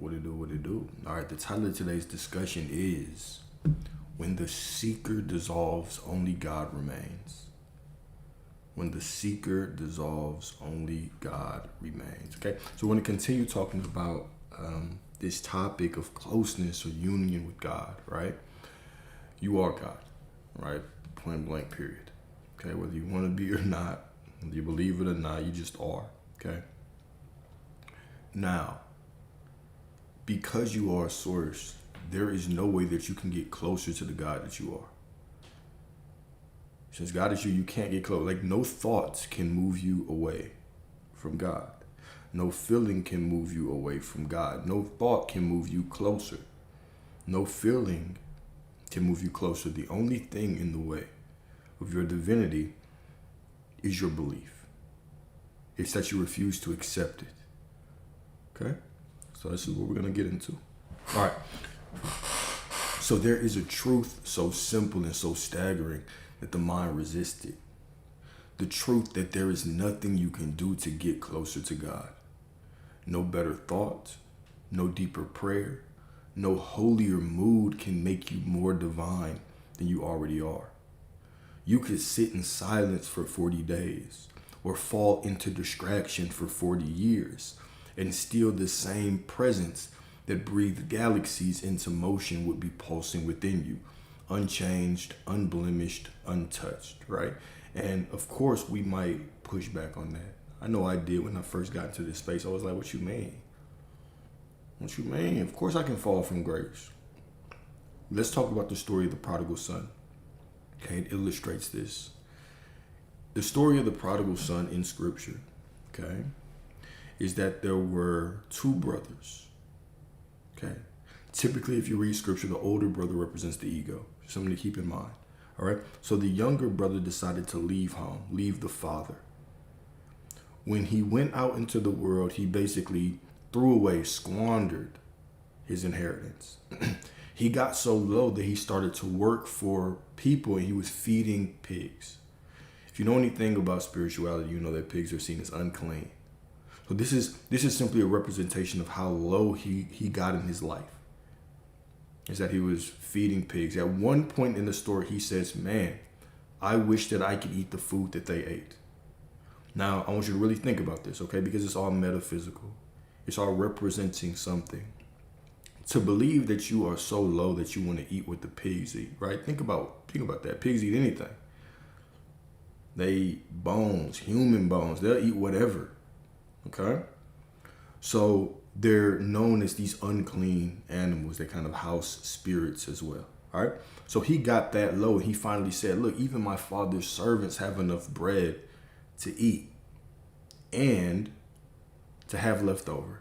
What it do, what it do. All right, the title of today's discussion is When the Seeker Dissolves, Only God Remains. When the seeker dissolves, only God remains. Okay, so we're going to continue talking about this topic of closeness or union with God, right? You are God, right? Point blank, period. Okay, whether you want to be or not, whether you believe it or not, you just are, okay? Now, because you are a source, there is no way that you can get closer to the God that you are. Since God is you, you can't get close. Like, no thoughts can move you away from God. No feeling can move you away from God. No thought can move you closer. No feeling can move you closer. The only thing in the way of your divinity is your belief. It's that you refuse to accept it. Okay? So this is what we're going to get into. All right. So there is a truth so simple and so staggering that the mind resists it. The truth that there is nothing you can do to get closer to God. No better thought, no deeper prayer, no holier mood can make you more divine than you already are. You could sit in silence for 40 days or fall into distraction for 40 years and still the same presence that breathed galaxies into motion would be pulsing within you. Unchanged, unblemished, untouched, right? And of course, we might push back on that. I know I did when I first got into this space. I was like, what you mean? What you mean? Of course I can fall from grace. Let's talk about the story of the prodigal son. Okay, it illustrates this. The story of the prodigal son in scripture, okay, is that there were two brothers. Okay. Typically, if you read scripture, the older brother represents the ego. Something to keep in mind. All right. So the younger brother decided to leave home, leave the father. When he went out into the world, he basically threw away, squandered his inheritance. He got so low that he started to work for people and he was feeding pigs. If you know anything about spirituality, you know that pigs are seen as unclean. So this is simply a representation of how low he got in his life. Is that he was feeding pigs. At one point in the story, he says, man, I wish that I could eat the food that they ate. Now, I want you to really think about this, okay? Because it's all metaphysical. It's all representing something. To believe that you are so low that you want to eat what the pigs eat, right? Think about that. Pigs eat anything. They eat bones, human bones. They'll eat whatever, okay? So they're known as these unclean animals that kind of house spirits as well. All right. So he got that low and he finally said, look, even my father's servants have enough bread to eat and to have leftover.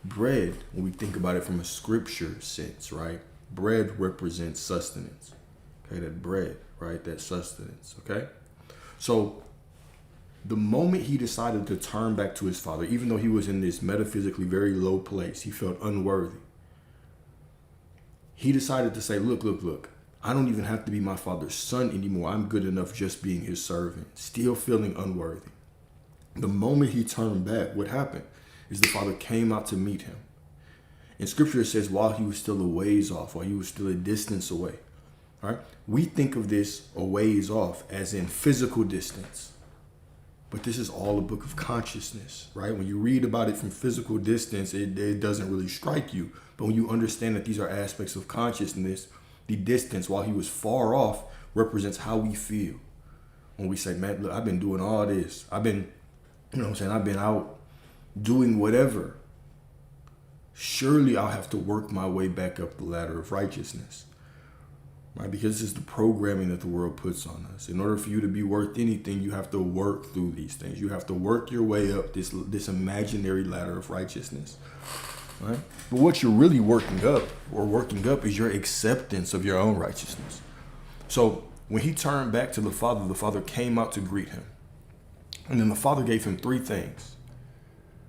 Bread, when we think about it from a scripture sense, right? Bread represents sustenance. Okay, that bread, right? That sustenance. Okay. So the moment he decided to turn back to his father, even though he was in this metaphysically very low place, he felt unworthy. He decided to say, look, I don't even have to be my father's son anymore. I'm good enough just being his servant, still feeling unworthy. The moment he turned back, what happened is the father came out to meet him. In scripture, it says while he was still a ways off, while he was still a distance away. All right. We think of this a ways off as in physical distance. But this is all a book of consciousness, right? When you read about it from physical distance, it doesn't really strike you. But when you understand that these are aspects of consciousness, the distance, while he was far off, represents how we feel. When we say, man, look, I've been doing all this. I've been out doing whatever. Surely I'll have to work my way back up the ladder of righteousness. Right? Because this is the programming that the world puts on us. In order for you to be worth anything, you have to work through these things. You have to work your way up this imaginary ladder of righteousness. Right? But what you're really working up is your acceptance of your own righteousness. So when he turned back to the father came out to greet him. And then the father gave him three things.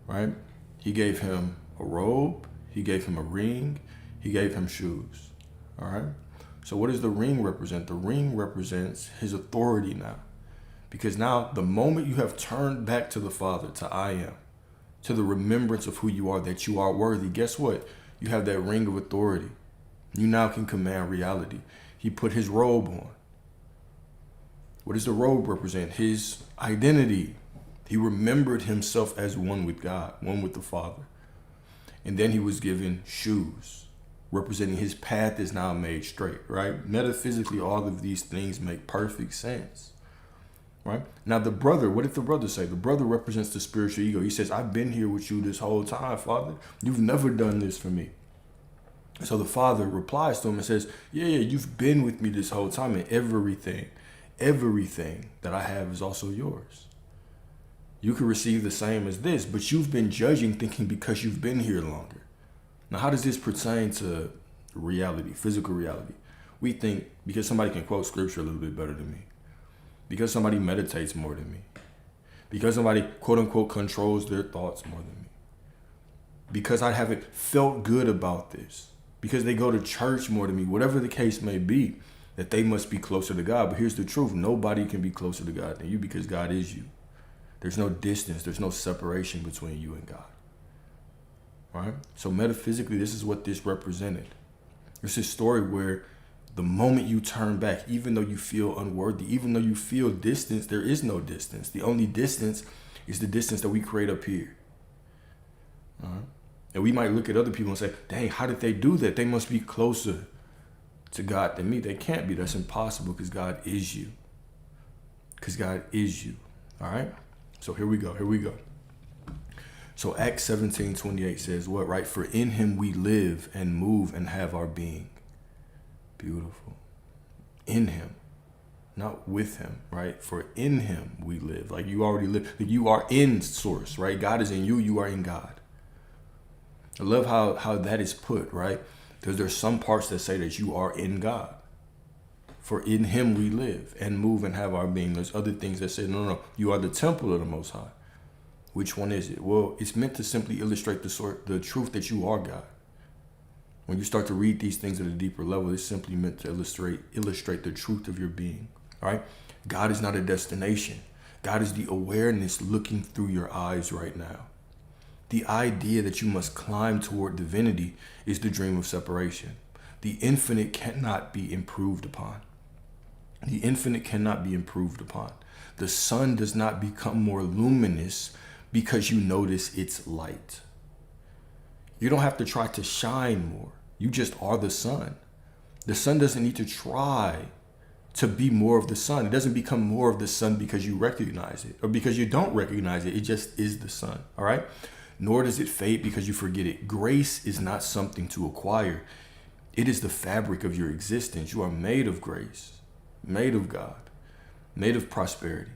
Right? He gave him a robe, he gave him a ring, he gave him shoes. All right? So what does the ring represent? The ring represents his authority now. Because now the moment you have turned back to the Father, to I am, to the remembrance of who you are, that you are worthy. Guess what? You have that ring of authority. You now can command reality. He put his robe on. What does the robe represent? His identity. He remembered himself as one with God, one with the Father. And then he was given shoes, representing his path is now made straight, right? Metaphysically, all of these things make perfect sense, right? Now the brother, what did the brother say? The brother represents the spiritual ego. He says, I've been here with you this whole time, Father. You've never done this for me. So the Father replies to him and says, yeah, you've been with me this whole time, and everything that I have is also yours. You can receive the same as this, but you've been judging, thinking because you've been here longer. Now, how does this pertain to reality, physical reality? We think because somebody can quote scripture a little bit better than me, because somebody meditates more than me, because somebody, quote unquote, controls their thoughts more than me, because I haven't felt good about this, because they go to church more than me, whatever the case may be, that they must be closer to God. But here's the truth. Nobody can be closer to God than you, because God is you. There's no distance. There's no separation between you and God. All right? So metaphysically, this is what this represented. It's a story where the moment you turn back, even though you feel unworthy, even though you feel distance, there is no distance. The only distance is the distance that we create up here. All right? And we might look at other people and say, dang, how did they do that? They must be closer to God than me. They can't be. That's impossible, because God is you. Because God is you. All right? So here we go. So Acts 17:28 says what, right? For in him we live and move and have our being. Beautiful. In him, not with him, right? For in him we live. Like you already live. You are in source, right? God is in you. You are in God. I love how that is put, right? Because there's some parts that say that you are in God. For in him we live and move and have our being. There's other things that say, no, you are the temple of the Most High. Which one is it? Well, it's meant to simply illustrate the truth that you are God. When you start to read these things at a deeper level, it's simply meant to illustrate the truth of your being. All right? God is not a destination. God is the awareness looking through your eyes right now. The idea that you must climb toward divinity is the dream of separation. The infinite cannot be improved upon. The infinite cannot be improved upon. The sun does not become more luminous because you notice its light. You don't have to try to shine more. You just are the sun. The sun doesn't need to try to be more of the sun. It doesn't become more of the sun because you recognize it or because you don't recognize it. It just is the sun. All right? Nor does it fade because you forget it. Grace is not something to acquire. It is the fabric of your existence. You are made of grace, made of God, made of prosperity,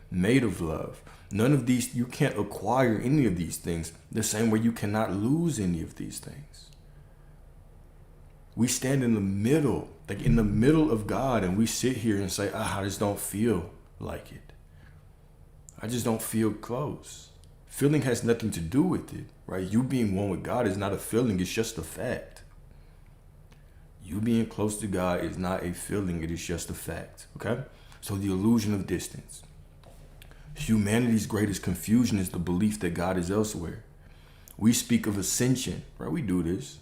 made of love. None of these, you can't acquire any of these things the same way you cannot lose any of these things. We stand in the middle, like in the middle of God, and we sit here and say, I just don't feel like it. I just don't feel close. Feeling has nothing to do with it, right? You being one with God is not a feeling, it's just a fact. You being close to God is not a feeling, it is just a fact, okay? So the illusion of distance. Humanity's greatest confusion is the belief that God is elsewhere. We speak of ascension, right? We do this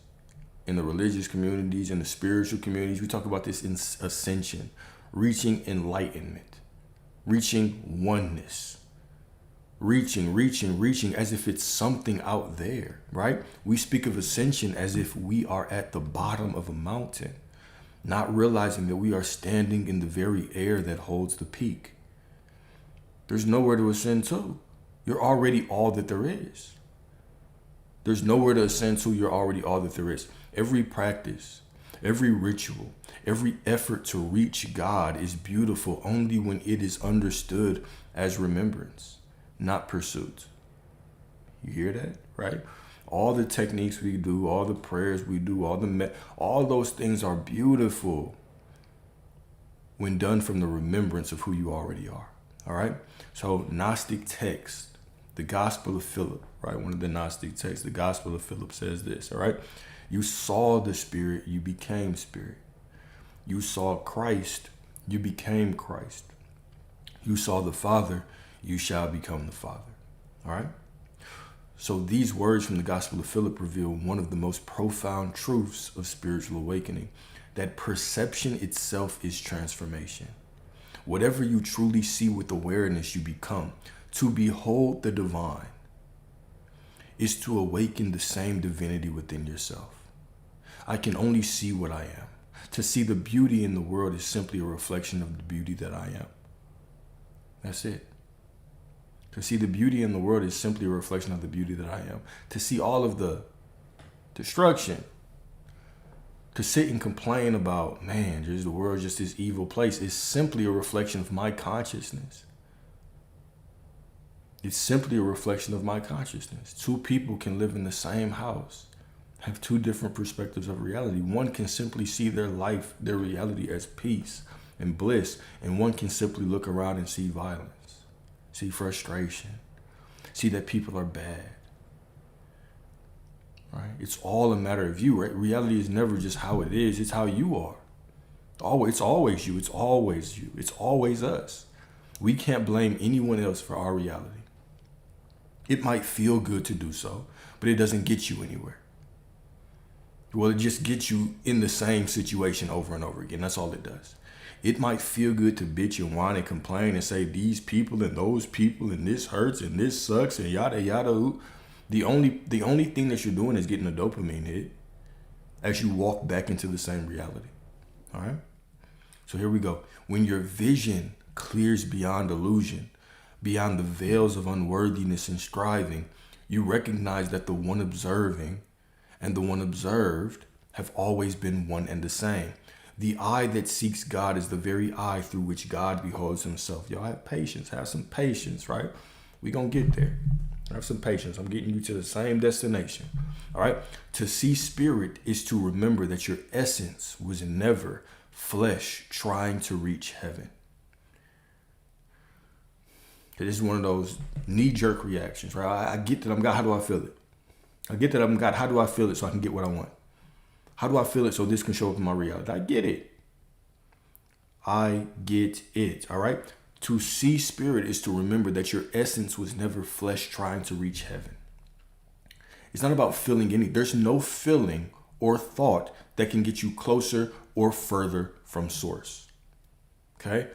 in the religious communities, in the spiritual communities. We talk about this in ascension, reaching enlightenment, reaching oneness, reaching as if it's something out there, right? We speak of ascension as if we are at the bottom of a mountain, not realizing that we are standing in the very air that holds the peak. There's nowhere to ascend to. You're already all that there is. There's nowhere to ascend to. You're already all that there is. Every practice, every ritual, every effort to reach God is beautiful only when it is understood as remembrance, not pursuit. You hear that, right? All the techniques we do, all the prayers we do, all those things are beautiful when done from the remembrance of who you already are. All right. So Gnostic text, the Gospel of Philip, right? One of the Gnostic texts, the Gospel of Philip says this, all right? You saw the Spirit, you became Spirit. You saw Christ, you became Christ. You saw the Father, you shall become the Father. All right. So these words from the Gospel of Philip reveal one of the most profound truths of spiritual awakening, that perception itself is transformation. Whatever you truly see with awareness, you become. To behold the divine is to awaken the same divinity within yourself. I can only see what I am. To see the beauty in the world is simply a reflection of the beauty that I am. That's it. To see the beauty in the world is simply a reflection of the beauty that I am. To see all of the destruction, to sit and complain about, man, the world's just this evil place, is simply a reflection of my consciousness. It's simply a reflection of my consciousness. Two people can live in the same house, have two different perspectives of reality. One can simply see their life, their reality as peace and bliss, and one can simply look around and see violence, see frustration, see that people are bad. Right? It's all a matter of you, right? Reality is never just how it is, it's how you are. It's always you, it's always you, it's always us. We can't blame anyone else for our reality. It might feel good to do so, but it doesn't get you anywhere. Well, it just gets you in the same situation over and over again. That's all it does. It might feel good to bitch and whine and complain and say these people and those people and this hurts and this sucks and yada yada. The only thing that you're doing is getting a dopamine hit as you walk back into the same reality. All right? So here we go. When your vision clears beyond illusion, beyond the veils of unworthiness and striving, you recognize that the one observing and the one observed have always been one and the same. The eye that seeks God is the very eye through which God beholds himself. Y'all have patience. Have some patience, right? We're going to get there. Have some patience. I'm getting you to the same destination. All right? To see spirit is to remember that your essence was never flesh trying to reach heaven. This is one of those knee-jerk reactions, right? I get that I'm God. How do I feel it? I get that I'm God. How do I feel it so I can get what I want? How do I feel it so this can show up in my reality? I get it. I get it. All right? To see spirit is to remember that your essence was never flesh trying to reach heaven. It's not about feeling there's no feeling or thought that can get you closer or further from source. Okay?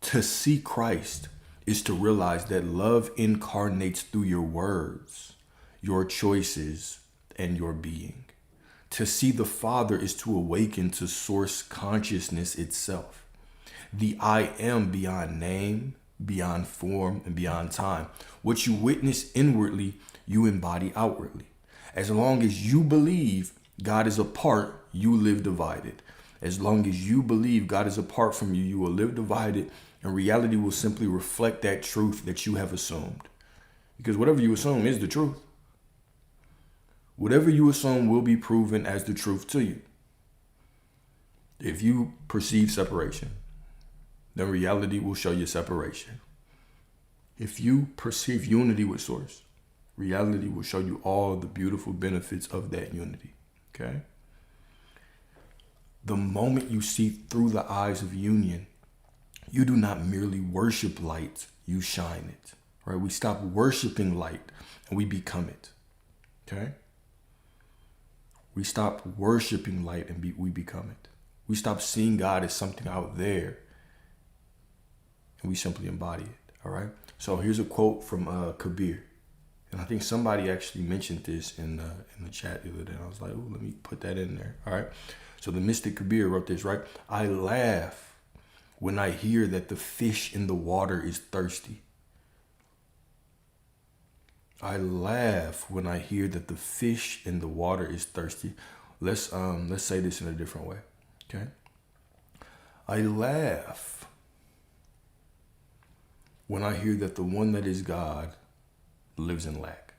To see Christ is to realize that love incarnates through your words, your choices, and your being. To see the Father is to awaken to source consciousness itself. The I am beyond name, beyond form, and beyond time. What you witness inwardly, you embody outwardly. As long as you believe God is apart, you live divided. As long as you believe God is apart from you, you will live divided, and reality will simply reflect that truth that you have assumed. Because whatever you assume is the truth. Whatever you assume will be proven as the truth to you. If you perceive separation, then reality will show you separation. If you perceive unity with source, reality will show you all the beautiful benefits of that unity. Okay? The moment you see through the eyes of union, you do not merely worship light, you shine it. Right? We stop worshiping light and we become it. Okay? We stop worshiping light and we become it. We stop seeing God as something out there and we simply embody it. All right. So here's a quote from Kabir. And I think somebody actually mentioned this in the chat the other day. I was like, oh, let me put that in there. All right. So the mystic Kabir wrote this, right? I laugh when I hear that the fish in the water is thirsty. I laugh when I hear that the fish in the water is thirsty. Let's say this in a different way. Okay? I laugh when I hear that the one that is God lives in lack,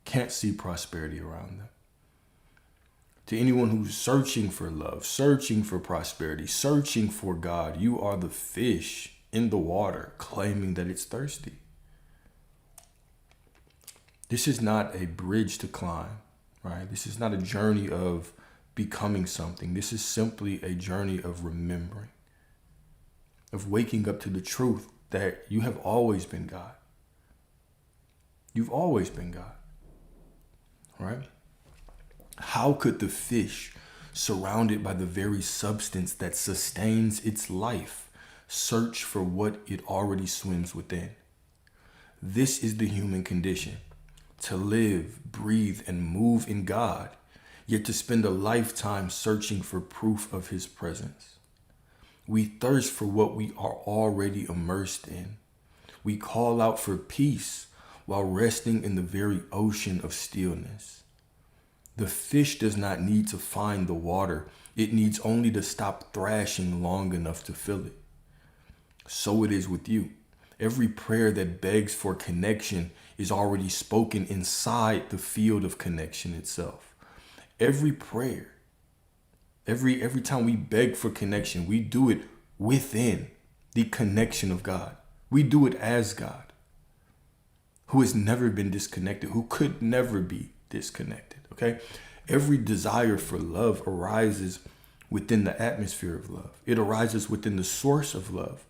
can't see prosperity around them. To anyone who's searching for love, searching for prosperity, searching for God, you are the fish in the water claiming that it's thirsty. This is not a bridge to climb, right? This is not a journey of becoming something. This is simply a journey of remembering, of waking up to the truth that you have always been God. You've always been God. right? How could the fish, surrounded by the very substance that sustains its life, search for what it already swims within? This is the human condition: to live, breathe, and move in God, yet to spend a lifetime searching for proof of his presence. We thirst for what we are already immersed in. We call out for peace while resting in the very ocean of stillness. The fish does not need to find the water. It needs only to stop thrashing long enough to fill it. So it is with you. Every prayer that begs for connection is already spoken inside the field of connection itself. Every prayer, every time we beg for connection, we do it within the connection of God. We do it as God, who has never been disconnected, who could never be disconnected, okay? Every desire for love arises within the atmosphere of love. It arises within the source of love.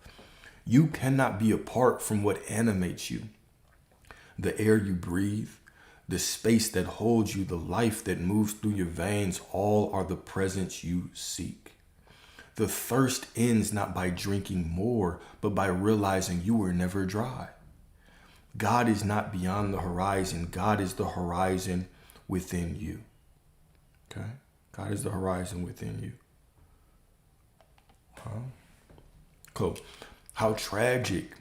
You cannot be apart from what animates you. The air you breathe, the space that holds you, the life that moves through your veins, all are the presence you seek. The thirst ends not by drinking more, but by realizing you were never dry. God is not beyond the horizon. God is the horizon within you. Okay? God is the horizon within you. Cool. How tragic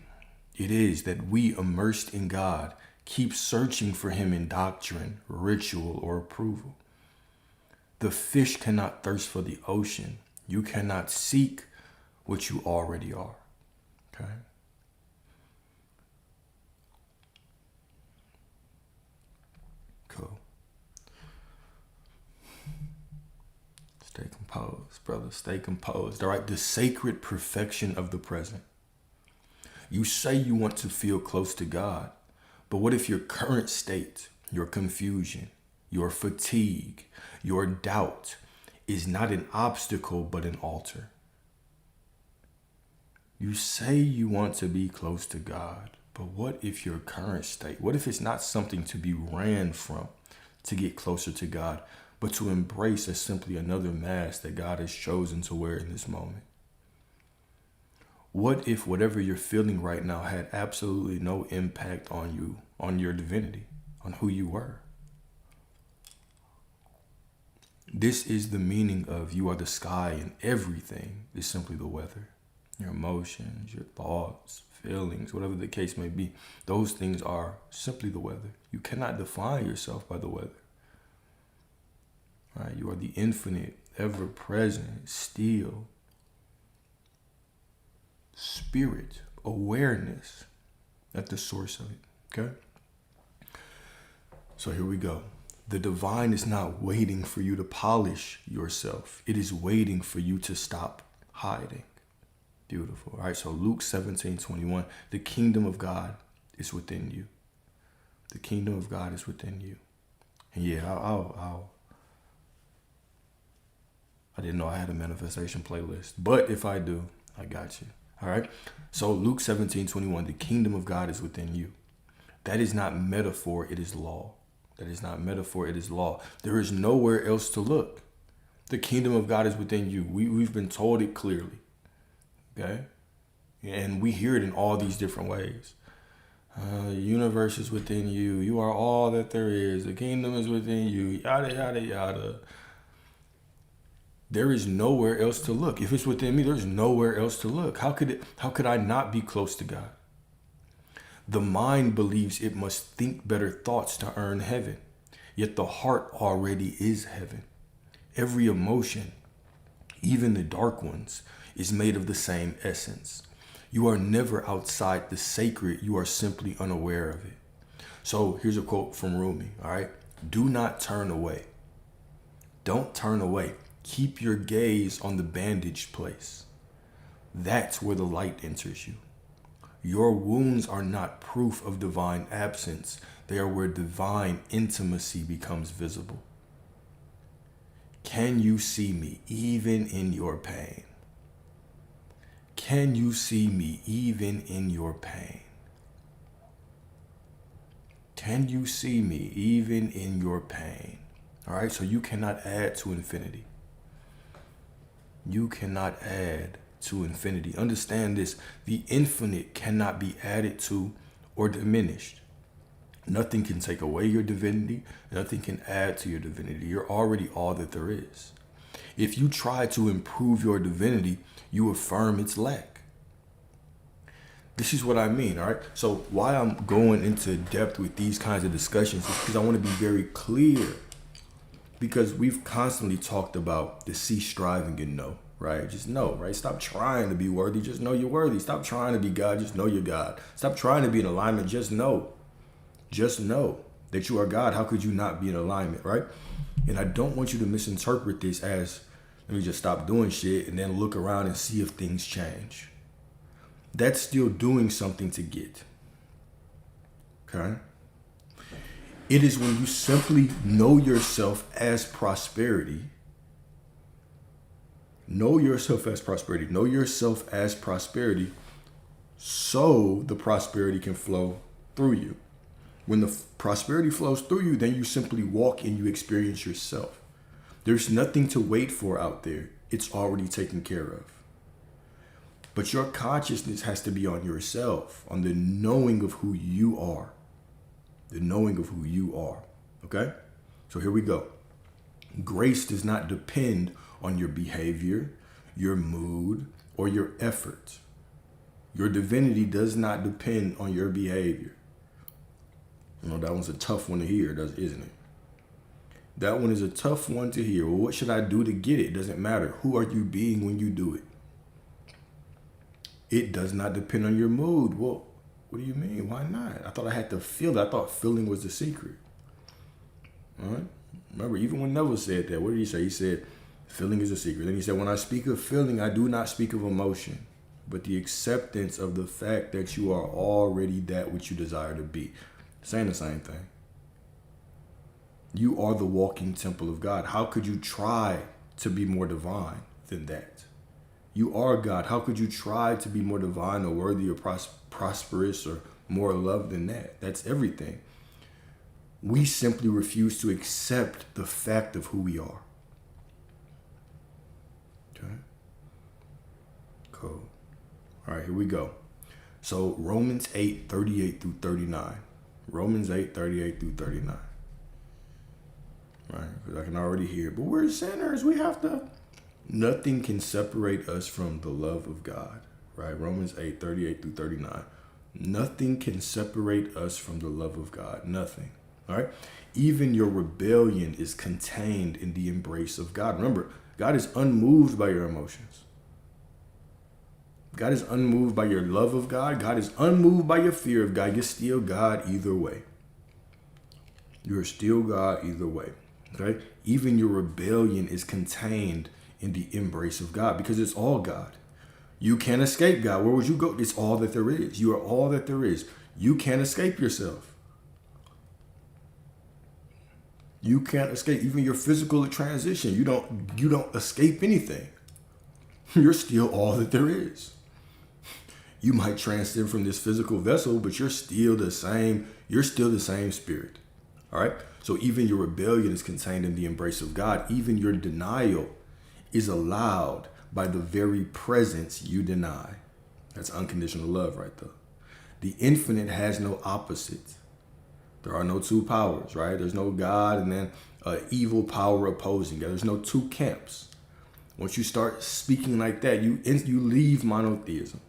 it is that we, immersed in God, keep searching for him in doctrine, ritual, or approval. The fish cannot thirst for the ocean. You cannot seek what you already are. Okay? Cool. Stay composed, brother. Stay composed. All right. The sacred perfection of the present. You say you want to feel close to God, but what if your current state, your confusion, your fatigue, your doubt is not an obstacle, but an altar? You say you want to be close to God, but what if your current state, what if it's not something to be ran from to get closer to God, but to embrace as simply another mask that God has chosen to wear in this moment? What if whatever you're feeling right now had absolutely no impact on you, on your divinity, on who you were? This is the meaning of you are the sky, and everything is simply the weather. Your emotions, your thoughts, feelings, whatever the case may be, those things are simply the weather. You cannot define yourself by the weather. Right? You are the infinite, ever-present, still spirit, awareness at the source of it. Okay? So here we go. The divine is not waiting for you to polish yourself. It is waiting for you to stop hiding. Beautiful. All right, so Luke 17:21, the kingdom of God is within you. The kingdom of God is within you. And yeah, I didn't know I had a manifestation playlist, but if I do, I got you. All right. So Luke 17:21, the kingdom of God is within you. That is not metaphor, it is law. That is not metaphor, it is law. There is nowhere else to look. The kingdom of God is within you. We've been told it clearly. Okay? And we hear it in all these different ways. The universe is within you. You are all that there is. The kingdom is within you. Yada, yada, yada. There is nowhere else to look. If it's within me, there's nowhere else to look. How could I not be close to God? The mind believes it must think better thoughts to earn heaven. Yet the heart already is heaven. Every emotion, even the dark ones, is made of the same essence. You are never outside the sacred. You are simply unaware of it. So here's a quote from Rumi, all right? Do not turn away. Don't turn away. Keep your gaze on the bandaged place. That's where the light enters you. Your wounds are not proof of divine absence. They are where divine intimacy becomes visible. Can you see me even in your pain? Can you see me even in your pain? Can you see me even in your pain? All right, so you cannot add to infinity. You cannot add to infinity. Understand this. The infinite cannot be added to or diminished. Nothing can take away your divinity. Nothing can add to your divinity. You're already all that there is. If you try to improve your divinity, you affirm its lack. This is what I mean, all right? So why I'm going into depth with these kinds of discussions is because I want to be very clear. Because we've constantly talked about the cease striving and know, right? Just know, right? Stop trying to be worthy. Just know you're worthy. Stop trying to be God. Just know you're God. Stop trying to be in alignment. Just know. Just know that you are God. How could you not be in alignment, right? And I don't want you to misinterpret this as, let me just stop doing shit and then look around and see if things change. That's still doing something to get. Okay? It is when you simply know yourself as prosperity. Know yourself as prosperity. Know yourself as prosperity so the prosperity can flow through you. When the prosperity flows through you, then you simply walk and you experience yourself. There's nothing to wait for out there. It's already taken care of. But your consciousness has to be on yourself, on the knowing of who you are. The knowing of who you are. Okay? So here we go. Grace does not depend on your behavior, your mood, or your effort. Your divinity does not depend on your behavior. You know, that one's a tough one to hear, isn't it? That one is a tough one to hear. Well, what should I do to get it? It doesn't matter. Who are you being when you do it? It does not depend on your mood. Well, what do you mean? Why not? I thought I had to feel it. I thought feeling was the secret. All right? Remember, even when Neville said that, what did he say? He said, feeling is a secret. Then he said, when I speak of feeling, I do not speak of emotion, but the acceptance of the fact that you are already that which you desire to be. Saying the same thing. You are the walking temple of God. How could you try to be more divine than that? You are God. How could you try to be more divine or worthy or prosperous or more loved than that? That's everything. We simply refuse to accept the fact of who we are. Okay. Cool. All right, here we go. So Romans 8:38 through 39. Romans 8:38 through 39. Right? Because I can already hear it. But we're sinners. We have to. Nothing can separate us from the love of God. Right? Romans 8:38 through 39. Nothing can separate us from the love of God. Nothing. All right? Even your rebellion is contained in the embrace of God. Remember, God is unmoved by your emotions. God is unmoved by your love of God. God is unmoved by your fear of God. You're still God either way. You're still God either way. Okay? Even your rebellion is contained in the embrace of God because it's all God. You can't escape God. Where would you go? It's all that there is. You are all that there is. You can't escape yourself. You can't escape even your physical transition. You don't escape anything. You're still all that there is. You might transcend from this physical vessel, but you're still the same. You're still the same spirit. All right. So even your rebellion is contained in the embrace of God. Even your denial is allowed by the very presence you deny. That's unconditional love right there. The infinite has no opposite. There are no two powers, right? There's no God and then evil power opposing God. There's no two camps. Once you start speaking like that, you leave monotheism.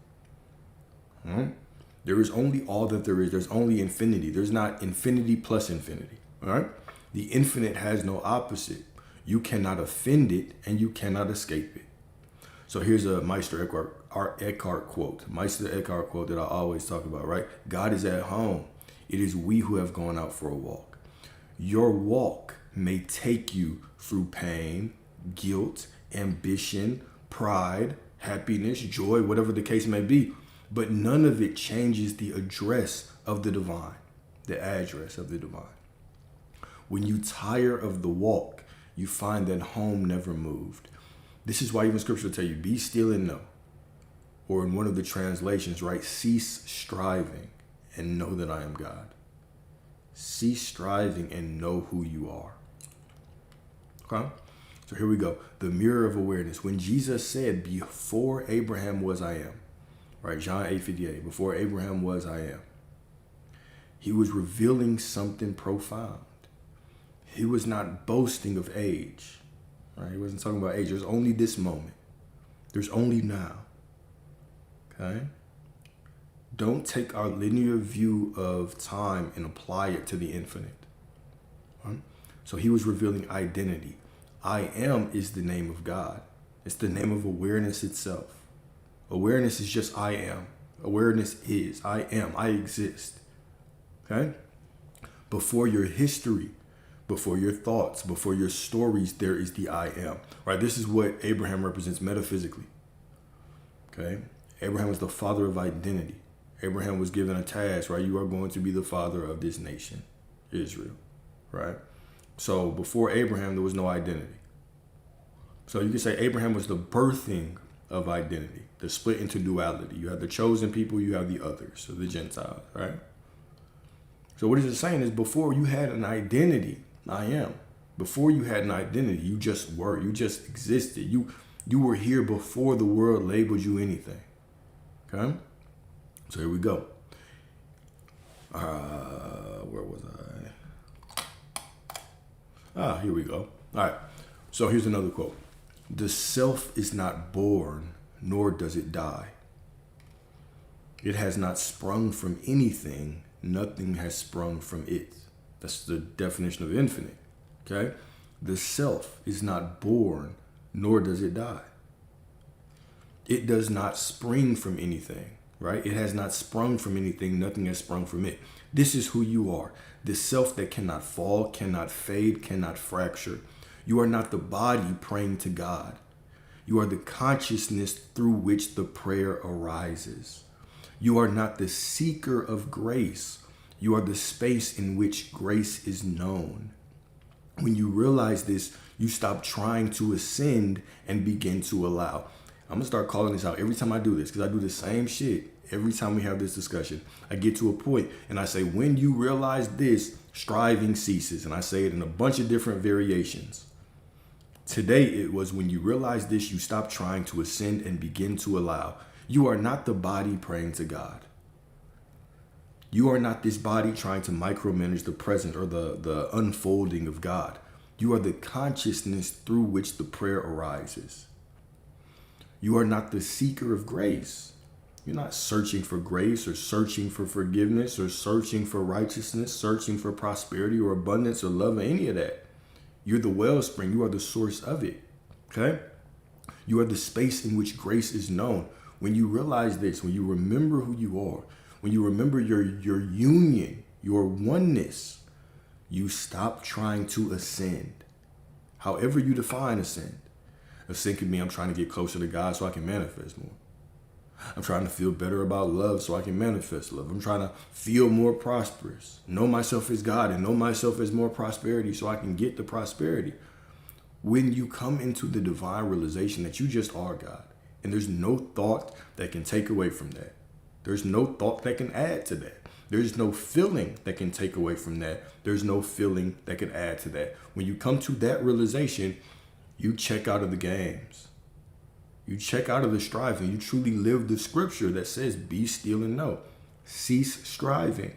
There is only all that there is. There's only infinity. There's not infinity plus infinity. All right? The infinite has no opposite. You cannot offend it and you cannot escape it. So here's a Meister Eckhart quote. Meister Eckhart quote that I always talk about, right? God is at home. It is we who have gone out for a walk. Your walk may take you through pain, guilt, ambition, pride, happiness, joy, whatever the case may be. But none of it changes the address of the divine, the address of the divine. When you tire of the walk, you find that home never moved. This is why even scripture will tell you, be still and know. Or in one of the translations, right, cease striving and know that I am God. Cease striving and know who you are. Okay? So here we go. The mirror of awareness. When Jesus said, before Abraham was, I am. Right? John 8:58. Before Abraham was, I am. He was revealing something profound. He was not boasting of age. Right? He wasn't talking about age. There's only this moment. There's only now. Okay? Don't take our linear view of time and apply it to the infinite. Right? So he was revealing identity. I am is the name of God. It's the name of awareness itself. Awareness is just I am. Awareness is I am. I exist. Okay? Before your history, before your thoughts, before your stories, there is the I am. Right? This is what Abraham represents metaphysically. Okay? Abraham was the father of identity. Abraham was given a task, right? You are going to be the father of this nation, Israel, right? So before Abraham, there was no identity. So you could say Abraham was the birthing of identity, the split into duality. You have the chosen people, you have the others, so the Gentiles, right? So what is it saying is before you had an identity, I am. Before you had an identity, you just were, you just existed. You were here before the world labeled you anything, okay? So here we go. Where was I? Here we go. All right. So here's another quote. The self is not born, nor does it die. It has not sprung from anything. Nothing has sprung from it. That's the definition of infinite. Okay? The self is not born, nor does it die. It does not spring from anything. Right? It has not sprung from anything. Nothing has sprung from it. This is who you are. This self that cannot fall, cannot fade, cannot fracture. You are not the body praying to God. You are the consciousness through which the prayer arises. You are not the seeker of grace. You are the space in which grace is known. When you realize this, you stop trying to ascend and begin to allow. I'm going to start calling this out every time I do this, because I do the same shit every time we have this discussion. I get to a point and I say, when you realize this, striving ceases. And I say it in a bunch of different variations. Today it was, when you realize this, you stop trying to ascend and begin to allow. You are not the body praying to God. You are not this body trying to micromanage the present or the unfolding of God. You are the consciousness through which the prayer arises. You are not the seeker of grace. You're not searching for grace or searching for forgiveness or searching for righteousness, searching for prosperity or abundance or love or any of that. You're the wellspring. You are the source of it. Okay? You are the space in which grace is known. When you realize this, when you remember who you are, when you remember your union, your oneness, you stop trying to ascend. However you define ascend. Ascend could mean I'm trying to get closer to God so I can manifest more. I'm trying to feel better about love so I can manifest love. I'm trying to feel more prosperous, know myself as God and know myself as more prosperity so I can get the prosperity. When you come into the divine realization that you just are God, and there's no thought that can take away from that. There's no thought that can add to that. There's no feeling that can take away from that. There's no feeling that can add to that. When you come to that realization, you check out of the games. You check out of the striving. You truly live the scripture that says, be still and know. Cease striving.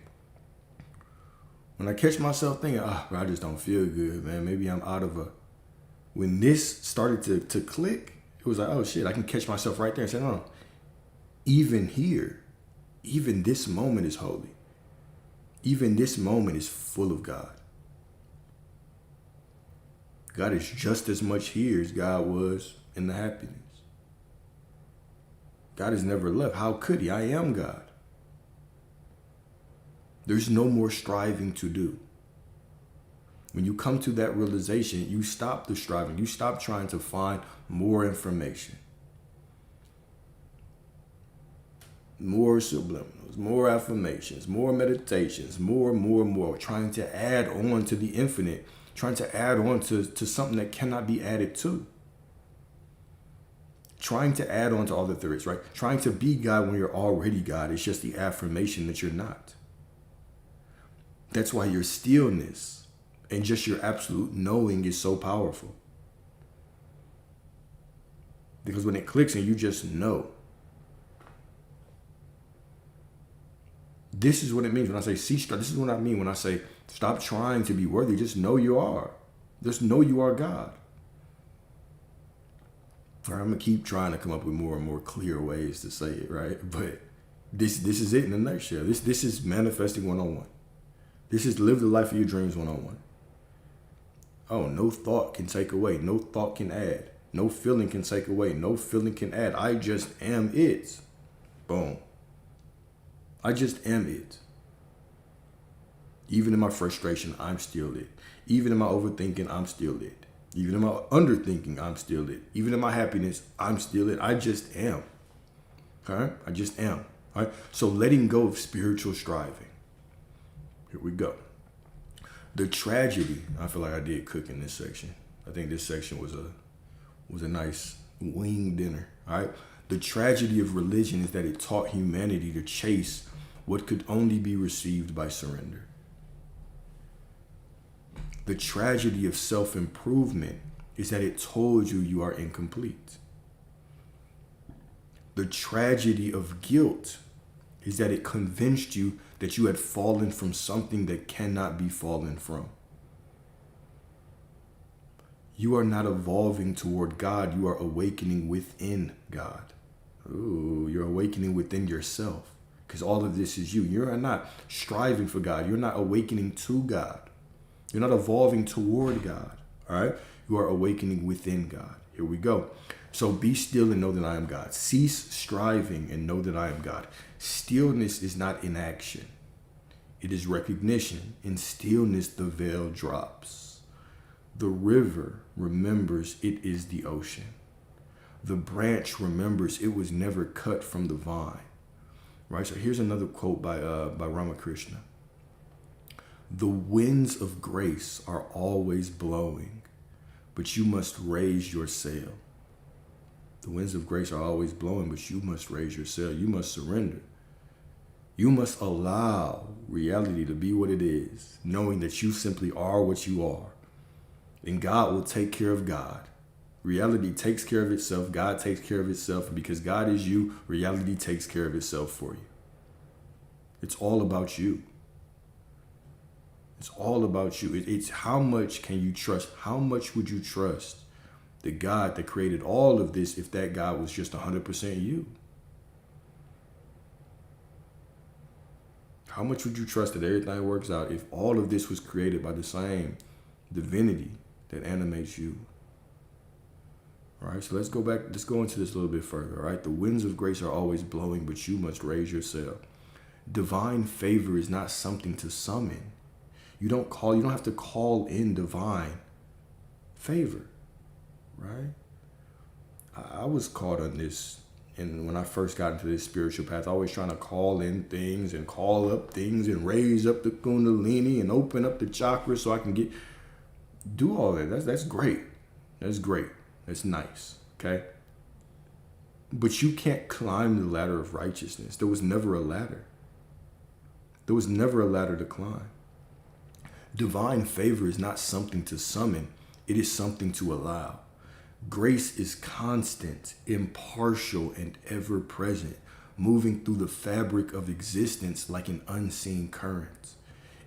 When I catch myself thinking, I just don't feel good, man. Maybe I'm out of a... When this started to click, it was like, oh shit, I can catch myself right there and say, no, even here, even this moment is holy. Even this moment is full of God. God is just as much here as God was in the happiness. God has never left. How could he? I am God. There's no more striving to do. When you come to that realization, you stop the striving. You stop trying to find more information. More subliminals, more affirmations, more meditations, more. Trying to add on to the infinite. Trying to add on to something that cannot be added to. Trying to add on to all that there is, right? Trying to be God when you're already God. It's just the affirmation that you're not. That's why your stillness and just your absolute knowing is so powerful. Because when it clicks and you just know. This is what it means when I say this is what I mean when I say stop trying to be worthy. Just know you are. Just know you are God. All right, I'm going to keep trying to come up with more and more clear ways to say it, right? But this is it in a nutshell. This is manifesting 101. This is live the life of your dreams 101. Oh, no thought can take away. No thought can add. No feeling can take away. No feeling can add. I just am it. Boom. I just am it. Even in my frustration, I'm still it. Even in my overthinking, I'm still it. Even in my underthinking, I'm still it. Even in my happiness, I'm still it. I just am. Okay? I just am. All right? So letting go of spiritual striving. Here we go. The tragedy, I feel like I did cook in this section. I think this section was a nice wing dinner. All right? The tragedy of religion is that it taught humanity to chase what could only be received by surrender. The tragedy of self-improvement is that it told you you are incomplete. The tragedy of guilt is that it convinced you that you had fallen from something that cannot be fallen from. You are not evolving toward God. You are awakening within God. Ooh, you're awakening within yourself because all of this is you. You're not striving for God. You're not awakening to God. You're not evolving toward God. All right. You are awakening within God. Here we go. So be still and know that I am God. Cease striving and know that I am God. Stillness is not inaction. It is recognition. In stillness, the veil drops. The river remembers it is the ocean. The branch remembers it was never cut from the vine. Right? So here's another quote by Ramakrishna. The winds of grace are always blowing, but you must raise your sail. The winds of grace are always blowing, but you must raise your sail. You must surrender. You must allow reality to be what it is, knowing that you simply are what you are. And God will take care of God. Reality takes care of itself. God takes care of itself. And because God is you, reality takes care of itself for you. It's all about you. It's all about you. It's how much can you trust? How much would you trust the God that created all of this if that God was just 100% you? How much would you trust that everything works out if all of this was created by the same divinity that animates you? All right, so let's go back. Let's go into this a little bit further. All right, the winds of grace are always blowing, but you must raise your sail. Divine favor is not something to summon. You don't have to call in divine favor, right? I was caught on this, and when I first got into this spiritual path, always trying to call in things and call up things and raise up the kundalini and open up the chakras so I can do all that. That's great. That's great. That's nice, okay? But you can't climb the ladder of righteousness. There was never a ladder. There was never a ladder to climb. Divine favor is not something to summon. It is something to allow. Grace is constant, impartial, and ever present, moving through the fabric of existence like an unseen current.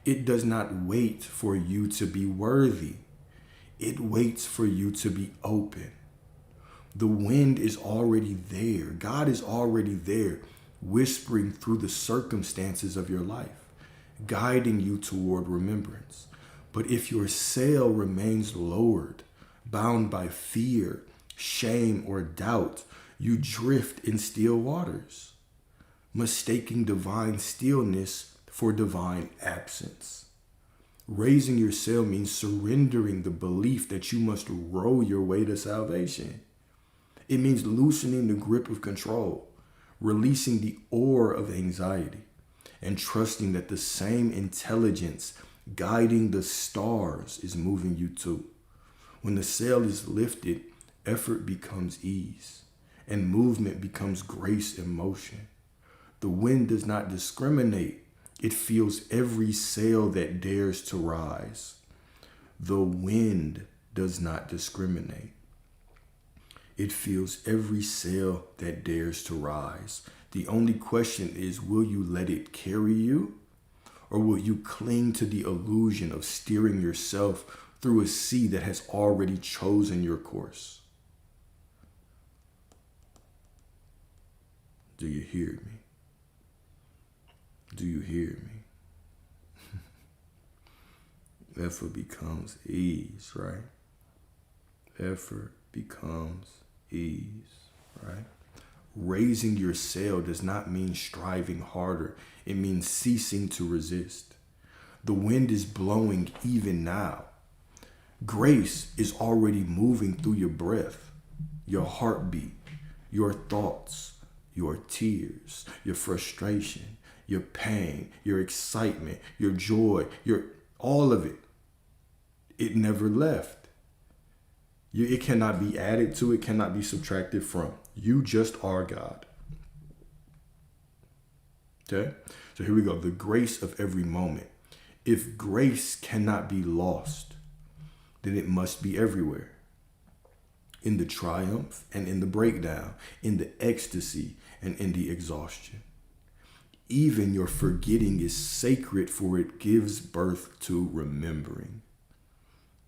It does not wait for you to be worthy. It waits for you to be open. The wind is already there. God is already there, whispering through the circumstances of your life, guiding you toward remembrance. But if your sail remains lowered, bound by fear, shame, or doubt, you drift in still waters, mistaking divine stillness for divine absence. Raising your sail means surrendering the belief that you must row your way to salvation. It means loosening the grip of control, releasing the oar of anxiety, and trusting that the same intelligence guiding the stars is moving you too. When the sail is lifted, effort becomes ease, and movement becomes grace in motion. The wind does not discriminate. It feels every sail that dares to rise. The wind does not discriminate. It feels every sail that dares to rise. The only question is, will you let it carry you? Or will you cling to the illusion of steering yourself through a sea that has already chosen your course? Do you hear me? Do you hear me? Effort becomes ease, right? Effort becomes ease, right? Raising your sail does not mean striving harder. It means ceasing to resist. The wind is blowing even now. Grace is already moving through your breath, your heartbeat, your thoughts, your tears, your frustration, your pain, your excitement, your joy, all of it. It never left. It cannot be added to, it cannot be subtracted from. You just are God. Okay? So here we go. The grace of every moment. If grace cannot be lost, then it must be everywhere. In the triumph and in the breakdown, in the ecstasy and in the exhaustion. Even your forgetting is sacred, for it gives birth to remembering.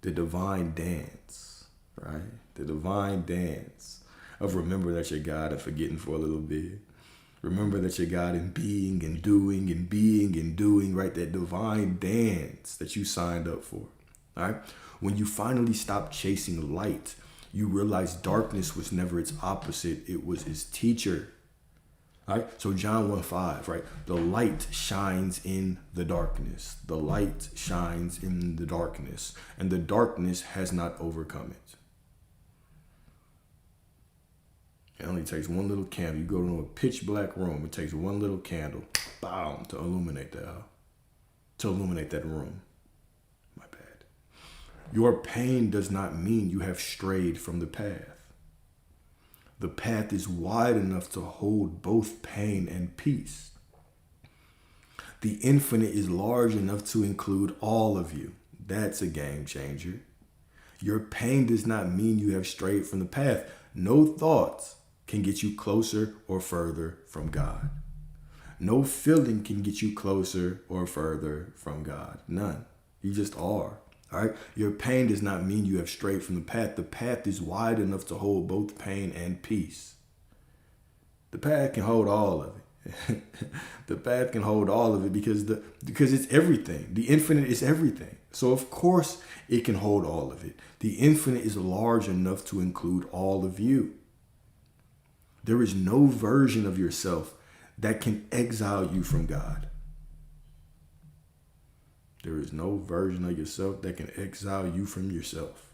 The divine dance, right? The divine dance of remember that you're God and forgetting for a little bit. Remember that you're God in being and doing and being and doing, right? That divine dance that you signed up for, all right? When you finally stop chasing light, you realize darkness was never its opposite. It was its teacher. All right. So John 1:5, right? The light shines in the darkness. The light shines in the darkness, and the darkness has not overcome it. It only takes one little candle. You go to a pitch black room. It takes one little candle, bam, to illuminate that room. My bad. Your pain does not mean you have strayed from the path. The path is wide enough to hold both pain and peace. The infinite is large enough to include all of you. That's a game changer. Your pain does not mean you have strayed from the path. No thoughts can get you closer or further from God. No feeling can get you closer or further from God. None. You just are. All right. Your pain does not mean you have strayed from the path. The path is wide enough to hold both pain and peace. The path can hold all of it. The path can hold all of it because it's everything. The infinite is everything. So of course it can hold all of it. The infinite is large enough to include all of you. There is no version of yourself that can exile you from God. There is no version of yourself that can exile you from yourself.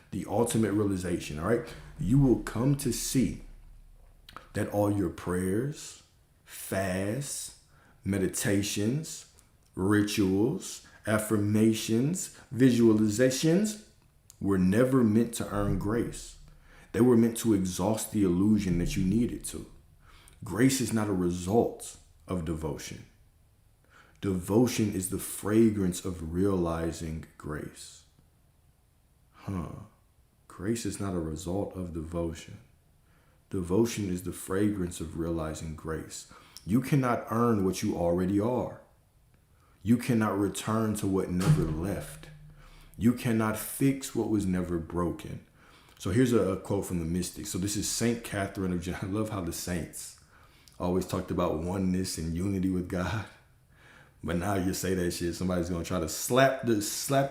The ultimate realization, all right? You will come to see that all your prayers, fasts, meditations, rituals, affirmations, visualizations were never meant to earn grace. They were meant to exhaust the illusion that you needed to. Grace is not a result of devotion. Devotion is the fragrance of realizing grace. Grace is not a result of devotion. Devotion is the fragrance of realizing grace. You cannot earn what you already are. You cannot return to what never left. You cannot fix what was never broken. So here's a quote from the mystics. So this is Saint Catherine of Genoa. I love how the saints always talked about oneness and unity with God. But now you say that shit, somebody's going to try to slap the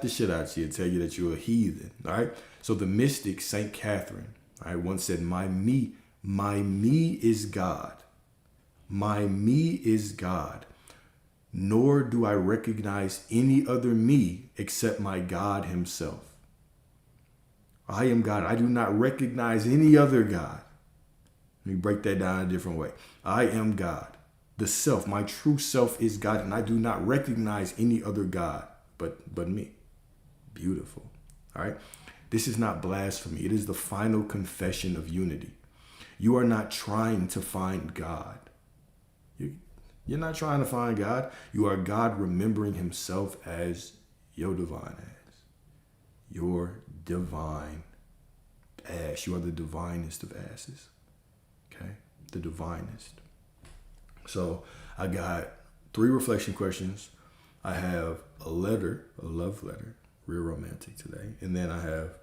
shit out of you and tell you that you're a heathen, all right? So the mystic, St. Catherine, all right, once said, my me is God. My me is God. Nor do I recognize any other me except my God himself. I am God. I do not recognize any other God. Let me break that down a different way. I am God. The self, my true self is God, and I do not recognize any other God but me. Beautiful. All right. This is not blasphemy. It is the final confession of unity. You are not trying to find God. You're not trying to find God. You are God remembering himself as your divine ass. Your divine ass. You are the divinest of asses. Okay? The divinest. So I got 3 reflection questions. I have a letter, a love letter, real romantic today. And then I have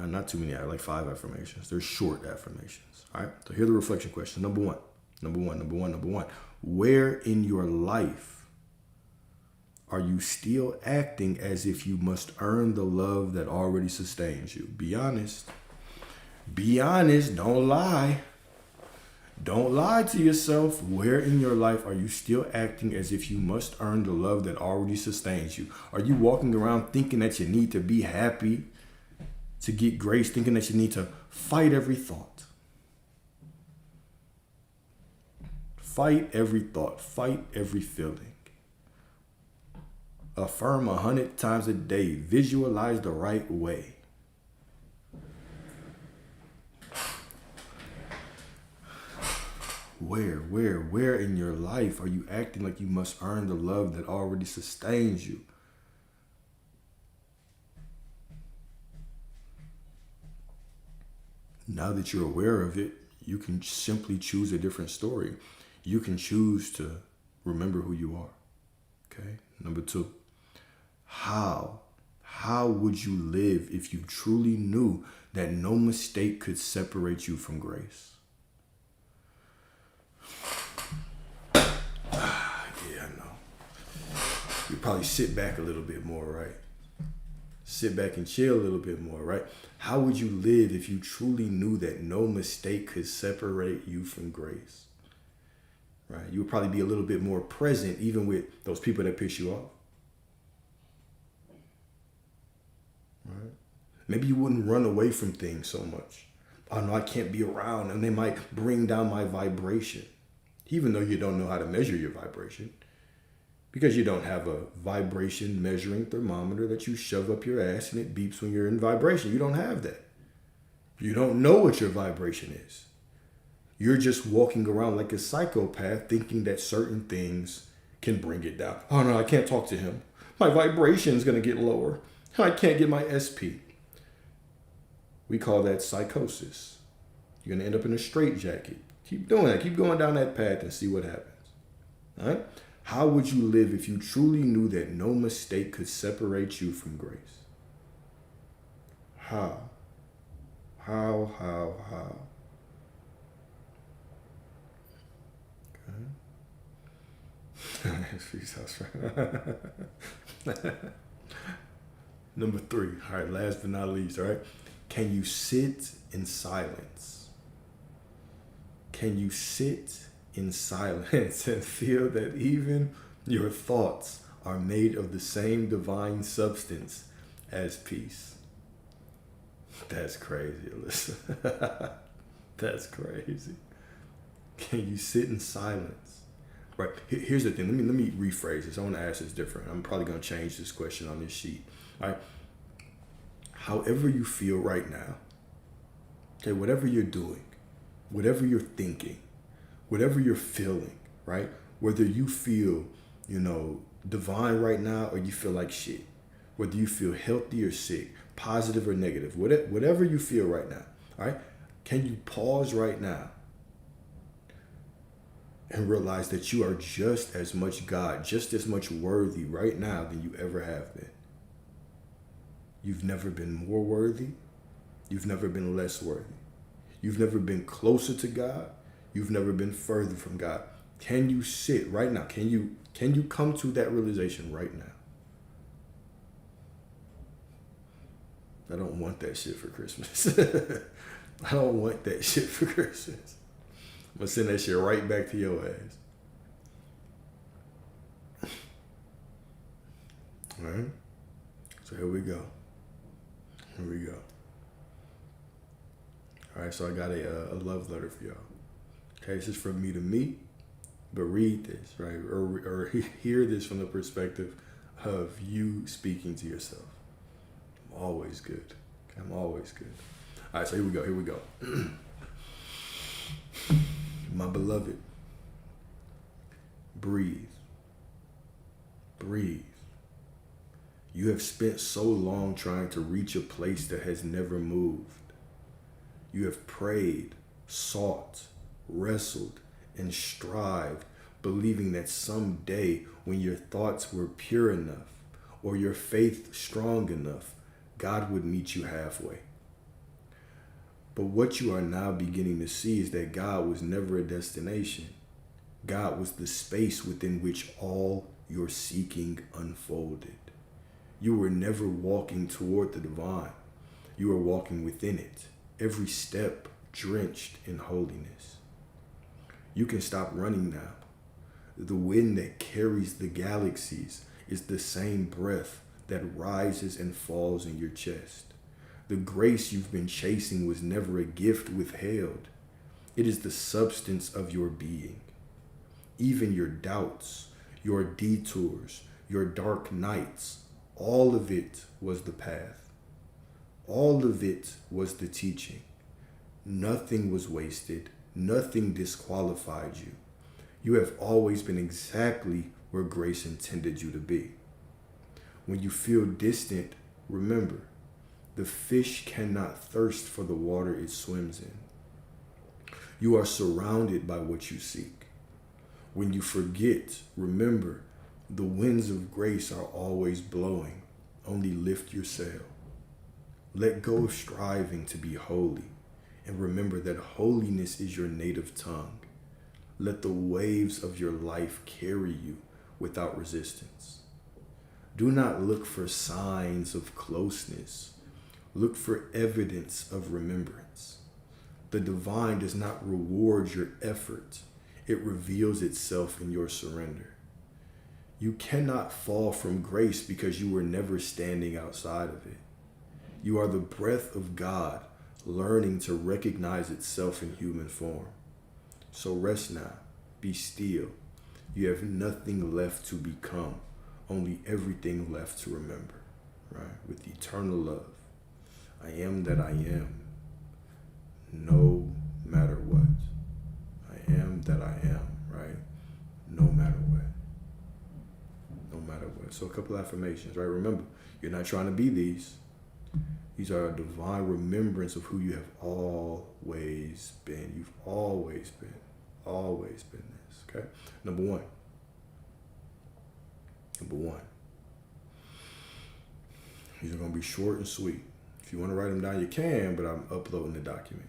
not too many, I have like 5 affirmations. They're short affirmations. All right. So here are the reflection questions. Number one. Where in your life are you still acting as if you must earn the love that already sustains you? Be honest. Be honest. Don't lie. Don't lie to yourself. Where in your life are you still acting as if you must earn the love that already sustains you? Are you walking around thinking that you need to be happy to get grace, thinking that you need to fight every thought? Fight every thought. Fight every feeling. Affirm 100 times a day. Visualize the right way. Where in your life are you acting like you must earn the love that already sustains you? Now that you're aware of it, you can simply choose a different story. You can choose to remember who you are. Okay? Number 2, how would you live if you truly knew that no mistake could separate you from grace? Yeah, I know. You probably sit back a little bit more, right? Sit back and chill a little bit more, right? How would you live if you truly knew that no mistake could separate you from grace? Right? You would probably be a little bit more present even with those people that piss you off. Right? Maybe you wouldn't run away from things so much. Oh no, I can't be around, and they might bring down my vibration. Even though you don't know how to measure your vibration. Because you don't have a vibration measuring thermometer that you shove up your ass and it beeps when you're in vibration. You don't have that. You don't know what your vibration is. You're just walking around like a psychopath thinking that certain things can bring it down. Oh no, I can't talk to him. My vibration is going to get lower. I can't get my SP. We call that psychosis. You're going to end up in a straitjacket. Keep doing that. Keep going down that path and see what happens. All right? How would you live if you truly knew that no mistake could separate you from grace? How? How? Okay. Number 3. All right, last but not least, all right? Can you sit in silence? Can you sit in silence and feel that even your thoughts are made of the same divine substance as peace? That's crazy, Alyssa. That's crazy. Can you sit in silence? Right. Here's the thing. Let me rephrase this. I want to ask this different. I'm probably going to change this question on this sheet. All right. However you feel right now, okay, whatever you're doing, whatever you're thinking, whatever you're feeling, right? Whether you feel, divine right now or you feel like shit, whether you feel healthy or sick, positive or negative, whatever you feel right now, all right? Can you pause right now and realize that you are just as much God, just as much worthy right now than you ever have been? You've never been more worthy. You've never been less worthy. You've never been closer to God. You've never been further from God. Can you sit right now? Can you come to that realization right now? I don't want that shit for Christmas. I don't want that shit for Christmas. I'm going to send that shit right back to your ass. All right? So here we go. All right, so I got a love letter for y'all. Okay, this is from me to me, but read this, right? Or hear this from the perspective of you speaking to yourself. I'm always good. Okay, I'm always good. All right, so here we go. My beloved, breathe. Breathe. You have spent so long trying to reach a place that has never moved. You have prayed, sought, wrestled, and strived, believing that someday when your thoughts were pure enough or your faith strong enough, God would meet you halfway. But what you are now beginning to see is that God was never a destination. God was the space within which all your seeking unfolded. You were never walking toward the divine. You were walking within it, every step drenched in holiness. You can stop running now. The wind that carries the galaxies is the same breath that rises and falls in your chest. The grace you've been chasing was never a gift withheld. It is the substance of your being. Even your doubts, your detours, your dark nights, all of it was the path. All of it was the teaching. Nothing was wasted. Nothing disqualified you. You have always been exactly where grace intended you to be. When you feel distant, remember, the fish cannot thirst for the water it swims in. You are surrounded by what you seek. When you forget, remember, the winds of grace are always blowing. Only lift your sail. Let go of striving to be holy, and remember that holiness is your native tongue. Let the waves of your life carry you without resistance. Do not look for signs of closeness. Look for evidence of remembrance. The divine does not reward your effort. It reveals itself in your surrender. You cannot fall from grace because you were never standing outside of it. You are the breath of God learning to recognize itself in human form. So rest now. Be still. You have nothing left to become, only everything left to remember, right? With eternal love. I am that I am, no matter what. I am that I am, right? No matter what. No matter what. So a couple affirmations, right? Remember, you're not trying to be these. These are a divine remembrance of who you have always been. You've always been this, okay? Number one. These are going to be short and sweet. If you want to write them down, you can, but I'm uploading the document.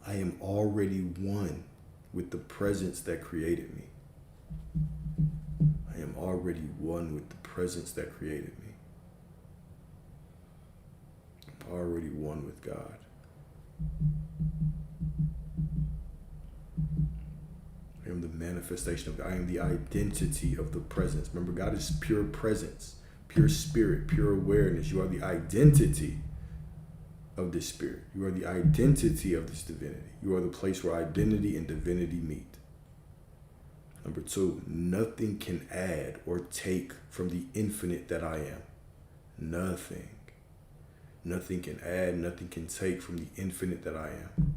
I am already one with the presence that created me. I am already one with the presence that created me. I'm already one with God. I am the manifestation of God. I am the identity of the presence. Remember, God is pure presence, pure spirit, pure awareness. You are the identity of this spirit. You are the identity of this divinity. You are the place where identity and divinity meet. Number two, nothing can add or take from the infinite that I am. Nothing. Nothing can add, nothing can take from the infinite that I am.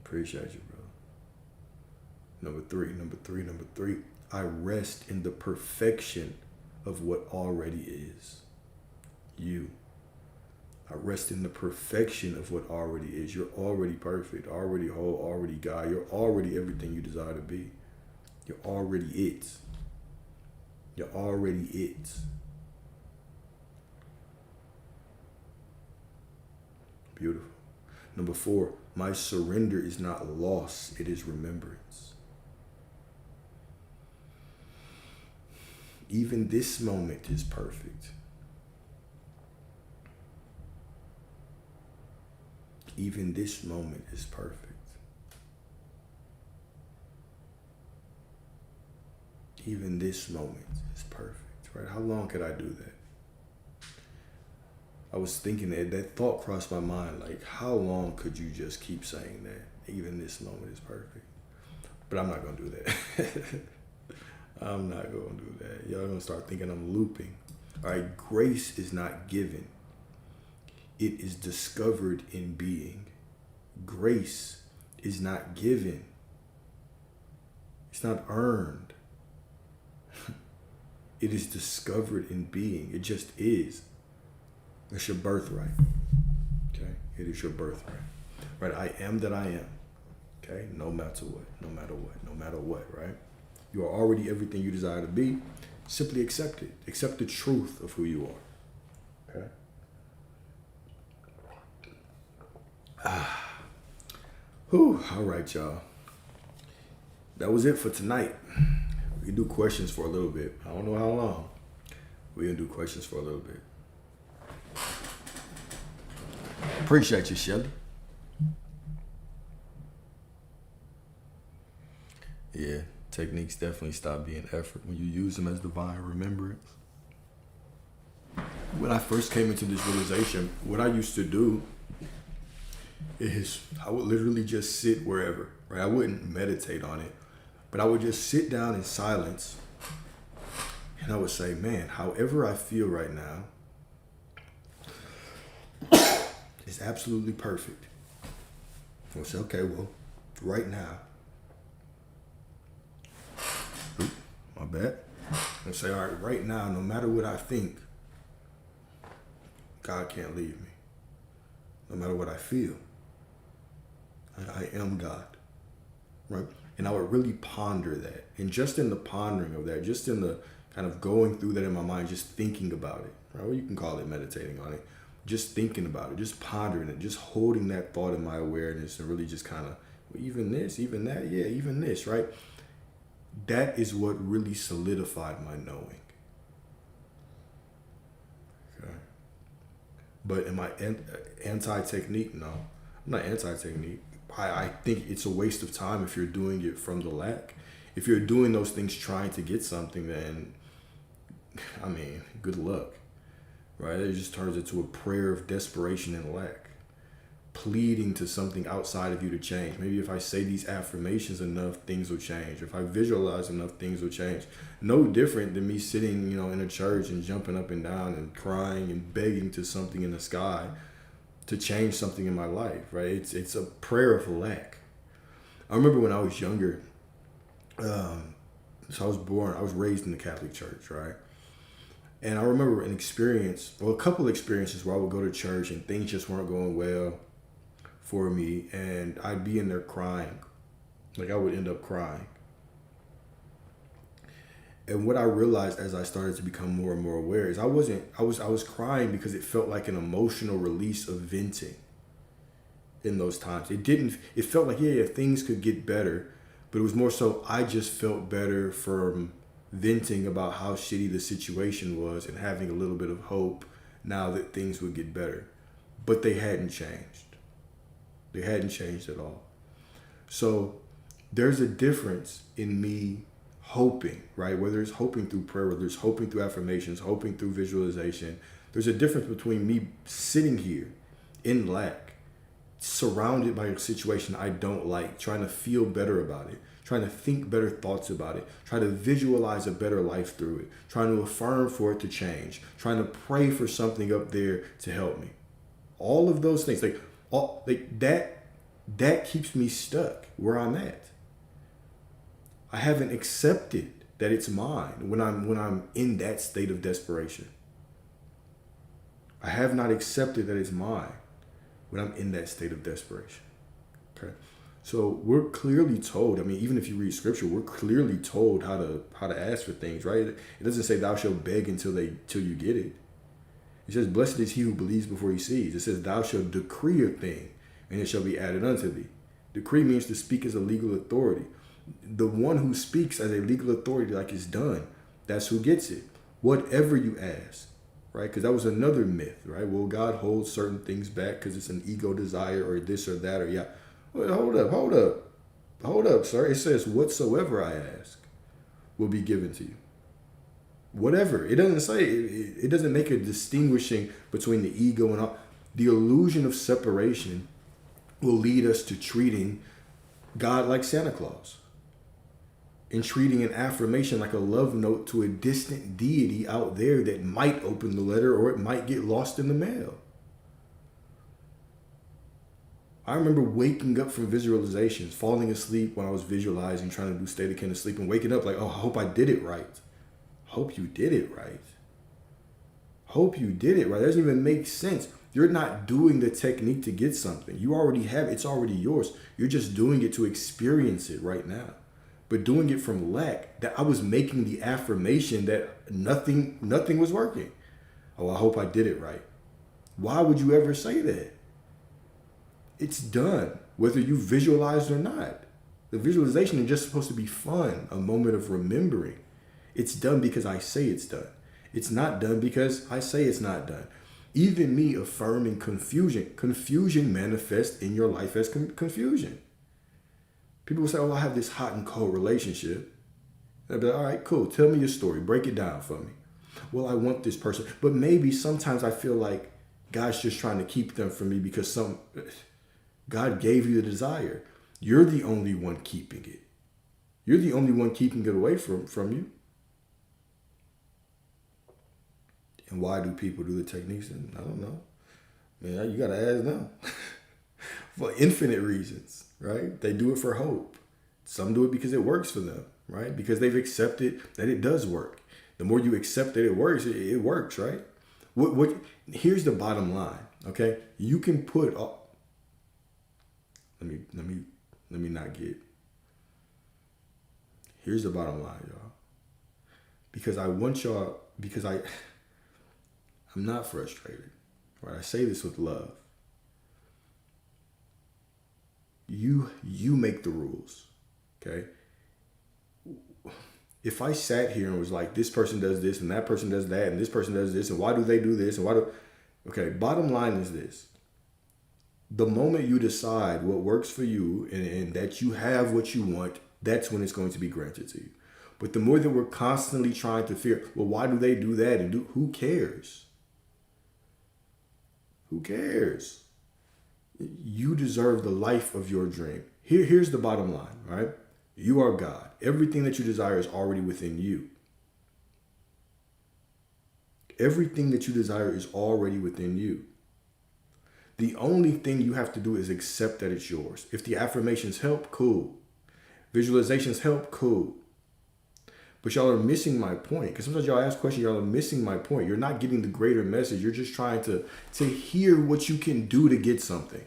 Appreciate you, bro. Number three. I rest in the perfection of what already is. You. I rest in the perfection of what already is. You're already perfect, already whole, already God. You're already everything you desire to be. You're already it. You're already it. Beautiful. Number four, my surrender is not loss, it is remembrance. Even this moment is perfect. Even this moment is perfect. Even this moment is perfect, right? How long could I do that? I was thinking that thought crossed my mind, like, how long could you just keep saying that? Even this moment is perfect. But I'm not going to do that. I'm not going to do that. Y'all going to start thinking I'm looping. All right, grace is not given. It is discovered in being. Grace is not given. It's not earned. It is discovered in being. It just is. It's your birthright. Okay? It is your birthright. Right? I am that I am. Okay? No matter what. No matter what. No matter what, right? You are already everything you desire to be. Simply accept it. Accept the truth of who you are. Okay? Whew. All right, y'all. That was it for tonight. We can do questions for a little bit. I don't know how long. We can do questions for a little bit. Appreciate you, Shelly. Yeah, techniques definitely stop being effort when you use them as divine remembrance. When I first came into this realization, what I used to do is I would literally just sit wherever, right? I wouldn't meditate on it, but I would just sit down in silence and I would say, man, however I feel right now is absolutely perfect. I would say, okay, well, right now, my bad. And say, all right, right now, no matter what I think, God can't leave me. No matter what I feel, I am God, right? And I would really ponder that. And just in the pondering of that, just in the kind of going through that in my mind, just thinking about it, right? Well, you can call it meditating on it. Just thinking about it, just pondering it, just holding that thought in my awareness and really just kind of, well, even this, even that, yeah, even this, right? That is what really solidified my knowing. Okay. But am I anti-technique? No, I'm not anti-technique. I think it's a waste of time if you're doing it from the lack. If you're doing those things trying to get something, then, I mean, good luck, right? It just turns into a prayer of desperation and lack, pleading to something outside of you to change. Maybe if I say these affirmations enough, things will change. If I visualize enough, things will change. No different than me sitting, in a church and jumping up and down and crying and begging to something in the sky to change something in my life, right? It's a prayer of lack. I remember when I was younger, so I was raised in the Catholic Church, right? And I remember a couple experiences where I would go to church and things just weren't going well for me, and I'd be in there crying. Like, I would end up crying. And what I realized as I started to become more and more aware is I was crying because it felt like an emotional release of venting in those times. It felt like, yeah, things could get better, but it was more so I just felt better from venting about how shitty the situation was and having a little bit of hope now that things would get better. But they hadn't changed. They hadn't changed at all. So there's a difference in me hoping, right? Whether it's hoping through prayer, whether it's hoping through affirmations, hoping through visualization. There's a difference between me sitting here in lack, surrounded by a situation I don't like, trying to feel better about it, trying to think better thoughts about it, trying to visualize a better life through it, trying to affirm for it to change, trying to pray for something up there to help me. All of those things, that keeps me stuck where I'm at. I haven't accepted that it's mine when I'm in that state of desperation. I have not accepted that it's mine when I'm in that state of desperation. Okay. So we're clearly told, even if you read scripture, we're clearly told how to ask for things, right? It doesn't say thou shalt beg until you get it. It says, blessed is he who believes before he sees. It says, thou shalt decree a thing and it shall be added unto thee. Decree means to speak as a legal authority. The one who speaks as a legal authority, like it's done, that's who gets it. Whatever you ask, right? Because that was another myth, right? Well, God holds certain things back because it's an ego desire or this or that or yeah. Well, hold up, sir. It says whatsoever I ask will be given to you. Whatever. It doesn't say, it doesn't make a distinguishing between the ego and all. The illusion of separation will lead us to treating God like Santa Claus and treating an affirmation like a love note to a distant deity out there that might open the letter or it might get lost in the mail. I remember waking up from visualizations, falling asleep when I was visualizing, trying to do state akin to sleep, and waking up like, oh, I hope I did it right. Hope you did it right. Hope you did it right. That doesn't even make sense. You're not doing the technique to get something. You already have it. It's already yours. You're just doing it to experience it right now. But doing it from lack, that I was making the affirmation that nothing was working. Oh, I hope I did it right. Why would you ever say that? It's done, whether you visualize or not. The visualization is just supposed to be fun, a moment of remembering. It's done because I say it's done. It's not done because I say it's not done. Even me affirming confusion manifests in your life as confusion. People will say, oh, I have this hot and cold relationship. I'd be like, all right, cool. Tell me your story. Break it down for me. Well, I want this person. But maybe sometimes I feel like God's just trying to keep them from me because God gave you the desire. You're the only one keeping it. You're the only one keeping it away from you. And why do people do the techniques? And I don't know. Man, you got to ask them. For infinite reasons, right? They do it for hope. Some do it because it works for them, right? Because they've accepted that it does work. The more you accept that it works, it works, right? Here's the bottom line, okay? You can put let me not get. Here's the bottom line, y'all. Because I'm not frustrated, right? I say this with love. You make the rules, okay? If I sat here and was like, this person does this and that person does that and this person does this and why do they do this and okay, bottom line is this. The moment you decide what works for you and that you have what you want, that's when it's going to be granted to you. But the more that we're constantly trying to figure, well, why do they do that? And who cares? Who cares? You deserve the life of your dream. Here's the bottom line, right? You are God. Everything that you desire is already within you. Everything that you desire is already within you. The only thing you have to do is accept that it's yours. If the affirmations help, cool. Visualizations help, cool. But y'all are missing my point. Because sometimes y'all ask questions, y'all are missing my point. You're not getting the greater message. You're just trying to hear what you can do to get something.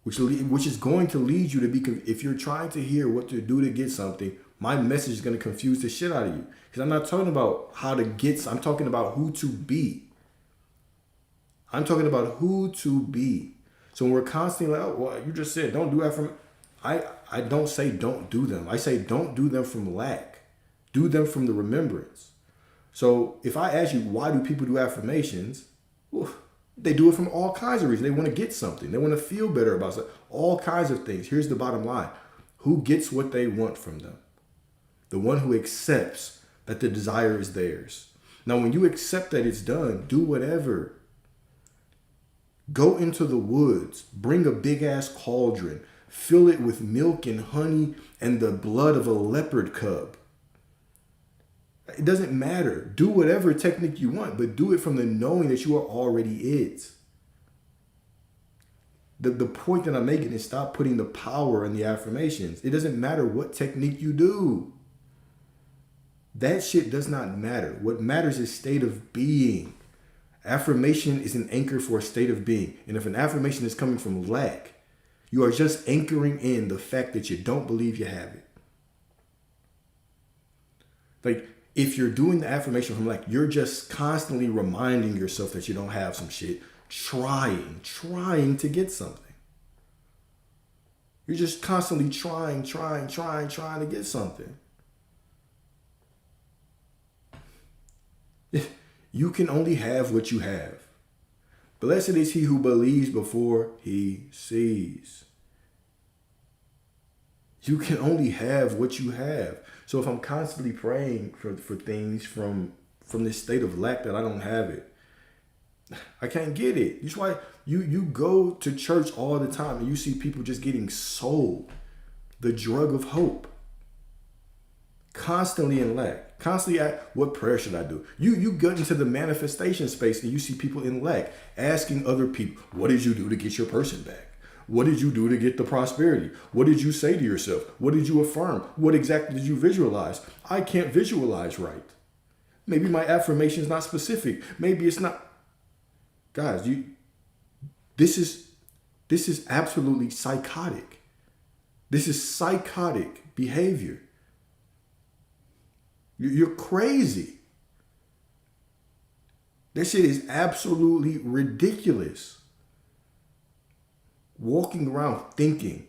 Which is going to lead you to be, if you're trying to hear what to do to get something, my message is going to confuse the shit out of you. Because I'm not talking about how to get, I'm talking about who to be. I'm talking about who to be. So when we're constantly like, oh, well, you just said don't do affirmations. I don't say don't do them. I say don't do them from lack. Do them from the remembrance. So if I ask you, why do people do affirmations? Well, they do it from all kinds of reasons. They want to get something. They want to feel better about something. All kinds of things. Here's the bottom line. Who gets what they want from them? The one who accepts that the desire is theirs. Now, when you accept that it's done, do whatever. Go into the woods. Bring a big-ass cauldron. Fill it with milk and honey and the blood of a leopard cub. It doesn't matter. Do whatever technique you want, but do it from the knowing that you are already it. The point that I'm making is stop putting the power in the affirmations. It doesn't matter what technique you do. That shit does not matter. What matters is state of being. Affirmation is an anchor for a state of being. And if an affirmation is coming from lack, you are just anchoring in the fact that you don't believe you have it. Like, if you're doing the affirmation from lack, you're just constantly reminding yourself that you don't have some shit, trying to get something. You're just constantly trying to get something. You can only have what you have. Blessed is he who believes before he sees. You can only have what you have. So if I'm constantly praying for things from this state of lack that I don't have it, I can't get it. That's why you go to church all the time and you see people just getting sold the drug of hope. Constantly in lack. Constantly at what prayer should I do? You get into the manifestation space and you see people in lack asking other people, what did you do to get your person back? What did you do to get the prosperity? What did you say to yourself? What did you affirm? What exactly did you visualize? I can't visualize right. Maybe my affirmation is not specific. Maybe it's not. Guys, this is absolutely psychotic. This is psychotic behavior. You're crazy. That shit is absolutely ridiculous. Walking around thinking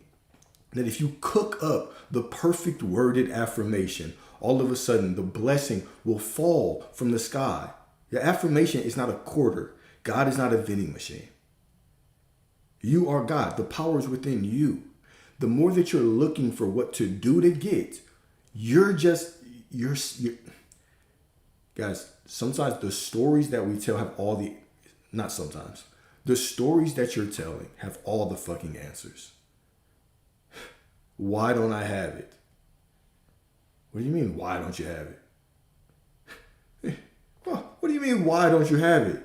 that if you cook up the perfect worded affirmation, all of a sudden the blessing will fall from the sky. Your affirmation is not a quarter. God is not a vending machine. You are God. The power is within you. The more that you're looking for what to do to get, you're guys, sometimes the stories that we tell have not sometimes, the stories that you're telling have all the fucking answers. Why don't I have it? What do you mean, why don't you have it? Well, what do you mean, why don't you have it?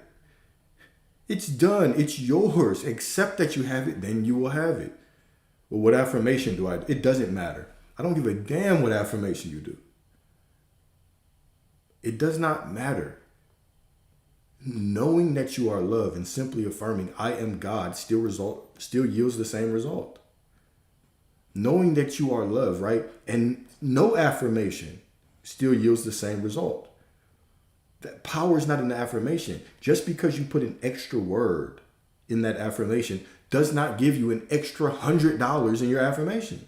It's done. It's yours. Accept that you have it, then you will have it. Well, what affirmation do I do? It doesn't matter. I don't give a damn what affirmation you do. It does not matter. Knowing that you are loved and simply affirming I am God still yields the same result. Knowing that you are loved, right? And no affirmation still yields the same result. That power is not in the affirmation. Just because you put an extra word in that affirmation does not give you an extra $100 in your affirmation.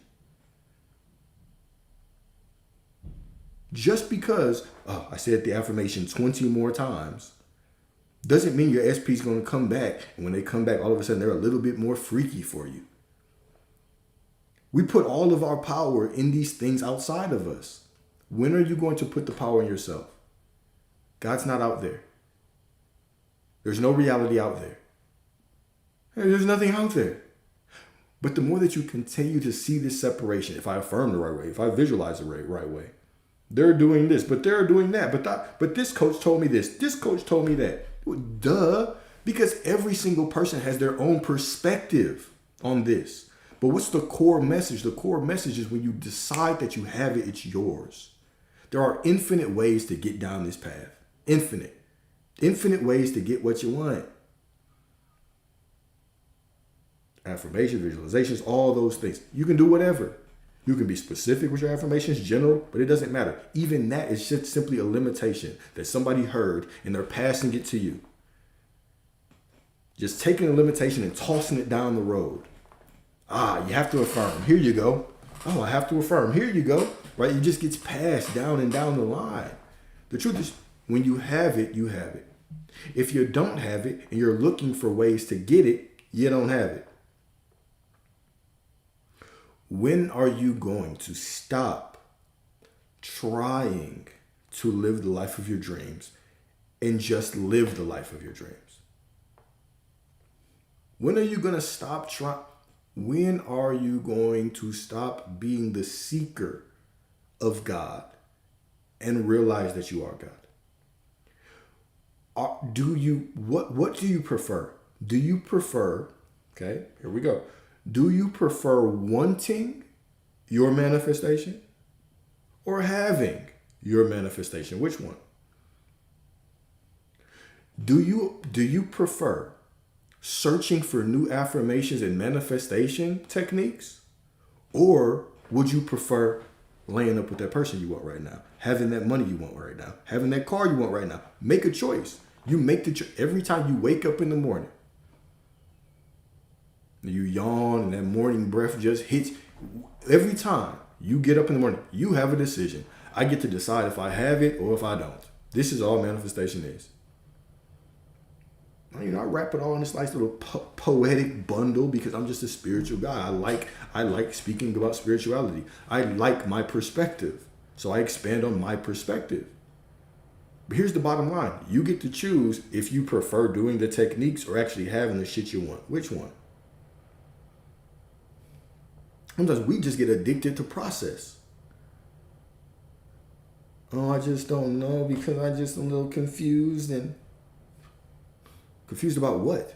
Just because I said the affirmation 20 more times doesn't mean your SP is going to come back. And when they come back, all of a sudden they're a little bit more freaky for you. We put all of our power in these things outside of us. When are you going to put the power in yourself? God's not out there. There's no reality out there. There's nothing out there. But the more that you continue to see this separation, if I affirm the right way, if I visualize the right way, they're doing this, but they're doing that. But this coach told me this. This coach told me that. Duh. Because every single person has their own perspective on this. But what's the core message? The core message is when you decide that you have it, it's yours. There are infinite ways to get down this path. Infinite. Infinite ways to get what you want. Affirmation, visualizations, all those things. You can do whatever. You can be specific with your affirmations, general, but it doesn't matter. Even that is just simply a limitation that somebody heard and they're passing it to you. Just taking a limitation and tossing it down the road. You have to affirm. Here you go. Oh, I have to affirm. Here you go. Right? It just gets passed down and down the line. The truth is, when you have it, you have it. If you don't have it and you're looking for ways to get it, you don't have it. When are you going to stop trying to live the life of your dreams and just live the life of your dreams? When are you going to stop trying? When are you going to stop being the seeker of God and realize that you are God? What do you prefer? Do you prefer, okay, here we go. Do you prefer wanting your manifestation or having your manifestation? Which one? Do you prefer searching for new affirmations and manifestation techniques? Or would you prefer laying up with that person you want right now, having that money you want right now, having that car you want right now? Make a choice. You make the choice every time you wake up in the morning. You yawn and that morning breath just hits. Every time you get up in the morning, you have a decision. I get to decide if I have it or if I don't. This is all manifestation is. I wrap it all in this nice little poetic bundle because I'm just a spiritual guy. I like speaking about spirituality. I like my perspective. So I expand on my perspective. But here's the bottom line. You get to choose if you prefer doing the techniques or actually having the shit you want. Which one? Sometimes we just get addicted to process. Oh, I just don't know because I just am a little confused. And confused about what?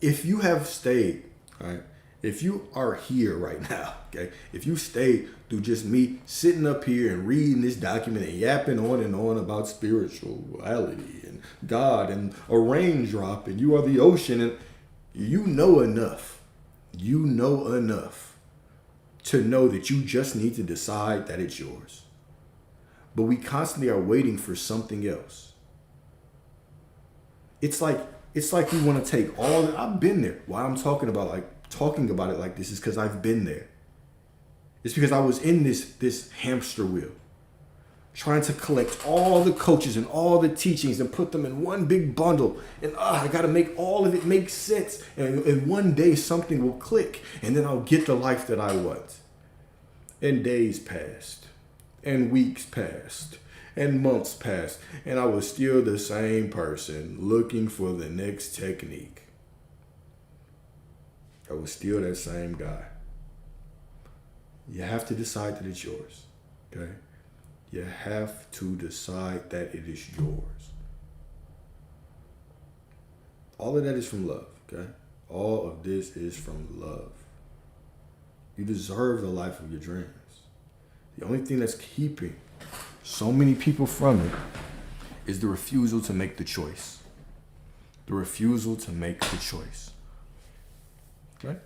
if you have stayed, right? If you are here right now, okay, if you stayed through just me sitting up here and reading this document and yapping on and on about spirituality and God and a raindrop and you are the ocean, and you know enough to know that you just need to decide that it's yours. But we constantly are waiting for something else. It's like we want to take all. I've been there. Why I'm talking about it like this is because I've been there. It's because I was in this hamster wheel, trying to collect all the coaches and all the teachings and put them in one big bundle. And I got to make all of it make sense. And one day something will click, and then I'll get the life that I want. And days passed, and weeks passed, and months passed, and I was still the same person looking for the next technique. I was still that same guy. You have to decide that it's yours, okay? You have to decide that it is yours. All of that is from love, okay? All of this is from love. You deserve the life of your dreams. The only thing that's keeping so many people from it is the refusal to make the choice. The refusal to make the choice. Okay?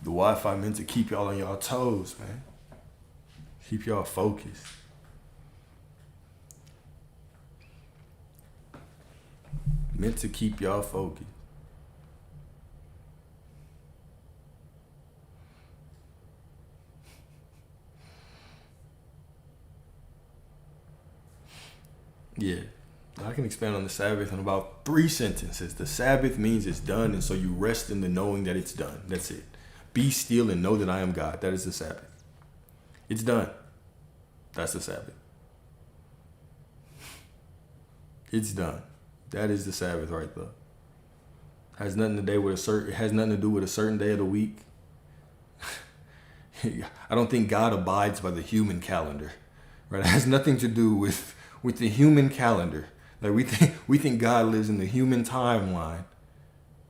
The Wi-Fi meant to keep y'all on y'all toes, man. Keep y'all focused. Meant to keep y'all focused. Yeah, I can expand on the Sabbath in about 3 sentences. The Sabbath means it's done, and so you rest in the knowing that it's done. That's it. Be still and know that I am God. That is the Sabbath. It's done. That's the Sabbath. It's done. That is the Sabbath right there. Has nothing to do with it has nothing to do with a certain day of the week. I don't think God abides by the human calendar. Right? It has nothing to do with the human calendar. Like we think God lives in the human timeline.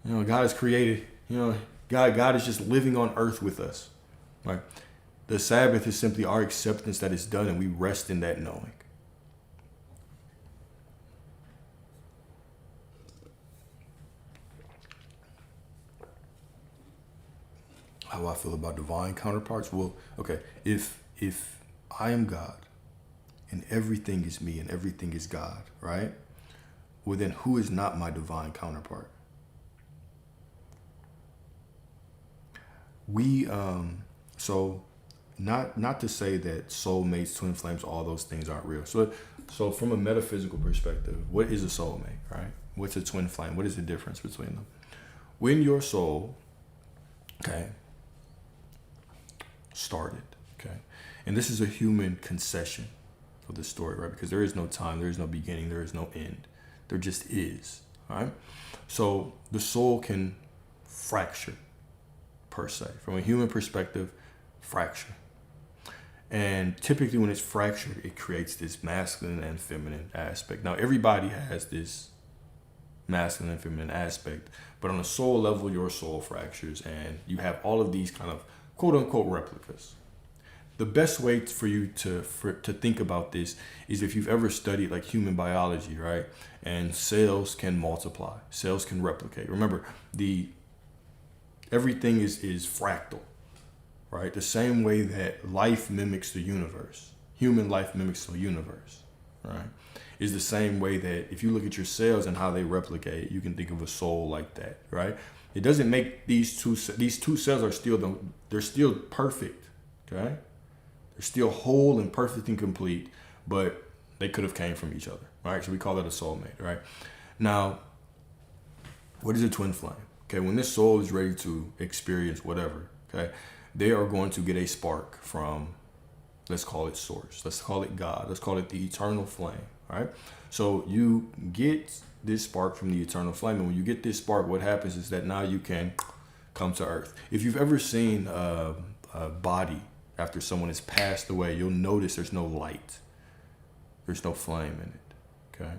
You know, God has created, God is just living on earth with us. Right? The Sabbath is simply our acceptance that it's done, and we rest in that knowing. How do I feel about divine counterparts? Well, okay, if I am God and everything is me and everything is God, right? Well, then who is not my divine counterpart? So not to say that soulmates, twin flames, all those things aren't real. So from a metaphysical perspective, what is a soulmate, right? What's a twin flame? What is the difference between them? When your soul, okay, started, okay, and this is a human concession of the story, right? Because there is no time, there is no beginning, there is no end. There just is, all right? So the soul can fracture, per se. From a human perspective, fracture. And typically when it's fractured, it creates this masculine and feminine aspect. Now, everybody has this masculine and feminine aspect, but on a soul level, your soul fractures, and you have all of these kind of quote-unquote replicas. The best way for you to think about this is if you've ever studied like human biology, right? And cells can multiply, cells can replicate. Remember, everything is fractal, right? The same way that life mimics the universe, human life mimics the universe, right? Is the same way that if you look at your cells and how they replicate, you can think of a soul like that, right? It doesn't make these two cells are still they're still perfect, okay? They're still whole and perfect and complete, but they could have came from each other, right? So we call that a soulmate, right? Now, what is a twin flame? Okay, when this soul is ready to experience whatever, okay, they are going to get a spark from Let's call it source. Let's call it God. Let's call it the eternal flame. All right. So you get this spark from the eternal flame. And when you get this spark, what happens is that now you can come to earth. If you've ever seen a body after someone has passed away, you'll notice there's no light. There's no flame in it. Okay.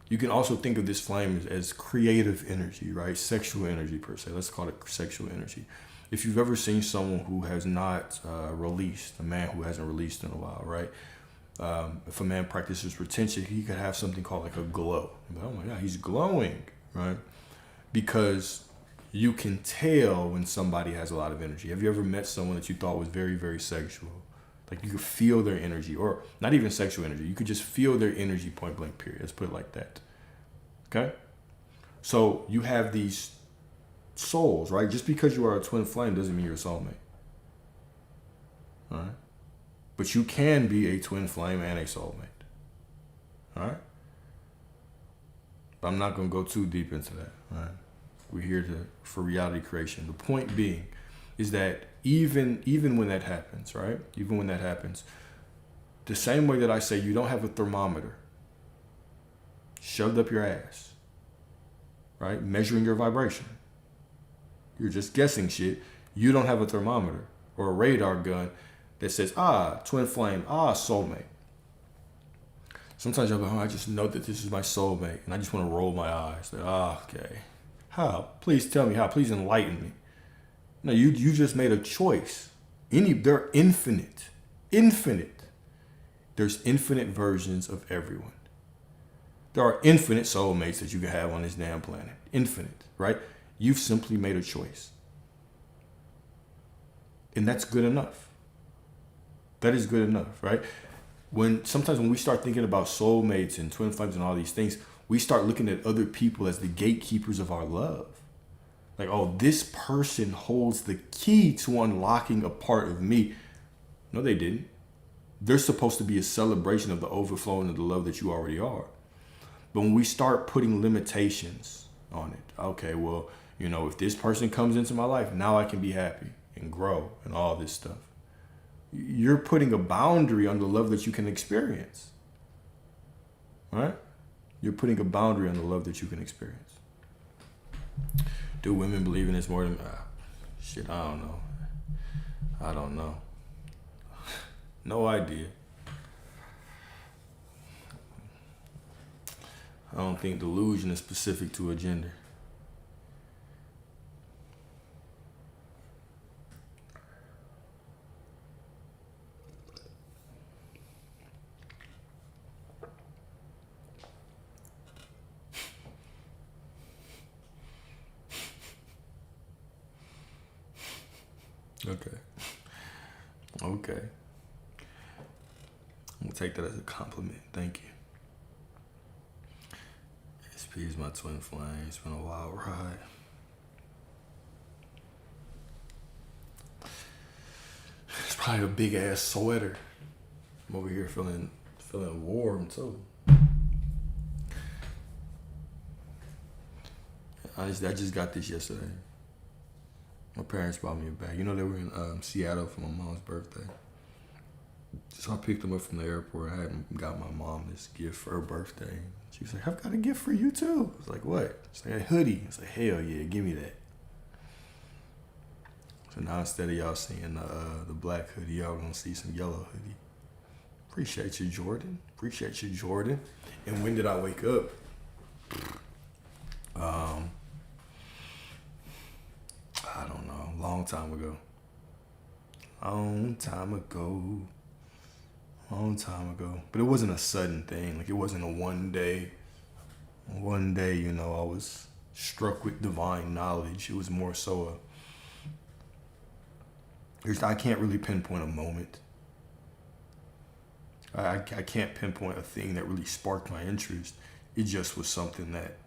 You can also think of this flame as creative energy, right? Sexual energy per se. Let's call it sexual energy. If you've ever seen someone who has not released, a man who hasn't released in a while, right? If a man practices retention, he could have something called like a glow. Oh my God, he's glowing, right? Because you can tell when somebody has a lot of energy. Have you ever met someone that you thought was very, very sexual? Like you could feel their energy, or not even sexual energy. You could just feel their energy, point blank, period. Let's put it like that. Okay? So you have these souls, right? Just because you are a twin flame doesn't mean you're a soulmate. All right? But you can be a twin flame and a soulmate. All right? But I'm not going to go too deep into that. All right? We're here for reality creation. The point being is that even when that happens, right? Even when that happens, the same way that I say you don't have a thermometer shoved up your ass, right? Measuring your vibration. You're just guessing shit. You don't have a thermometer or a radar gun that says, twin flame, soulmate. Sometimes you're like, I just know that this is my soulmate, and I just want to roll my eyes. Like, okay. How? Please tell me how. Please enlighten me. No, you just made a choice. They're infinite. Infinite. There's infinite versions of everyone. There are infinite soulmates that you can have on this damn planet. Infinite, right? You've simply made a choice. And that's good enough. That is good enough, right? Sometimes when we start thinking about soulmates and twin flames and all these things, we start looking at other people as the gatekeepers of our love. Like, this person holds the key to unlocking a part of me. No, they didn't. They're supposed to be a celebration of the overflowing of the love that you already are. But when we start putting limitations on it, okay, well, if this person comes into my life, now I can be happy and grow and all this stuff. You're putting a boundary on the love that you can experience. Right? You're putting a boundary on the love that you can experience. Do women believe in this more than... shit, I don't know. I don't know. No idea. I don't think delusion is specific to a gender. Okay. I'm gonna take that as a compliment. Thank you. SP is my twin flame. It's been a wild ride. It's probably a big ass sweater. I'm over here feeling warm too. I just got this yesterday. My parents bought me a bag. They were in Seattle for my mom's birthday. So I picked them up from the airport. I hadn't got my mom this gift for her birthday. She was like, I've got a gift for you too. I was like, what? She's like, a hoodie. I was like, hell yeah, give me that. So now instead of y'all seeing the black hoodie, y'all gonna see some yellow hoodie. Appreciate you, Jordan. And when did I wake up? I don't know. Long time ago. But it wasn't a sudden thing. Like, it wasn't a one day, I was struck with divine knowledge. It was more so I can't really pinpoint a moment. I can't pinpoint a thing that really sparked my interest. It just was something that,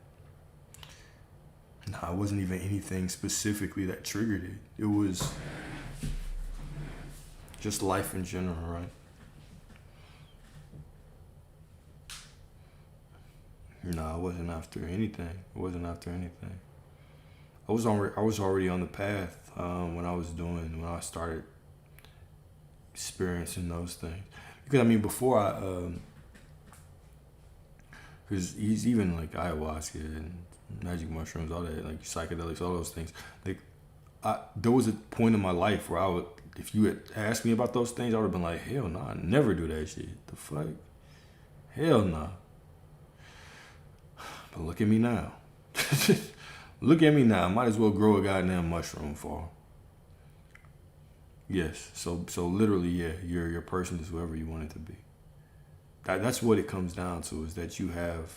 it wasn't even anything specifically that triggered it. It was just life in general, right? No, it wasn't after anything. I was already on the path when I started experiencing those things. Because I mean, before because he's even like ayahuasca and magic mushrooms, all that, like psychedelics, all those things. Like, there was a point in my life where I would, if you had asked me about those things, I would have been like, hell no, I never do that shit. The fuck? Hell no. But look at me now. Look at me now. I might as well grow a goddamn mushroom for. Yes. So literally, yeah, your person is whoever you want it to be. That's what it comes down to, is that you have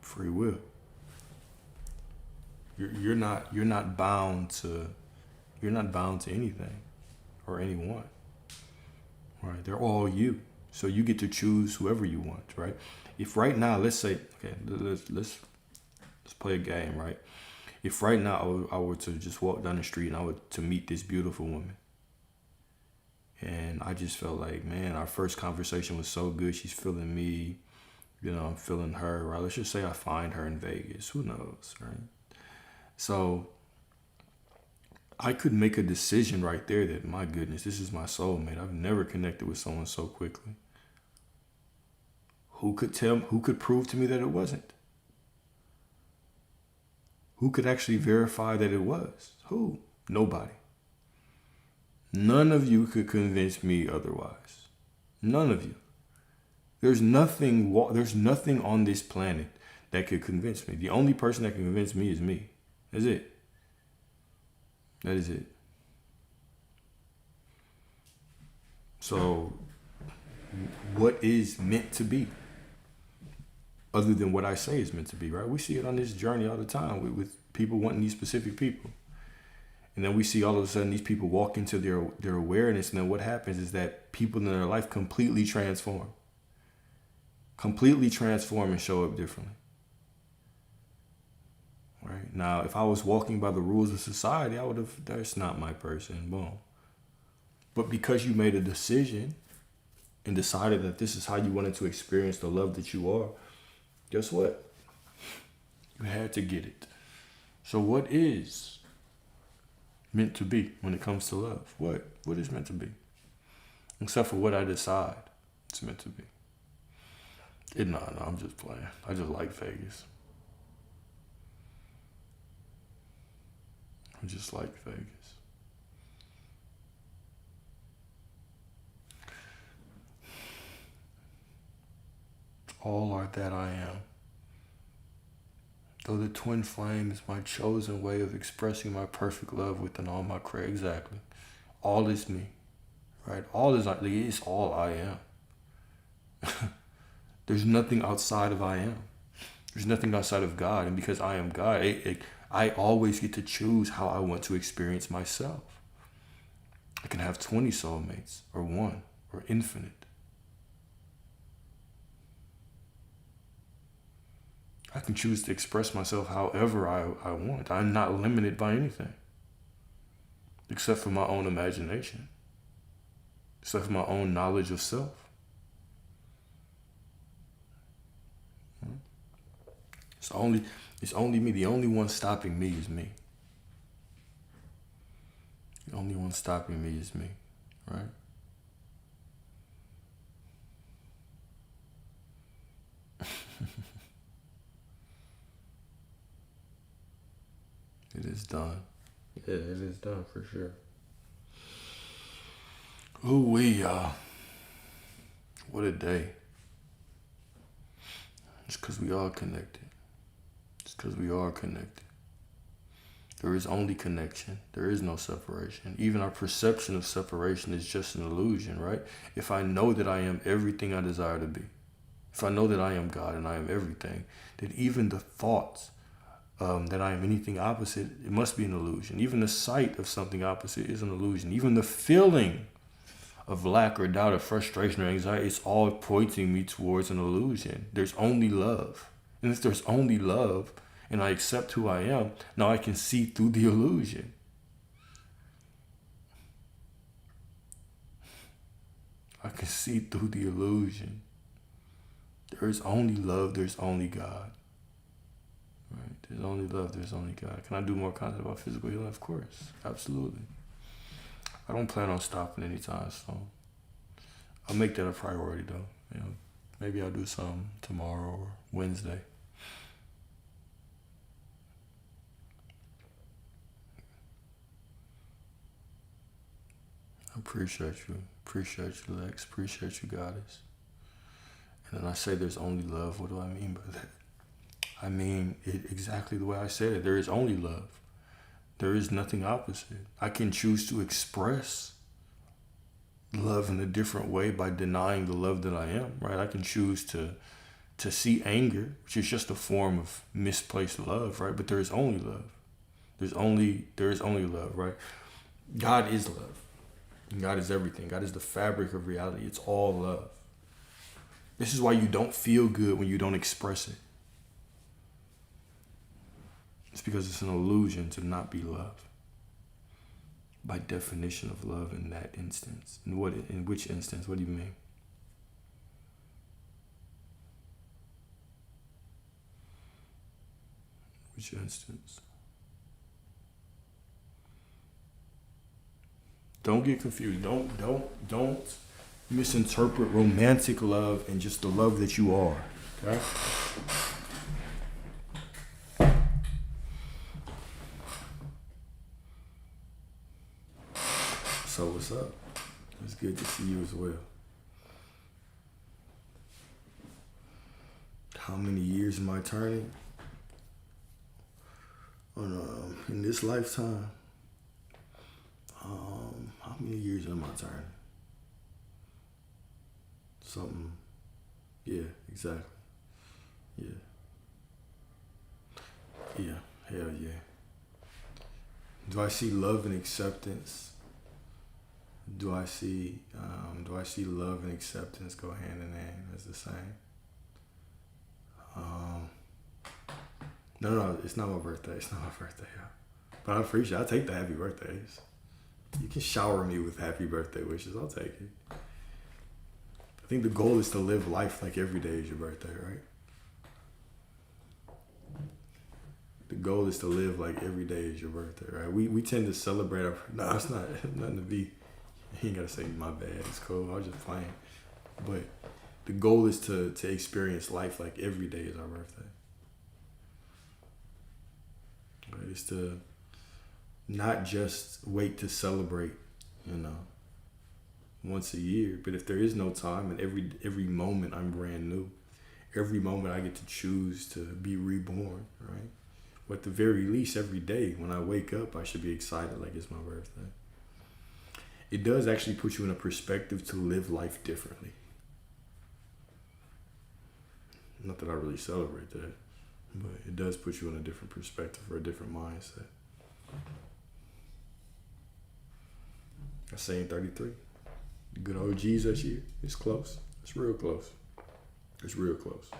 free will. You're not bound to anything or anyone. Right? They're all you. So you get to choose whoever you want, right? If right now, let's say, okay, let's play a game, right? If right now I were to just walk down the street and I were to meet this beautiful woman, and I just felt like, man, our first conversation was so good. She's feeling me, I'm feeling her, right? Let's just say I find her in Vegas. Who knows, right? So I could make a decision right there that, my goodness, this is my soulmate. I've never connected with someone so quickly. Who could prove to me that it wasn't? Who could actually verify that it was? Who? Nobody. None of you could convince me otherwise. None of you. There's nothing on this planet that could convince me. The only person that can convince me is me. That's it. That is it. So, what is meant to be? Other than what I say is meant to be, right? We see it on this journey all the time with people wanting these specific people. And then we see all of a sudden these people walk into their awareness, and then what happens is that people in their life completely transform and show up differently. Right? Now, if I was walking by the rules of society, I would have, that's not my person, boom. But because you made a decision and decided that this is how you wanted to experience the love that you are, guess what? You had to get it. So what is meant to be when it comes to love? What is meant to be? Except for what I decide it's meant to be. No, I'm just playing. I just like Vegas. I just like Vegas. All are that I am. Though the twin flame is my chosen way of expressing my perfect love within all my creation. Exactly. All is me. Right? All is, it's all I am. There's nothing outside of I am. There's nothing outside of God. And because I am God, I always get to choose how I want to experience myself. I can have 20 soulmates, or one, or infinite. I can choose to express myself however I want. I'm not limited by anything. Except for my own imagination. Except for my own knowledge of self. It's only me. The only one stopping me is me. The only one stopping me is me. Right? It is done. Yeah, it is done for sure. Y'all. What a day. It's because we are connected. It's because we are connected. There is only connection. There is no separation. Even our perception of separation is just an illusion, right? If I know that I am everything I desire to be, if I know that I am God and I am everything, then even the thoughts that I am anything opposite, it must be an illusion. Even the sight of something opposite is an illusion. Even the feeling of lack or doubt or frustration or anxiety, it's all pointing me towards an illusion. There's only love. And if there's only love and I accept who I am, now I can see through the illusion. I can see through the illusion. There is only love, there's only God. Right? There's only love, there's only God. Can I do more content about physical healing? Of course. Absolutely. I don't plan on stopping anytime soon. I'll make that a priority though. Maybe I'll do some tomorrow or Wednesday. I appreciate you. Appreciate you, Lex. Appreciate you, Goddess. And then I say there's only love. What do I mean by that? I mean it exactly the way I said it. There is only love. There is nothing opposite. I can choose to express love in a different way by denying the love that I am, right? I can choose to see anger, which is just a form of misplaced love, right? But there is only love. There is only love, right? God is love. God is everything. God is the fabric of reality. It's all love. This is why you don't feel good when you don't express it. It's because it's an illusion to not be love. By definition of love in that instance. In which instance? What do you mean? Which instance? Don't get confused. Don't misinterpret romantic love and just the love that you are. Okay? So what's up? It's good to see you as well. How many years am I turning? In this lifetime, how many years am I turning? Something. Yeah, exactly. Yeah. Yeah. Hell yeah. Do I see love and acceptance? Do I see love and acceptance go hand in hand as the same? No, it's not my birthday. It's not my birthday, yeah. But I appreciate it. I'll take the happy birthdays. You can shower me with happy birthday wishes. I'll take it. I think the goal is to live life like every day is your birthday, right? The goal is to live like every day is your birthday, right? We tend to celebrate our... No, it's not nothing to be... You ain't got to say my bad. It's cool. I was just playing. But the goal is to experience life like every day is our birthday. Right? It's to not just wait to celebrate, once a year. But if there is no time, and every moment I'm brand new, every moment I get to choose to be reborn, right? But at the very least, every day when I wake up, I should be excited like it's my birthday. It does actually put you in a perspective to live life differently. Not that I really celebrate that, but it does put you in a different perspective or a different mindset. I say in 33. Good OGs this year. It's close. It's real close. It's real close.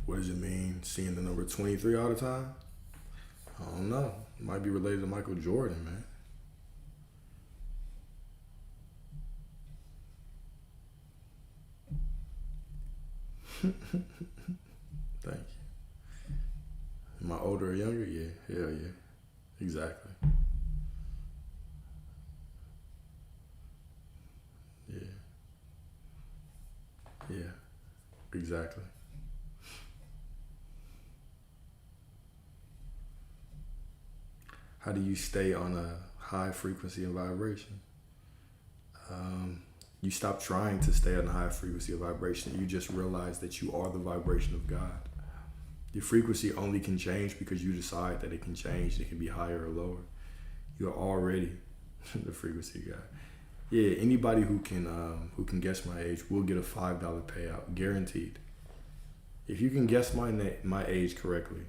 What does it mean seeing the number 23 all the time? I don't know. It might be related to Michael Jordan, man. Thank you. Am I older or younger? Yeah. Hell yeah. Exactly. Yeah. Yeah. Exactly. How do you stay on a high frequency and vibration? You stop trying to stay on a high frequency of vibration. You just realize that you are the vibration of God. Your frequency only can change because you decide that it can change. It can be higher or lower. You're already the frequency of God. Yeah, anybody who can guess my age will get a $5 payout, guaranteed. If you can guess my age correctly,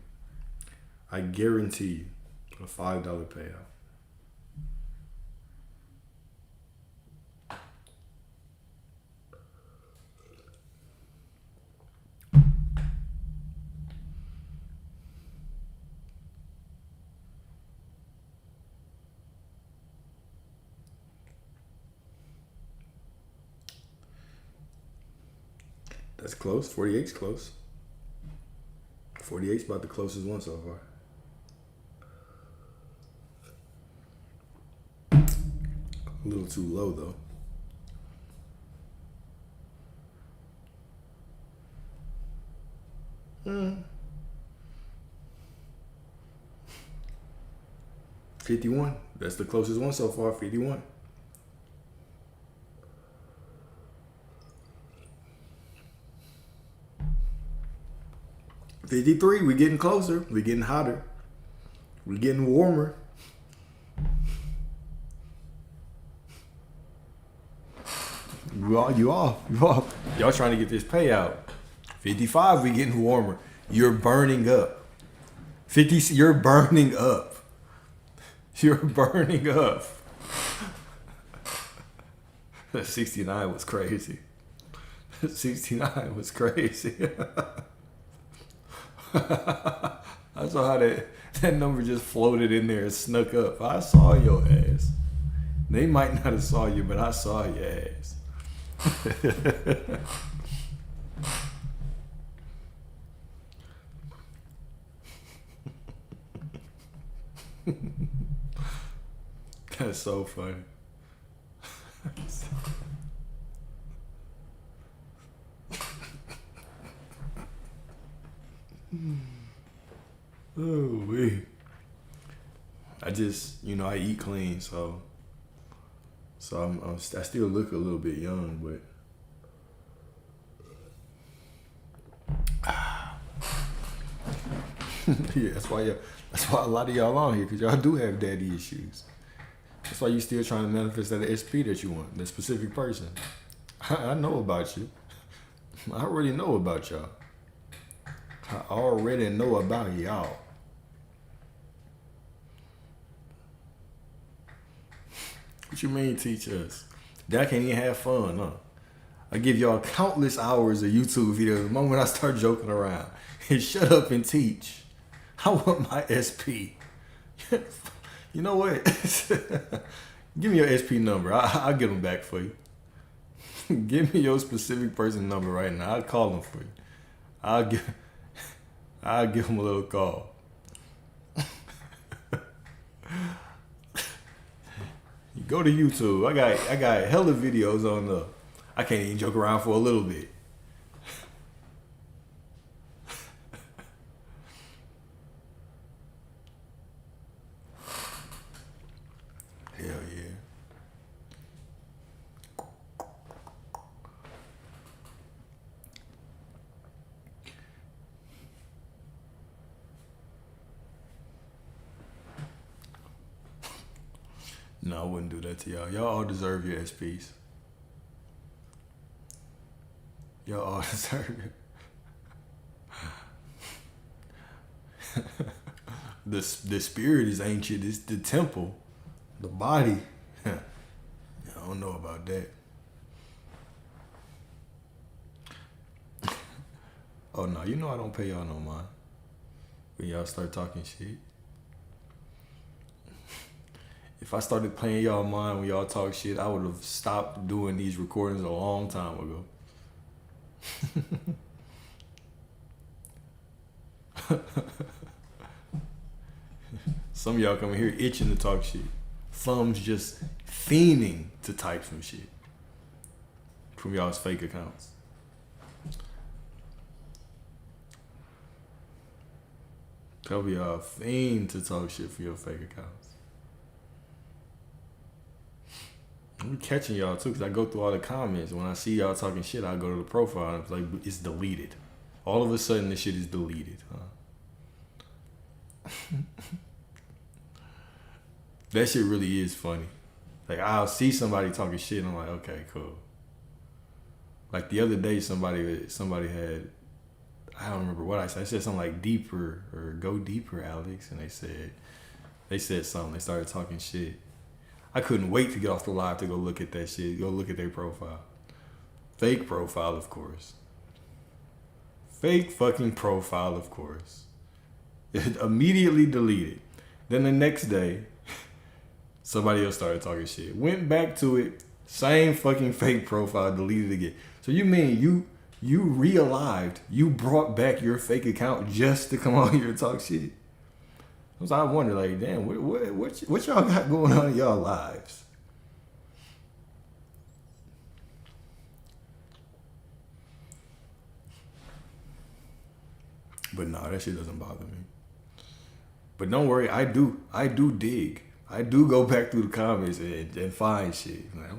I guarantee you a $5 payout. That's close. 48's close. 48's about the closest one so far. A little too low though. Mm. 51. That's the closest one so far. 51. $53. We're getting closer. We're getting hotter. We're getting warmer. You all. Y'all trying to get this payout. 55. We're getting warmer. You're burning up. 50. You're burning up. You're burning up. 69 was crazy. 69 was crazy. I saw how that number just floated in there and snuck up. I saw your ass. They might not have saw you, but I saw your ass. That's so funny. Oh, wait. I just, I eat clean, so I still look a little bit young, but yeah, that's why a lot of y'all on here, because y'all do have daddy issues. That's why you still trying to manifest that SP that you want, that specific person. I know about you. I already know about y'all. I already know about y'all. What you mean teach us? That can't even have fun, huh? I give y'all countless hours of YouTube videos the moment I start joking around. And shut up and teach. I want my SP. You know what? Give me your SP number. I'll get them back for you. Give me your specific person number right now. I'll call them for you. I'll give them a little call. You go to YouTube. I got hella videos on the. I can't even joke around for a little bit. Hell yeah. No, I wouldn't do that to y'all. Y'all all deserve your SPs. Y'all all deserve it. The spirit is ancient. It's the temple. The body. I don't know about that. Oh no, I don't pay y'all no mind. When y'all start talking shit. If I started paying y'all mind when y'all talk shit, I would have stopped doing these recordings a long time ago. Some of y'all coming here itching to talk shit. Thumbs just fiending to type some shit from y'all's fake accounts. Tell me y'all fiend to talk shit for your fake accounts. I'm catching y'all too, because I go through all the comments. When I see y'all talking shit, I go to the profile and it's like, it's deleted. All of a sudden, this shit is deleted. Huh? That shit really is funny. Like, I'll see somebody talking shit and I'm like, okay, cool. Like the other day, somebody had, I don't remember what I said. I said something like deeper or go deeper, Alex. And they said something. They started talking shit. I couldn't wait to get off the live to go look at that shit. Go look at their profile. Fake profile, of course. Fake fucking profile, of course. It immediately deleted. Then the next day, somebody else started talking shit. Went back to it. Same fucking fake profile, deleted again. So you mean you re-alived, you brought back your fake account just to come on here and talk shit? So I wonder, like, damn, what y'all got going on in y'all lives? But no, that shit doesn't bother me. But don't worry, I do dig. I do go back through the comments and find shit. Like,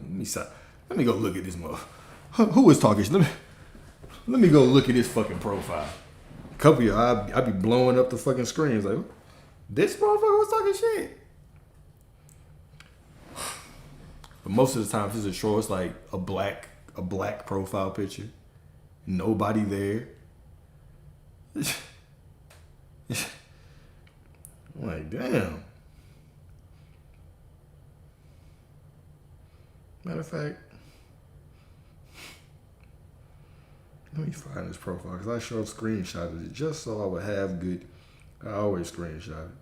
let me go look at this motherfucker. Who was talking shit? Let me go look at this fucking profile. A couple of y'all, I be blowing up the fucking screens like, this motherfucker was talking shit. But most of the time, if it's a show, it's like a black profile picture, nobody there. I'm like, damn. Matter of fact, let me find this profile because I showed screenshotted it just so I would have good. I always screenshot it.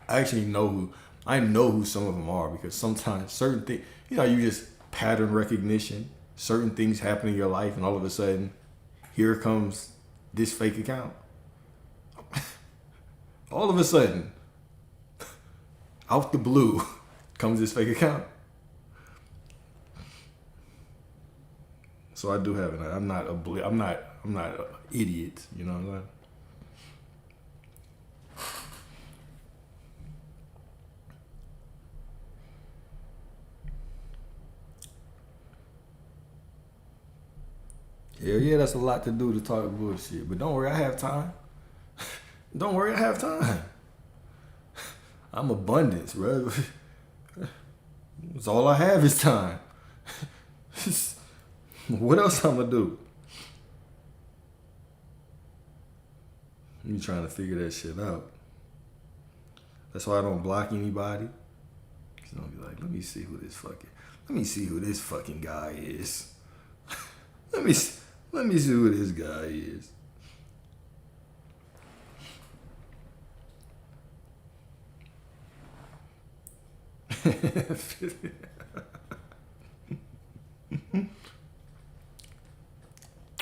I actually know who some of them are because sometimes certain things, you just pattern recognition. Certain things happen in your life, and all of a sudden, here comes this fake account. All of a sudden, out the blue, comes this fake account. So I do have it. I'm not an idiot. You know what I'm saying? Yeah, that's a lot to do to talk bullshit. But don't worry, I have time. Don't worry, I have time. I'm abundance, bro. That's all I have is time. What else I'm gonna do? I'm trying to figure that shit out. That's why I don't block anybody. Cause I'm be like, let me see who this fucking guy is. Let me see who this guy is.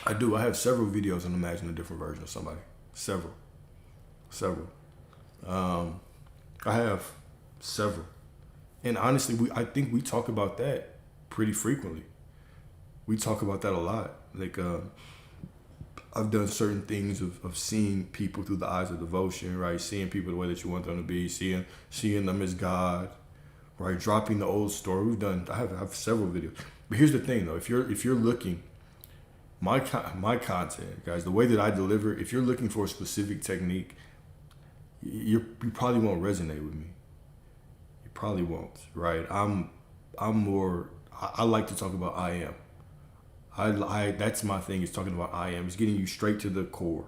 I do. I have several videos on Imagine a Different Version of Somebody. Several. I have several. And honestly, I think we talk about that pretty frequently. We talk about that a lot. Like, I've done certain things of seeing people through the eyes of devotion, right? Seeing people the way that you want them to be, seeing them as God, right? Dropping the old story. I have several videos. But here's the thing, though. If you're looking, my content, guys, the way that I deliver, if you're looking for a specific technique, you probably won't resonate with me. You probably won't, right? I'm more. I like to talk about I am. I that's my thing, is talking about I am. It's getting you straight to the core.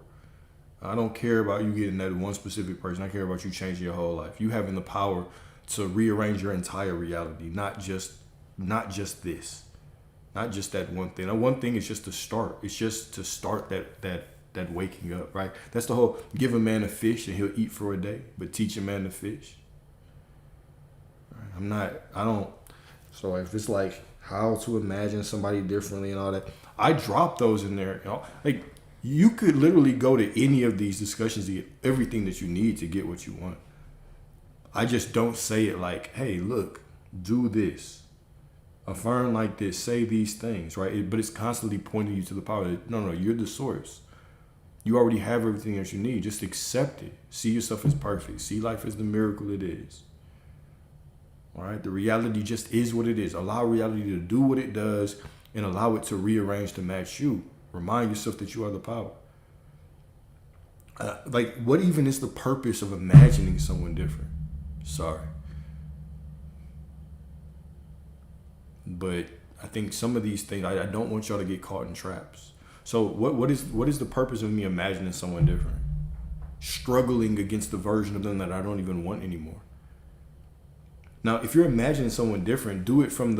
I don't care about you getting that one specific person. I care about you changing your whole life. You having the power to rearrange your entire reality, not just this. Not just that one thing. That one thing is just to start. It's just to start that waking up, right? That's the whole give a man a fish and he'll eat for a day, but teach a man to fish. Right? So if it's like how to imagine somebody differently and all that, I drop those in there. Like, you could literally go to any of these discussions to get everything that you need to get what you want. I just don't say it like, hey, look, do this. Affirm like this, say these things, right? But it's constantly pointing you to the power. No, you're the source. You already have everything that you need. Just accept it. See yourself as perfect. See life as the miracle it is. All right? The reality just is what it is. Allow reality to do what it does and allow it to rearrange to match you. Remind yourself that you are the power. What even is the purpose of imagining someone different? Sorry. But I think some of these things, I don't want y'all to get caught in traps. So what is the purpose of me imagining someone different? Struggling against the version of them that I don't even want anymore. Now, if you're imagining someone different, do it from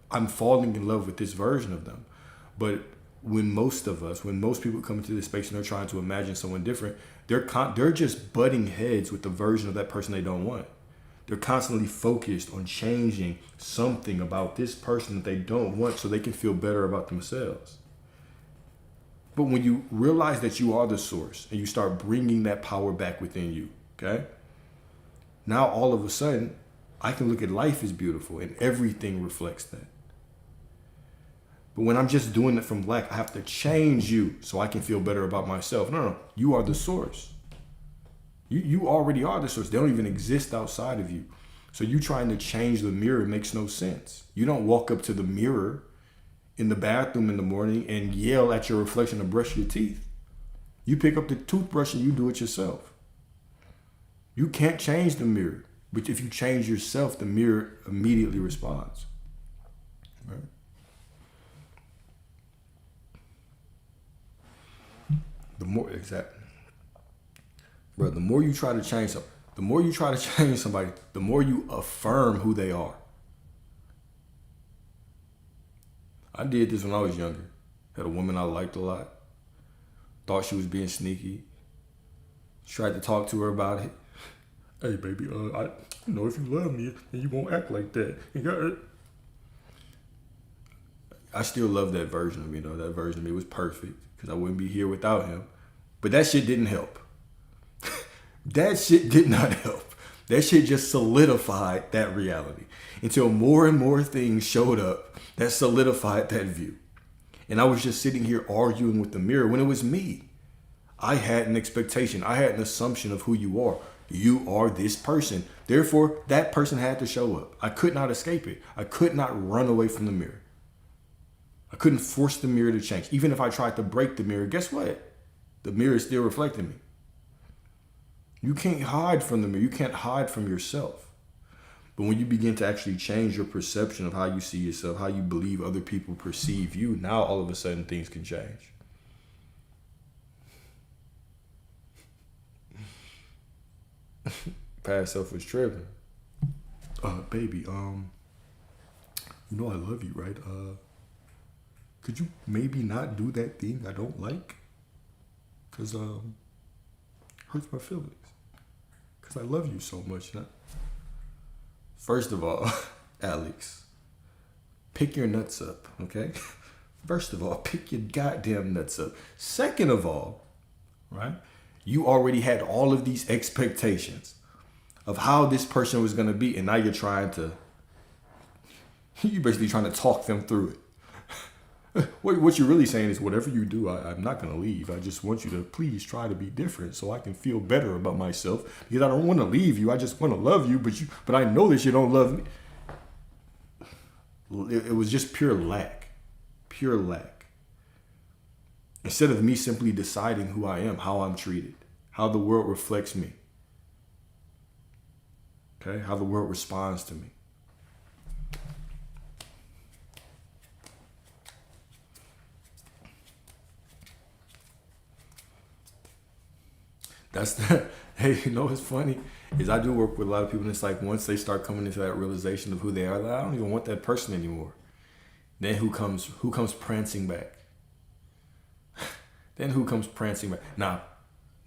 I'm falling in love with this version of them. But when most people come into this space and they're trying to imagine someone different, they're just butting heads with the version of that person they don't want. They're constantly focused on changing something about this person that they don't want so they can feel better about themselves. But when you realize that you are the source and you start bringing that power back within you, okay? Now all of a sudden, I can look at life as beautiful and everything reflects that. But when I'm just doing it from lack, I have to change you so I can feel better about myself. No, you are the source. You already are the source. They don't even exist outside of you. So you trying to change the mirror makes no sense. You don't walk up to the mirror in the bathroom in the morning and yell at your reflection to brush your teeth. You pick up the toothbrush and you do it yourself. You can't change the mirror. But if you change yourself, the mirror immediately responds. Right? The more the more you try to change something, the more you try to change somebody, the more you affirm who they are. I did this when I was younger. Had a woman I liked a lot. Thought she was being sneaky. Tried to talk to her about it. Hey, baby, if you love me, then you won't act like that. I still love that version of me, though. That version of me was perfect because I wouldn't be here without him. But that shit didn't help. That shit did not help. That shit just solidified that reality until more and more things showed up that solidified that view. And I was just sitting here arguing with the mirror when it was me. I had an expectation. I had an assumption of who you are. You are this person. Therefore, that person had to show up. I could not escape it. I could not run away from the mirror. I couldn't force the mirror to change. Even if I tried to break the mirror, guess what? The mirror is still reflecting me. You can't hide from the mirror. You can't hide from yourself. But when you begin to actually change your perception of how you see yourself, how you believe other people perceive you, now all of a sudden things can change. Past self was tripping. Baby, you know I love you, right? Could you maybe not do that thing I don't like? Cause hurts my feelings. Cause I love you so much. First of all, Alex, pick your nuts up, okay? First of all, pick your goddamn nuts up. Second of all, right? You already had all of these expectations of how this person was gonna be, and now you're basically trying to talk them through it. What you're really saying is, whatever you do, I'm not going to leave. I just want you to please try to be different so I can feel better about myself, because I don't want to leave you. I just want to love you, but I know that you don't love me. It was just pure lack. Pure lack. Instead of me simply deciding who I am, how I'm treated, how the world reflects me. Okay? How the world responds to me. Hey, you know what's funny? Is I do work with a lot of people, and it's like once they start coming into that realization of who they are, like, I don't even want that person anymore. Then who comes prancing back? Then who comes prancing back? Now,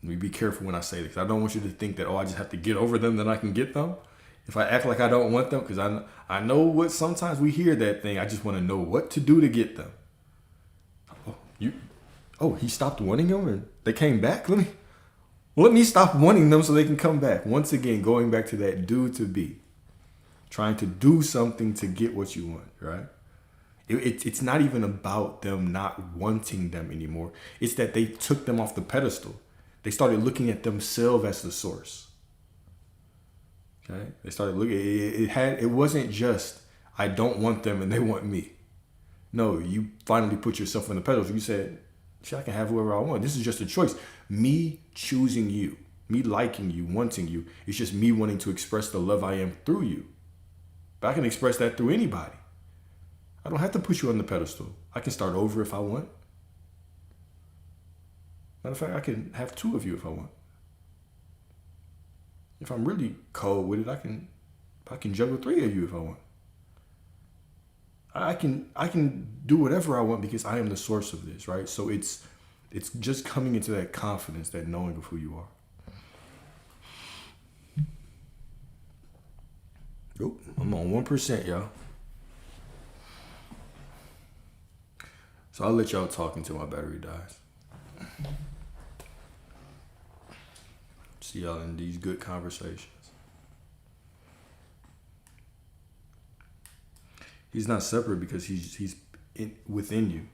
let me be careful when I say this. I don't want you to think that, I just have to get over them, then I can get them. If I act like I don't want them, because I know what sometimes we hear that thing, I just want to know what to do to get them. He stopped wanting them and they came back? Let me stop wanting them so they can come back. Once again, going back to that do to be. Trying to do something to get what you want, right? It's not even about them not wanting them anymore. It's that they took them off the pedestal. They started looking at themselves as the source. Okay? They started looking, it wasn't just, I don't want them and they want me. No, you finally put yourself on the pedestal. You said, I can have whoever I want. This is just a choice. Me choosing you, me liking you, wanting you. It's just me wanting to express the love I am through you. But I can express that through anybody. I don't have to put you on the pedestal. I can start over if I want. Matter of fact, I can have two of you if I want. If I'm really cold with it, I can juggle three of you if I want. I can do whatever I want because I am the source of this, right? So it's just coming into that confidence, that knowing of who you are. Oop, I'm on 1%, y'all. So I'll let y'all talk until my battery dies. See y'all in these good conversations. He's not separate because he's within you.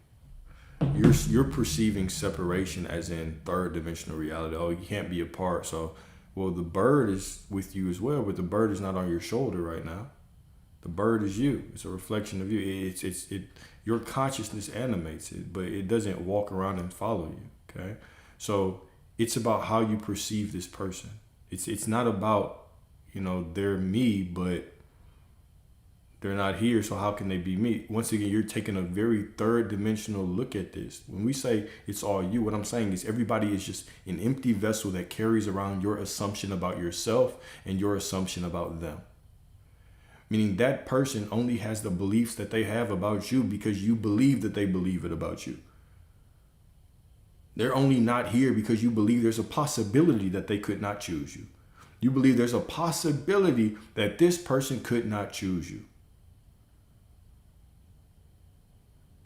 You're perceiving separation as in third dimensional reality. Oh, you can't be apart. So, well, the bird is with you as well, but the bird is not on your shoulder right now. The bird is you. It's a reflection of you. Your consciousness animates it, but it doesn't walk around and follow you. Okay, so it's about how you perceive this person. It's not about, they're me, but they're not here, so how can they be me? Once again, you're taking a very third dimensional look at this. When we say it's all you, what I'm saying is everybody is just an empty vessel that carries around your assumption about yourself and your assumption about them. Meaning that person only has the beliefs that they have about you because you believe that they believe it about you. They're only not here because you believe there's a possibility that they could not choose you. You believe there's a possibility that this person could not choose you.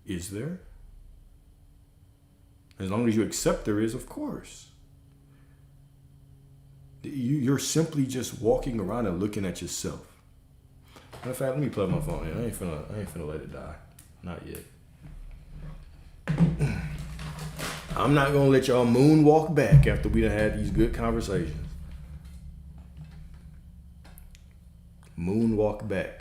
Is there? As long as you accept there is, of course. You're simply just walking around and looking at yourself. Matter of fact, let me plug my phone in. I ain't finna let it die. Not yet. I'm not gonna let y'all moonwalk back after we done had these good conversations. Moonwalk back.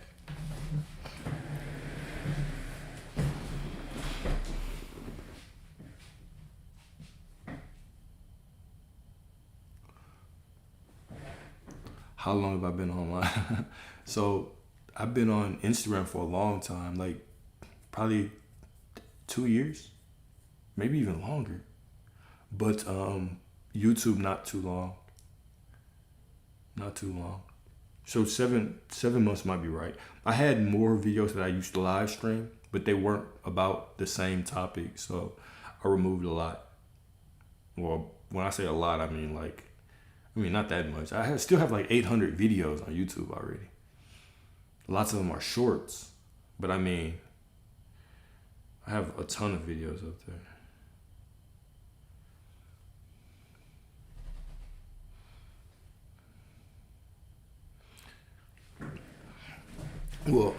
How long have I been online? So I've been on Instagram for a long time, like probably 2 years, maybe even longer. But YouTube, not too long. Not too long. So seven months might be right. I had more videos that I used to live stream, but they weren't about the same topic. So I removed a lot. Well, when I say a lot, I mean not that much. I still have like 800 videos on YouTube already. Lots of them are shorts, but I have a ton of videos up there. Well,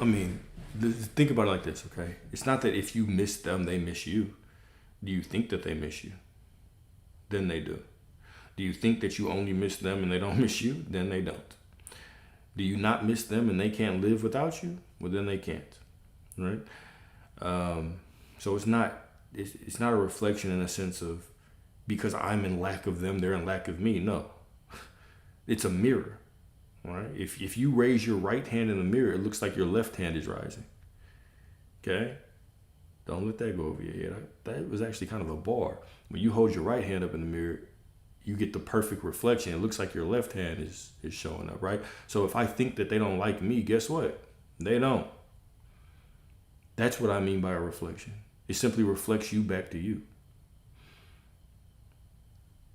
think about it like this, okay? It's not that if you miss them, they miss you. Do you think that they miss you? Then they do. Do you think that you only miss them and they don't miss you? Then they don't. Do you not miss them and they can't live without you? Well, then they can't, right? So it's not a reflection in a sense of because I'm in lack of them, they're in lack of me. No, it's a mirror, right? If you raise your right hand in the mirror, it looks like your left hand is rising. Okay, don't let that go over your head. That was actually kind of a bar. When you hold your right hand up in the mirror, you get the perfect reflection. It looks like your left hand is showing up, right? So if I think that they don't like me, guess what? They don't. That's what I mean by a reflection. It simply reflects you back to you.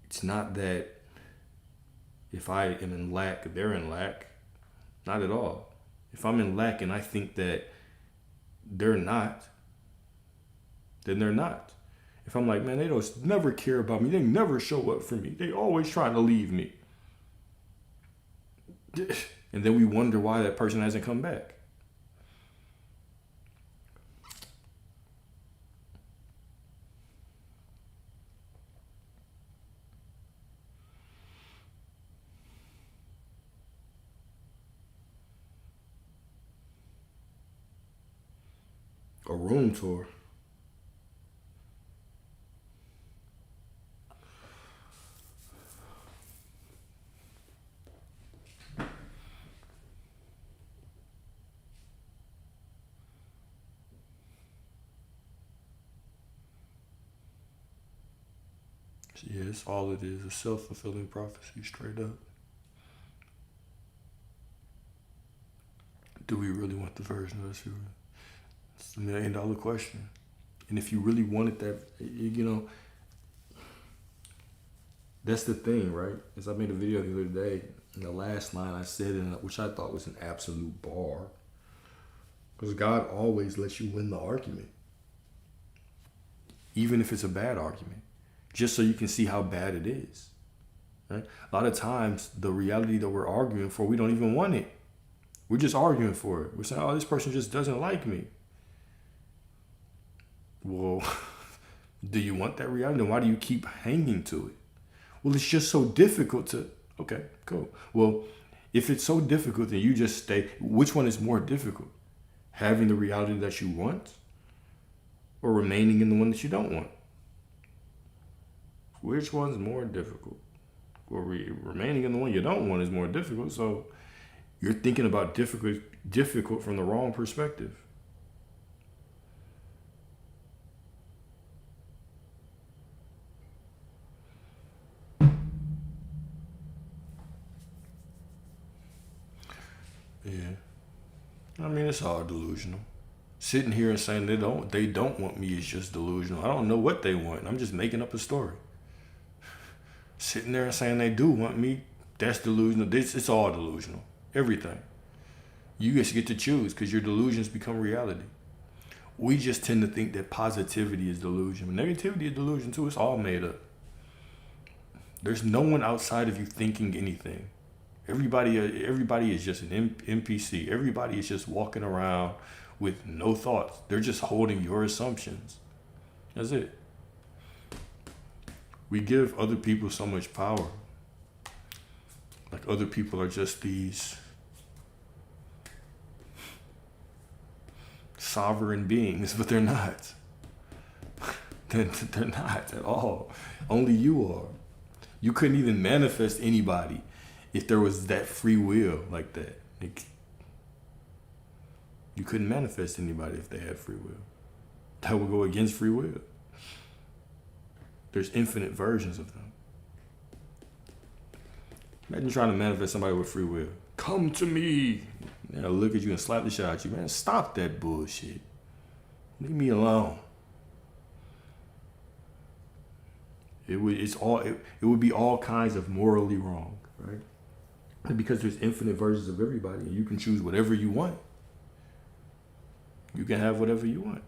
It's not that if I am in lack, they're in lack. Not at all. If I'm in lack and I think that they're not, then they're not. If I'm like, man, they don't never care about me. They never show up for me. They always try to leave me. And then we wonder why that person hasn't come back. A room tour. Yes, all it is, a self-fulfilling prophecy, straight up. Do we really want the version of us? It's $1 million question. And if you really wanted that, that's the thing, right? As I made a video the other day, and the last line I said, which I thought was an absolute bar, because God always lets you win the argument, even if it's a bad argument, just so you can see how bad it is. Right? A lot of times, the reality that we're arguing for, we don't even want it. We're just arguing for it. We're saying, oh, this person just doesn't like me. Well, do you want that reality? Then why do you keep hanging to it? Well, it's just so difficult to. Okay, cool. Well, if it's so difficult, then you just stay. Which one is more difficult? Having the reality that you want, or remaining in the one that you don't want? Which one's more difficult? Or remaining in the one you don't want is more difficult. So you're thinking about difficult from the wrong perspective. Yeah. I mean, it's all delusional. Sitting here and saying they don't want me is just delusional. I don't know what they want. I'm just making up a story. Sitting there and saying they do want me, that's delusional. It's all delusional. Everything. You just get to choose because your delusions become reality. We just tend to think that positivity is delusion. Negativity is delusion too. It's all made up. There's no one outside of you thinking anything. Everybody is just an NPC. Everybody is just walking around with no thoughts. They're just holding your assumptions. That's it. We give other people so much power. Like other people are just these sovereign beings, but they're not. They're not at all. Only you are. You couldn't even manifest anybody if there was that free will like that. You couldn't manifest anybody if they had free will. That would go against free will. There's infinite versions of them. Imagine trying to manifest somebody with free will. Come to me. They'll look at you and slap the shit out of you. Man, stop that bullshit. Leave me alone. It would be all kinds of morally wrong, right? And because there's infinite versions of everybody, and you can choose whatever you want. You can have whatever you want.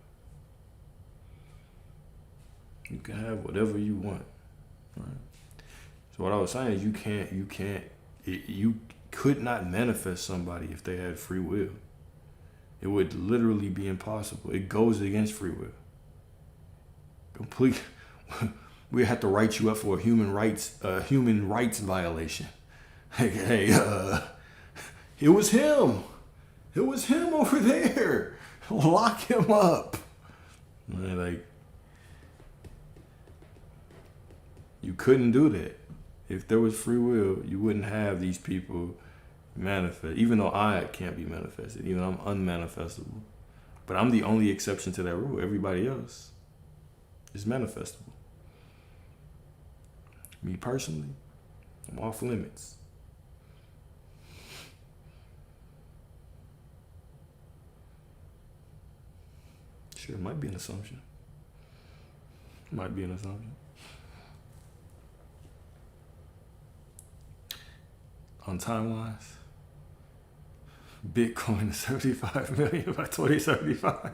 You can have whatever you want, right? So what I was saying is you could not manifest somebody if they had free will. It would literally be impossible. It goes against free will. Complete. We have to write you up for a human rights violation. Hey, it was him. It was him over there. Lock him up. Like, you couldn't do that. If there was free will, you wouldn't have these people manifest. Even though I can't be manifested, even though I'm unmanifestable. But I'm the only exception to that rule. Everybody else is manifestable. Me personally, I'm off limits. Sure, it might be an assumption. Might be an assumption. On timelines, Bitcoin is 75 million by 2075.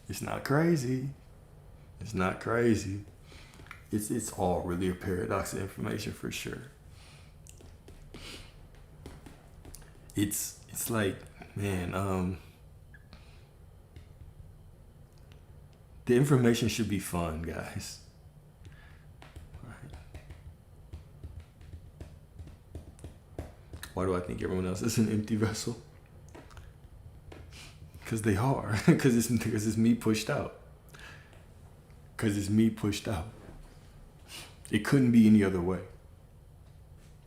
It's not crazy. It's not crazy. It's all really a paradox of information for sure. It's like, man, the information should be fun, guys. Why do I think everyone else is an empty vessel? Because they are. Because it's me pushed out. Because it's me pushed out. It couldn't be any other way.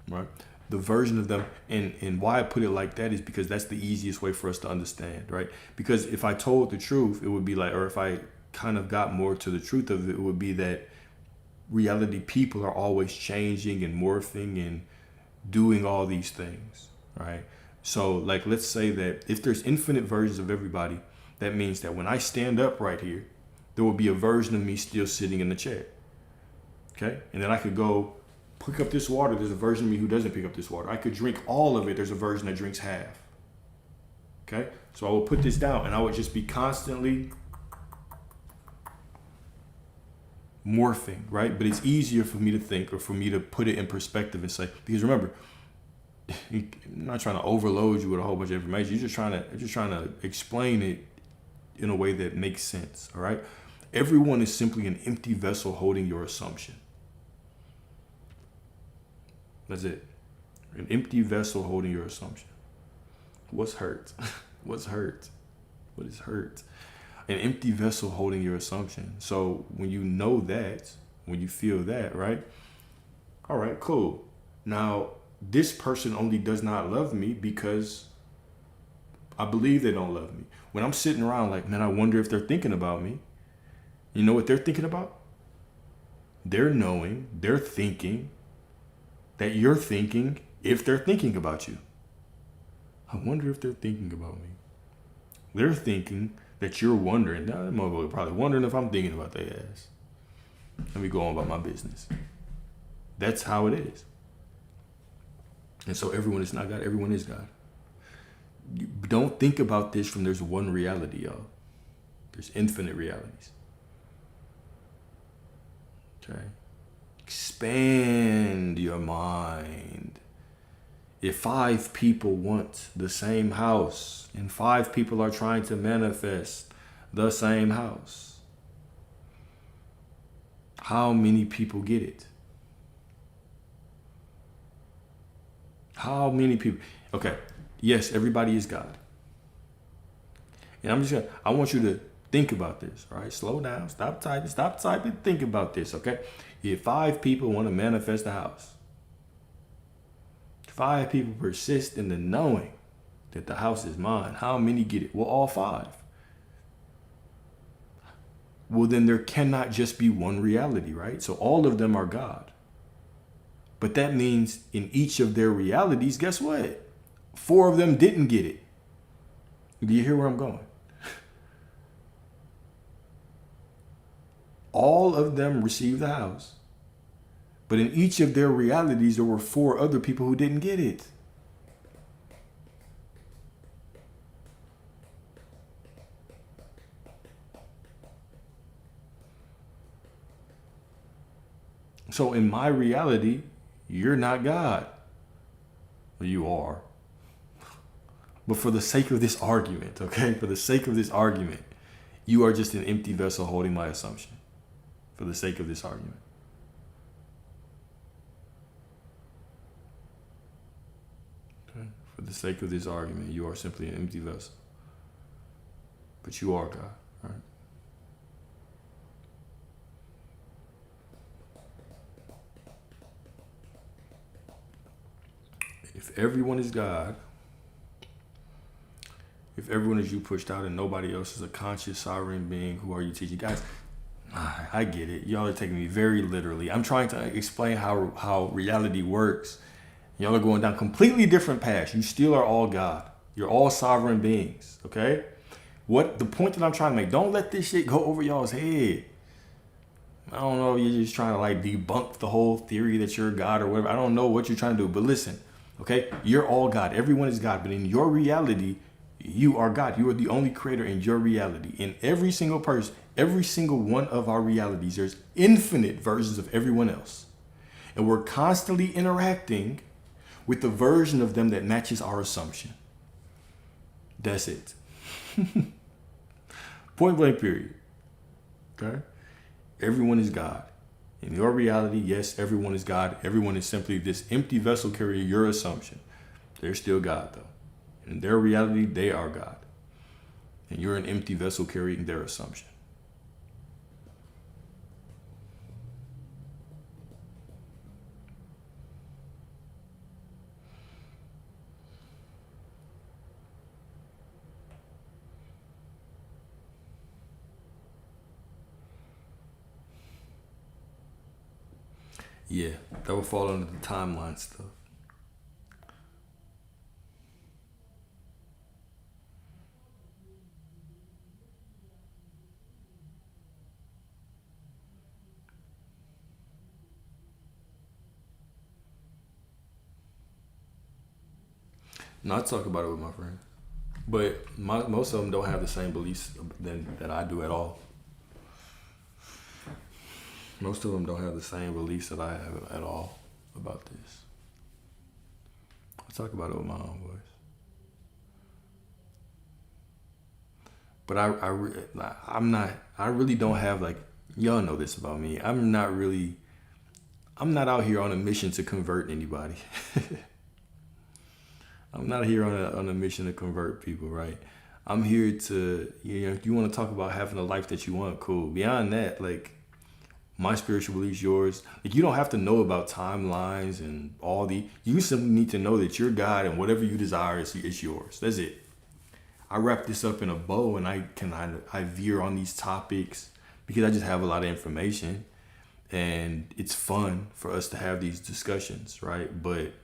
Right? The version of them, and why I put it like that is because that's the easiest way for us to understand, right? Because if I told the truth, it would be like, or if I kind of got more to the truth of it, it would be that reality people are always changing and morphing and doing all these things, right? So like, let's say that if there's infinite versions of everybody, that means that when I stand up right here, there will be a version of me still sitting in the chair. Okay? And then I could go pick up this water. There's a version of me who doesn't pick up this water. I could drink all of it. There's a version that drinks half. Okay? So I will put this down and I would just be constantly morphing, right? But it's easier for me to think, or for me to put it in perspective and say, because remember, I'm not trying to overload you with a whole bunch of information. You're just trying to explain it in a way that makes sense. All right. Everyone is simply an empty vessel holding your assumption. That's it. An empty vessel holding your assumption. What's hurt? What's hurt? What is hurt? An empty vessel holding your assumption. So when you know that, when you feel that, right? All right, cool. Now, this person only does not love me because I believe they don't love me. When I'm sitting around like, man, I wonder if they're thinking about me. You know what they're thinking about? They're thinking that you're thinking if they're thinking about you. I wonder if they're thinking about me. They're thinking that you're wondering. Now, that motherfucker probably wondering if I'm thinking about their ass. Let me go on about my business. That's how it is. And so everyone is not God. Everyone is God. You don't think about this from there's one reality, y'all. There's infinite realities. Okay? Expand your mind. If 5 people want the same house and 5 people are trying to manifest the same house, how many people get it? How many people? Okay, yes, everybody is God. And I want you to think about this, all right? Slow down, stop typing, think about this, okay? If 5 people want to manifest a house, 5 people persist in the knowing that the house is mine, how many get it? Well, all 5. Well, then there cannot just be one reality, right? So all of them are God. But that means in each of their realities, guess what? 4 of them didn't get it. Do you hear where I'm going? All of them received the house. But in each of their realities, there were 4 other people who didn't get it. So in my reality, you're not God. Well, you are. But for the sake of this argument, okay? For the sake of this argument, you are just an empty vessel holding my assumption. For the sake of this argument. Okay? For the sake of this argument, you are simply an empty vessel. But you are God, right? If everyone is God, if everyone is you pushed out and nobody else is a conscious sovereign being, who are you teaching? Guys, I get it. Y'all are taking me very literally. I'm trying to explain how reality works. Y'all are going down completely different paths. You still are all God. You're all sovereign beings, okay? What the point that I'm trying to make, don't let this shit go over y'all's head. I don't know if you're just trying to like debunk the whole theory that you're God or whatever. I don't know what you're trying to do, but listen, okay? You're all God. Everyone is God, but in your reality, you are God. You are the only creator in your reality. In every single person, every single one of our realities, there's infinite versions of everyone else. And we're constantly interacting with the version of them that matches our assumption. That's it. Point blank period. Okay? Everyone is God. In your reality, yes, everyone is God. Everyone is simply this empty vessel carrying your assumption. They're still God, though. In their reality, they are God. And you're an empty vessel carrying their assumption. Yeah, that would fall under the timeline stuff. No, I talk about it with my friends. But most of them don't have the same beliefs that I do at all. Most of them don't have the same beliefs that I have at all about this. talk about it with my own voice. But I'm not. I really don't have like y'all know this about me. I'm not out here on a mission to convert anybody. I'm not here on a mission to convert people, right? I'm here to, if you want to talk about having the life that you want, cool. Beyond that, like, my spiritual beliefs, yours. Like, you don't have to know about timelines and you simply need to know that your God and whatever you desire is yours. That's it. I wrap this up in a bow, and I veer on these topics because I just have a lot of information, and it's fun for us to have these discussions, right? But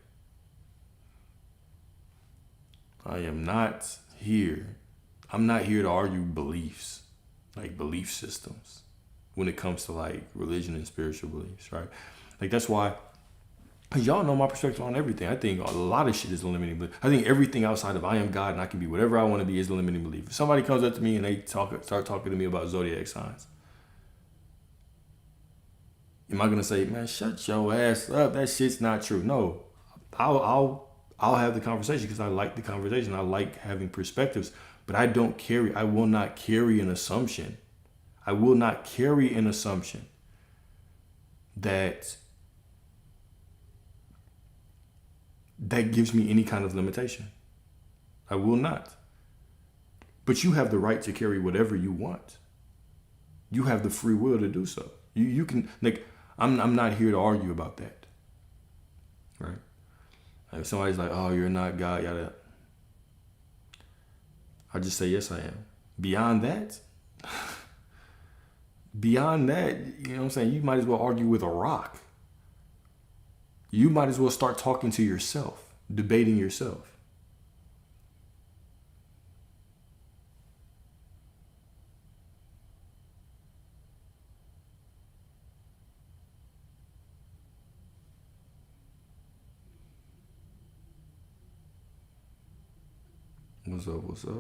I am not here. I'm not here to argue beliefs, like belief systems, when it comes to like religion and spiritual beliefs, right? Like, that's why, because y'all know my perspective on everything. I think a lot of shit is a limiting belief. I think everything outside of I am God and I can be whatever I want to be is a limiting belief. If somebody comes up to me and they start talking to me about zodiac signs, am I gonna say, man, shut your ass up? That shit's not true. No, I'll have the conversation because I like the conversation. I like having perspectives, but I will not carry an assumption. I will not carry an assumption that gives me any kind of limitation. I will not. But you have the right to carry whatever you want. You have the free will to do so. You can, like, I'm not here to argue about that. Right? If somebody's like, oh, you're not God, yada, I just say, yes, I am. Beyond that, you know what I'm saying? You might as well argue with a rock. You might as well start talking to yourself, debating yourself. What's up?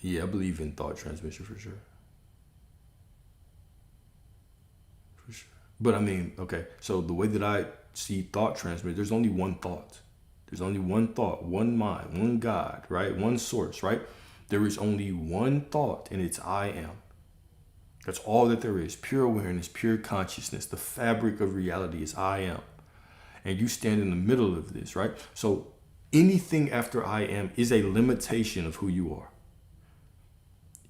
Yeah, I believe in thought transmission for sure. For sure. But I mean, okay, so the way that I see thought transmission, there's only one thought. There's only one thought, one mind, one God, right? One source, right? There is only one thought, and it's I am. That's all that there is. Pure awareness, pure consciousness. The fabric of reality is I am. And you stand in the middle of this, right? So anything after I am is a limitation of who you are.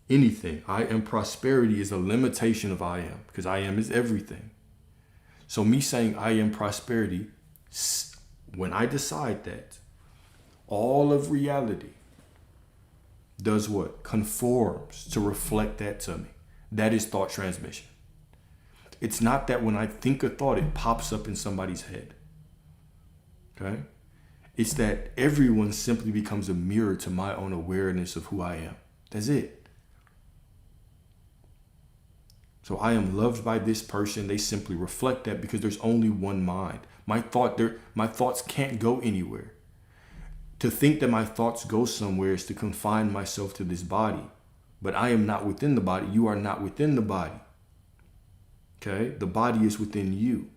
Anything. I am prosperity is a limitation of I am, because I am is everything. So me saying I am prosperity, when I decide that, all of reality does what? Conforms to reflect that to me. That is thought transmission. It's not that when I think a thought, it pops up in somebody's head. Okay? It's that everyone simply becomes a mirror to my own awareness of who I am. That's it. So I am loved by this person. They simply reflect that because there's only one mind. My thoughts can't go anywhere. To think that my thoughts go somewhere is to confine myself to this body. But I am not within the body. You are not within the body. Okay? The body is within you.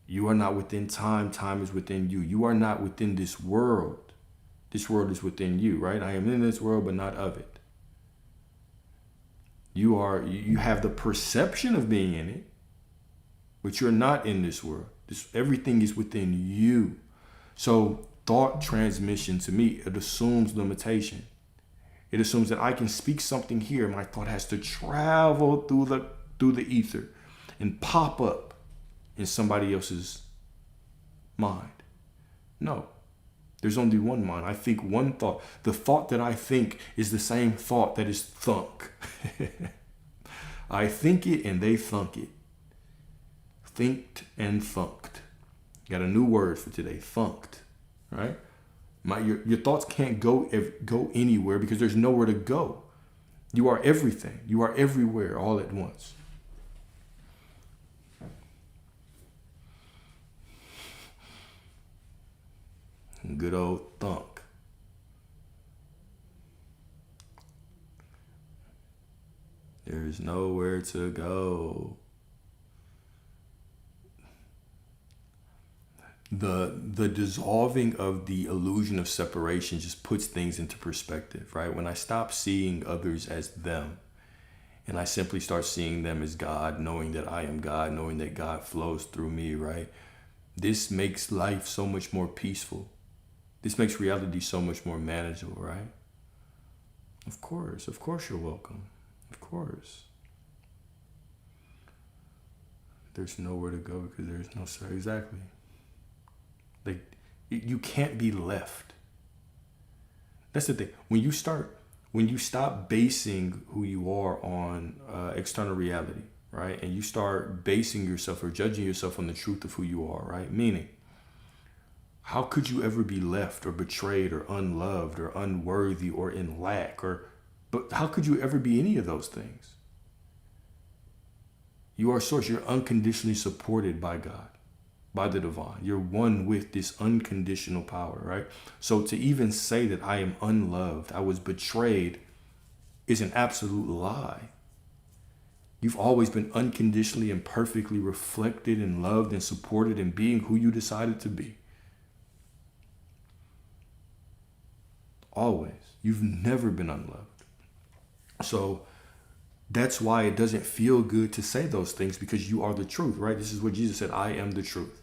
You are not within time. Time is within you. You are not within this world. This world is within you, right? I am in this world, but not of it. You have the perception of being in it, but you're not in this world. Everything is within you. So thought transmission, to me, it assumes limitation. It assumes that I can speak something here. My thought has to travel through the ether and pop up in somebody else's mind. No, there's only one mind. I think one thought. The thought that I think is the same thought that is thunk. I think it and they thunk it. Thinked and thunked. Got a new word for today, thunked, right? Your thoughts can't go anywhere because there's nowhere to go. You are everything. You are everywhere all at once. Good old thunk. There's nowhere to go. The dissolving of the illusion of separation just puts things into perspective, right? When I stop seeing others as them and I simply start seeing them as God, knowing that I am God, knowing that God flows through me, right? This makes life so much more peaceful. This makes reality so much more manageable, right? Of course you're welcome. Of course. There's nowhere to go because there's no sir. Exactly. Like, you can't be left. That's the thing. When you stop basing who you are on external reality, right? And you start basing yourself or judging yourself on the truth of who you are, right? Meaning, how could you ever be left or betrayed or unloved or unworthy or in lack but how could you ever be any of those things? You are source. You're unconditionally supported by God, by the divine. You're one with this unconditional power, right? So to even say that I am unloved, I was betrayed, is an absolute lie. You've always been unconditionally and perfectly reflected and loved and supported in being who you decided to be. Always. You've never been unloved. So that's why it doesn't feel good to say those things, because you are the truth, right? This is what Jesus said, I am the truth.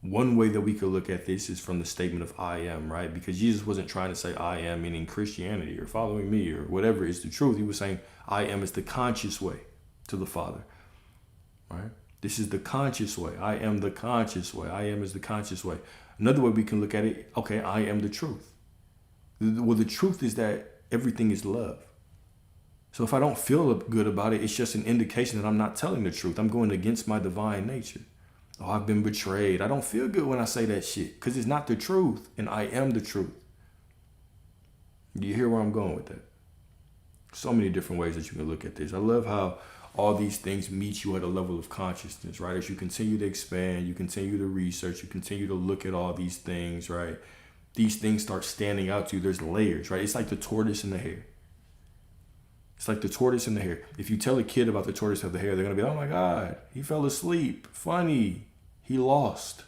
One way that we could look at this is from the statement of I am, right? Because Jesus wasn't trying to say I am, meaning Christianity or following me or whatever is the truth. He was saying I am is the conscious way to the Father, right? This is the conscious way. I am the conscious way. I am is the conscious way. Another way we can look at it, okay, I am the truth. Well, the truth is that everything is love. So if I don't feel good about it, it's just an indication that I'm not telling the truth. I'm going against my divine nature. Oh, I've been betrayed. I don't feel good when I say that shit because it's not the truth, and I am the truth. Do you hear where I'm going with that? So many different ways that you can look at this. I love how all these things meet you at a level of consciousness, right? As you continue to expand, you continue to research, you continue to look at all these things, right? These things start standing out to you. There's layers, right? It's like the tortoise and the hare. It's like the tortoise and the hare. If you tell a kid about the tortoise and the hare, they're going to be, oh my God, he fell asleep. Funny. He lost.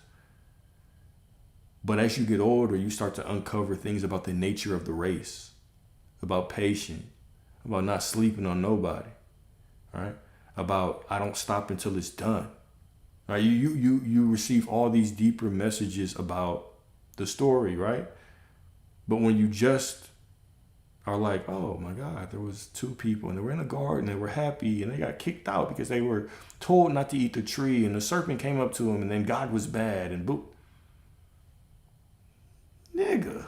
But as you get older, you start to uncover things about the nature of the race, about patience, about not sleeping on nobody, right? About I don't stop until it's done. Right? You receive all these deeper messages about the story, right? But when you just are like, oh my God, there was two people and they were in a garden, they were happy and they got kicked out because they were told not to eat the tree and the serpent came up to them and then God was bad and boop. Nigga,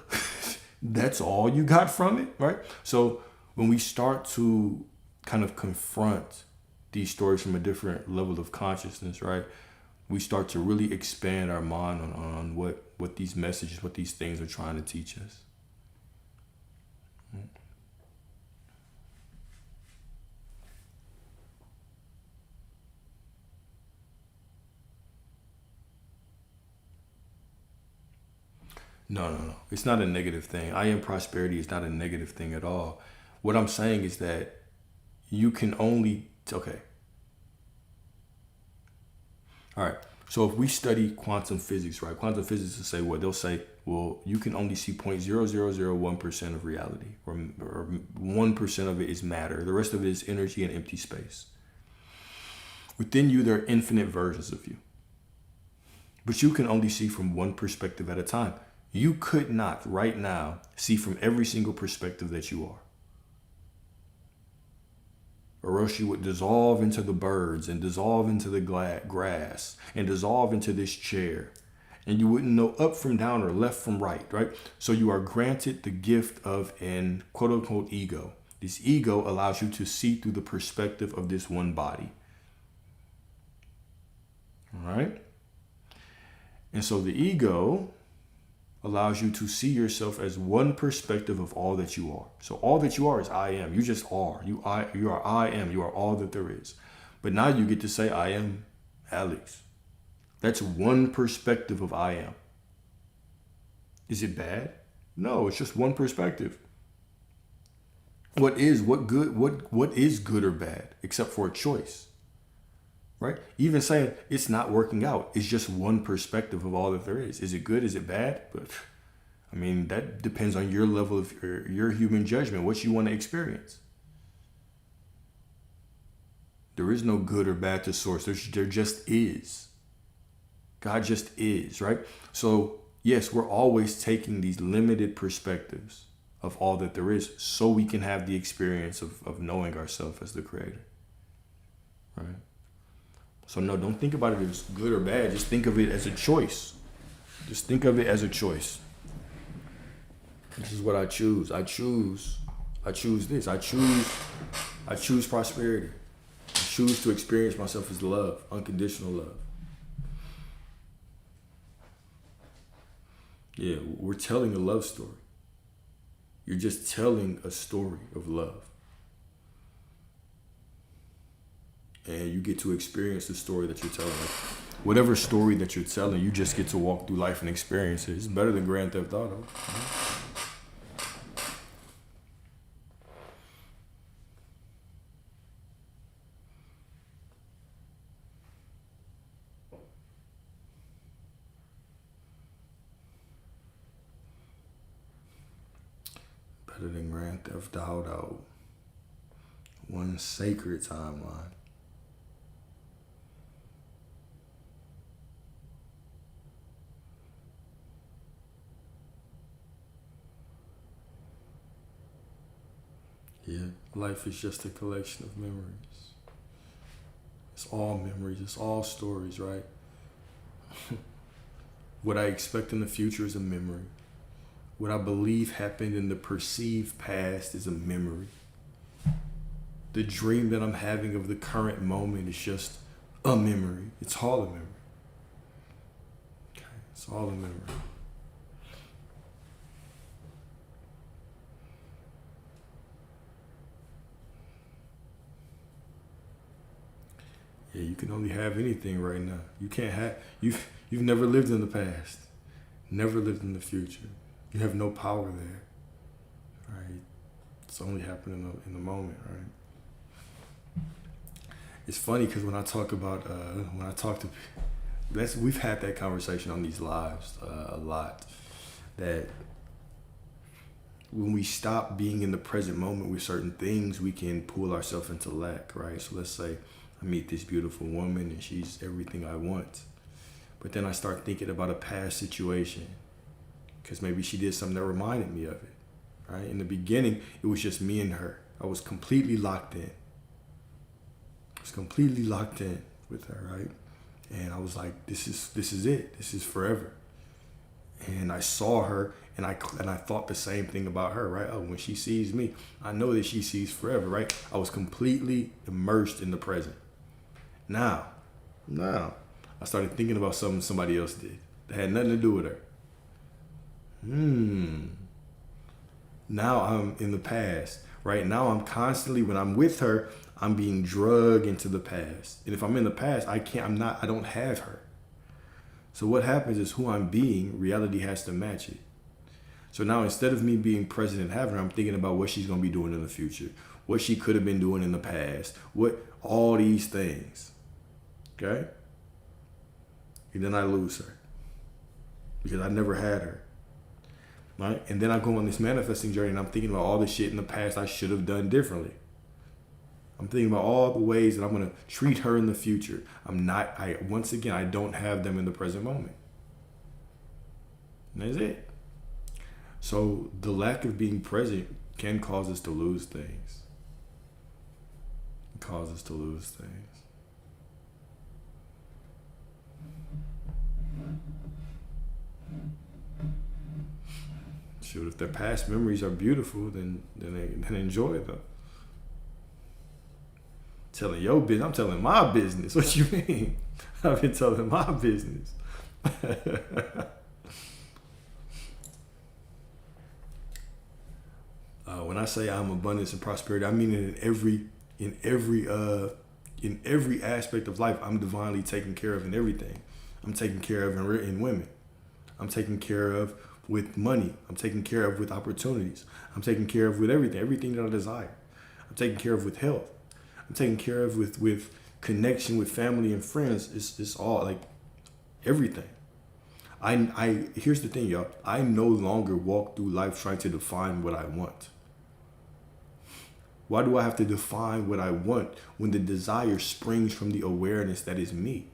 that's all you got from it, right? So when we start to kind of confront these stories from a different level of consciousness, right? We start to really expand our mind on what these messages, what these things are trying to teach us. No. It's not a negative thing. I am prosperity is not a negative thing at all. What I'm saying is that you can only, okay. All right. So if we study quantum physics, right? Quantum physics will say what? They'll say, well, you can only see 0.0001% of reality, or 1% of it is matter. The rest of it is energy and empty space. Within you, there are infinite versions of you. But you can only see from one perspective at a time. You could not right now see from every single perspective that you are. Or else you would dissolve into the birds and dissolve into the grass and dissolve into this chair. And you wouldn't know up from down or left from right, right? So you are granted the gift of an quote unquote ego. This ego allows you to see through the perspective of this one body. All right? And so the ego allows you to see yourself as one perspective of all that you are. So all that you are is I am. You just are. You are I am. You are all that there is. But now you get to say I am Alex. That's one perspective of I am. Is it bad? No, it's just one perspective. What is good or bad except for a choice? right? Even saying it's not working out is just one perspective of all that there is. Is it good? Is it bad? But I mean, that depends on your level of your human judgment, what you want to experience. There is no good or bad to source. There just is. God just is, right? So, yes, we're always taking these limited perspectives of all that there is so we can have the experience of knowing ourselves as the creator, right? So, no, don't think about it as good or bad. Just think of it as a choice. Just think of it as a choice. This is what I choose. I choose this. I choose prosperity. I choose to experience myself as love, unconditional love. Yeah, we're telling a love story. You're just telling a story of love. And you get to experience the story that you're telling. Like, whatever story that you're telling, you just get to walk through life and experience it. It's better than Grand Theft Auto. Better than Grand Theft Auto. One sacred timeline. Yeah, life is just a collection of memories. It's all memories. It's all stories, right? What I expect in the future is a memory. What I believe happened in the perceived past is a memory. The dream that I'm having of the current moment is just a memory. It's all a memory. Okay, it's all a memory. Yeah, you can only have anything right now. You can't have you've never lived in the past, never lived in the future. You have no power there, right? It's only happening in the moment, right? It's funny because when I talk to we've had that conversation on these lives a lot. That when we stop being in the present moment with certain things, we can pull ourselves into lack, right? So let's say I meet this beautiful woman and she's everything I want, but then I start thinking about a past situation because maybe she did something that reminded me of it, right? In the beginning, it was just me and her. I was completely locked in. With her, right? And I was like, this is it. This is forever. And I saw her and I thought the same thing about her, right? Oh, when she sees me, I know that she sees forever, right? I was completely immersed in the present. Now, I started thinking about something somebody else did that had nothing to do with her. Now I'm in the past, right? Now I'm constantly, when I'm with her, I'm being drugged into the past. And if I'm in the past, I don't have her. So what happens is who I'm being, reality has to match it. So now instead of me being present and having her, I'm thinking about what she's going to be doing in the future, what she could have been doing in the past, all these things. Okay? And then I lose her because I never had her. Right? And then I go on this manifesting journey and I'm thinking about all the shit in the past I should have done differently. I'm thinking about all the ways that I'm going to treat her in the future. Once again, I don't have them in the present moment. And that's it. So the lack of being present can cause us to lose things. It causes us to lose things. Shoot, if their past memories are beautiful, then enjoy them. Telling your business, I'm telling my business. What you mean? I've been telling my business. When I say I'm abundance and prosperity, I mean it in every aspect of life. I'm divinely taken care of in everything. I'm taken care of in women. I'm taken care of with money. I'm taken care of with opportunities. I'm taken care of with everything that I desire. I'm taken care of with health. I'm taken care of with connection with family and friends. It's all like everything. I here's the thing, y'all. I no longer walk through life trying to define what I want. Why do I have to define what I want when the desire springs from the awareness that is me?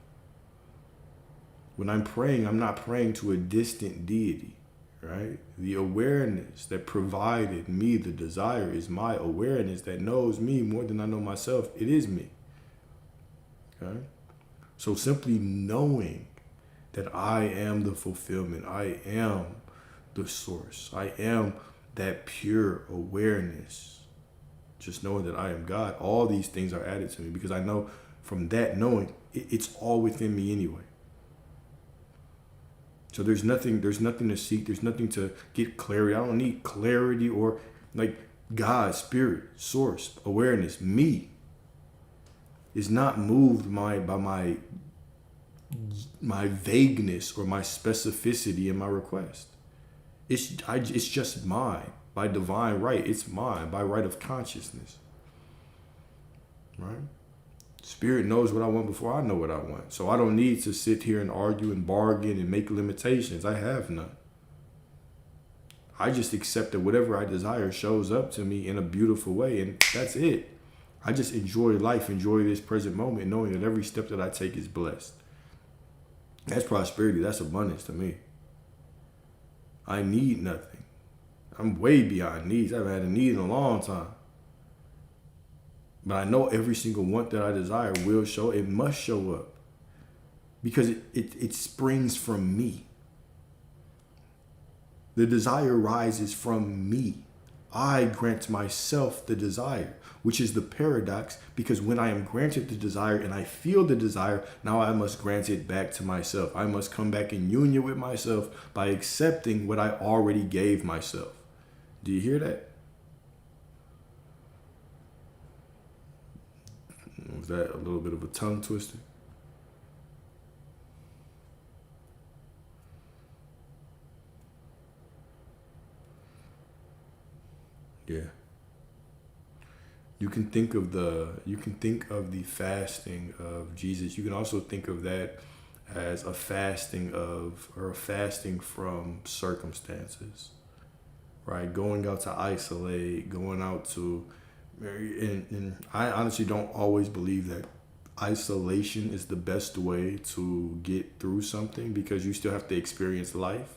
When I'm praying, I'm not praying to a distant deity, right? The awareness that provided me the desire is my awareness that knows me more than I know myself. It is me. Okay? So simply knowing that I am the fulfillment, I am the source, I am that pure awareness, just knowing that I am God, all these things are added to me because I know from that knowing, it's all within me anyway. So there's nothing to seek. There's nothing to get clarity. I don't need clarity or like God, spirit, source, awareness. Me is not moved by my vagueness or my specificity in my request. It's just mine by divine right. It's mine by right of consciousness. Right? Spirit knows what I want before I know what I want. So I don't need to sit here and argue and bargain and make limitations. I have none. I just accept that whatever I desire shows up to me in a beautiful way, and that's it. I just enjoy life, enjoy this present moment, knowing that every step that I take is blessed. That's prosperity. That's abundance to me. I need nothing. I'm way beyond needs. I haven't had a need in a long time. But I know every single want that I desire will show. It must show up because it springs from me. The desire rises from me. I grant myself the desire, which is the paradox, because when I am granted the desire and I feel the desire, now I must grant it back to myself. I must come back in union with myself by accepting what I already gave myself. Do you hear that? Was that a little bit of a tongue twister? Yeah. You can think of the fasting of Jesus. You can also think of that as a fasting from circumstances. Right? Going out to isolate, going out to and I honestly don't always believe that isolation is the best way to get through something because you still have to experience life.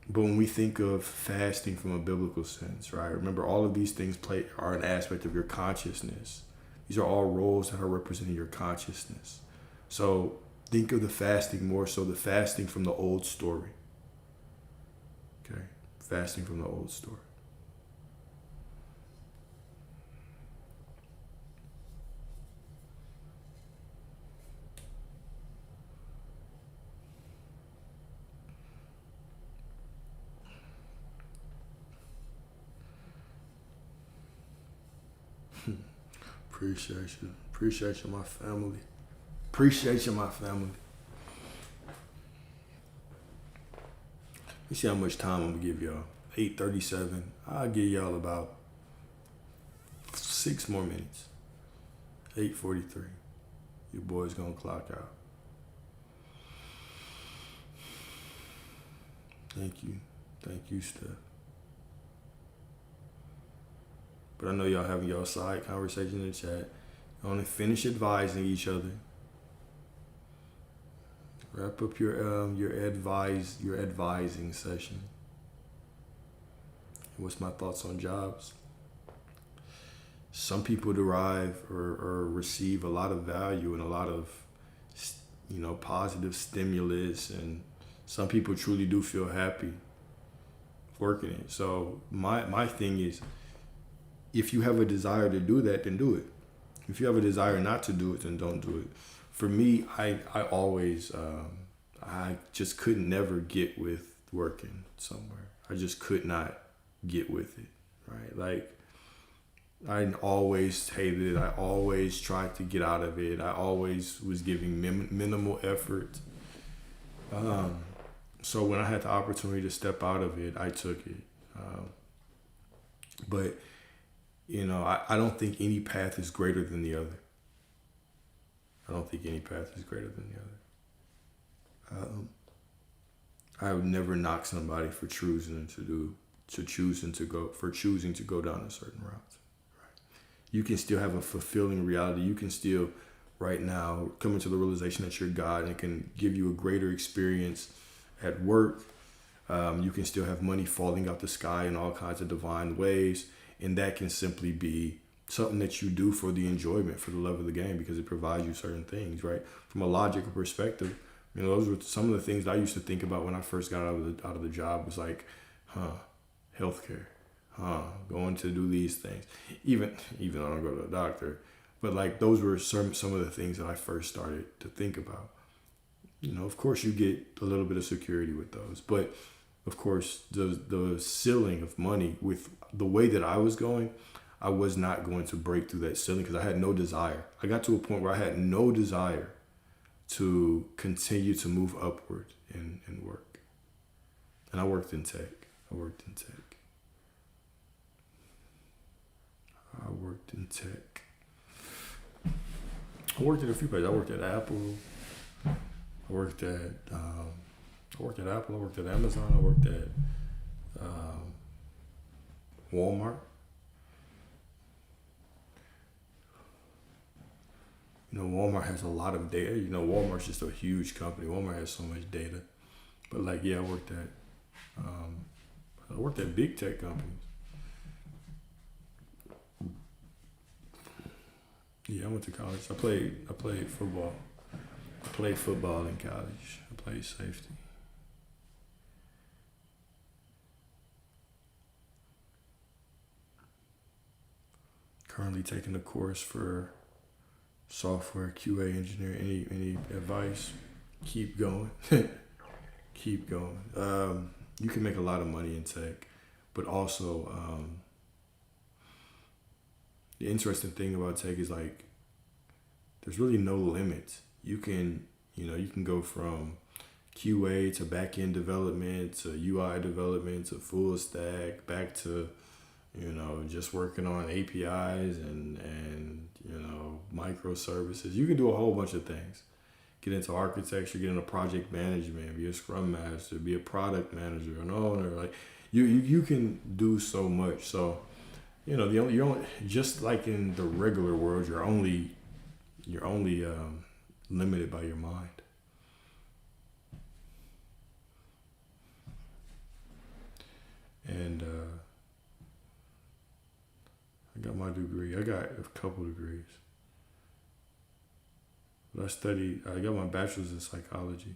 But when we think of fasting from a biblical sense, right? Remember, all of these things are an aspect of your consciousness. These are all roles that are representing your consciousness. So think of the fasting more so the fasting from the old story. Okay? Fasting from the old story. Appreciate you, my family. Appreciate you, my family. Let's see how much time I'm gonna give y'all. 8:37. I'll give y'all about 6 more minutes. 8:43. Your boy's gonna clock out. Thank you, Steph. But I know y'all having y'all side conversation in the chat. You want to finish advising each other. Wrap up your advising session. What's my thoughts on jobs? Some people derive or receive a lot of value and a lot of positive stimulus, and some people truly do feel happy working it. So my thing is, if you have a desire to do that, then do it. If you have a desire not to do it, then don't do it. For me, I always, I just could never get with working somewhere. I just could not get with it, right? Like, I always hated it. I always tried to get out of it. I always was giving minimal effort. So when I had the opportunity to step out of it, I took it. But I don't think any path is greater than the other. I don't think any path is greater than the other. I would never knock somebody for choosing to go down a certain route. Right? You can still have a fulfilling reality. You can still, right now, come into the realization that you're God, and it can give you a greater experience at work. You can still have money falling out the sky in all kinds of divine ways, and that can simply be something that you do for the enjoyment, for the love of the game, because it provides you certain things, right? From a logical perspective, those were some of the things that I used to think about when I first got out of the job. Was like, healthcare, going to do these things. Even though I don't go to a doctor, but like those were some of the things that I first started to think about. Of course you get a little bit of security with those, but of course the ceiling of money, with the way that I was going, I was not going to break through that ceiling because I had no desire. I got to a point where I had no desire to continue to move upward in work. And I worked in tech. I worked in a few places. I worked at Apple. I worked at Apple. I worked at Amazon. I worked at Walmart. Walmart has a lot of data. Walmart's just a huge company. Walmart has so much data. But I worked at big tech companies. Yeah, I went to college. I played football. I played football in college. I played safety. Currently taking a course for software QA engineer. Any advice? Keep going. Keep going. You can make a lot of money in tech, but also the interesting thing about tech is like there's really no limits. You can go from QA to back-end development to UI development to full stack, back to just working on APIs and microservices. You can do a whole bunch of things. Get into architecture, get into project management, be a scrum master, be a product manager, an owner. Like you can do so much. So you're only just like in the regular world, you're only limited by your mind. And I got my degree. I got a couple degrees. But I got my bachelor's in psychology.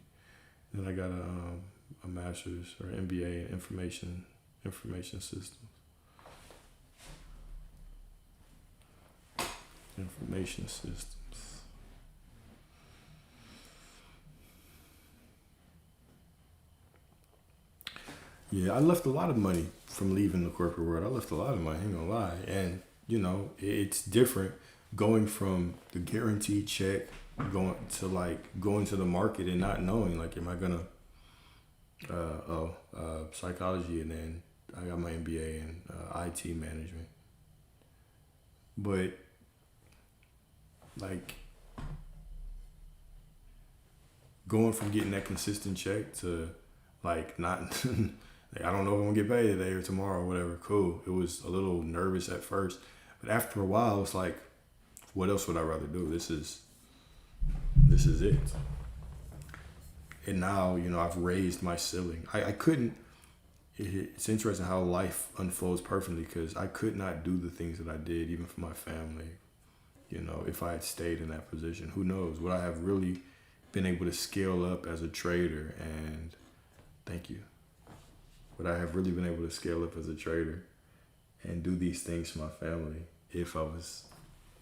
Then I got a master's or MBA in information systems. Information systems. Yeah, I left a lot of money from leaving the corporate world. I left a lot of money, I ain't gonna lie. And, it's different going from the guaranteed check, going to the market and not knowing, like, am I gonna, psychology, and then I got my MBA in IT management. But, like, going from getting that consistent check to, like, not... Like, I don't know if I'm gonna get paid today or tomorrow or whatever. Cool. It was a little nervous at first, but after a while, it's like, what else would I rather do? This is it. And now, I've raised my ceiling. I couldn't. It's interesting how life unfolds perfectly because I could not do the things that I did, even for my family. If I had stayed in that position, who knows? Would I have really been able to scale up as a trader? And thank you. Would I have really been able to scale up as a trader and do these things for my family if I was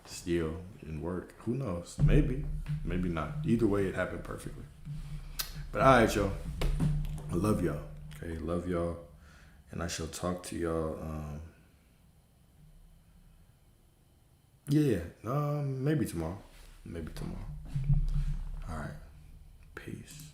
still in work? Who knows? Maybe not. Either way, it happened perfectly. But all right, y'all. I love y'all. Okay, love y'all. And I shall talk to y'all. Maybe tomorrow. All right. Peace.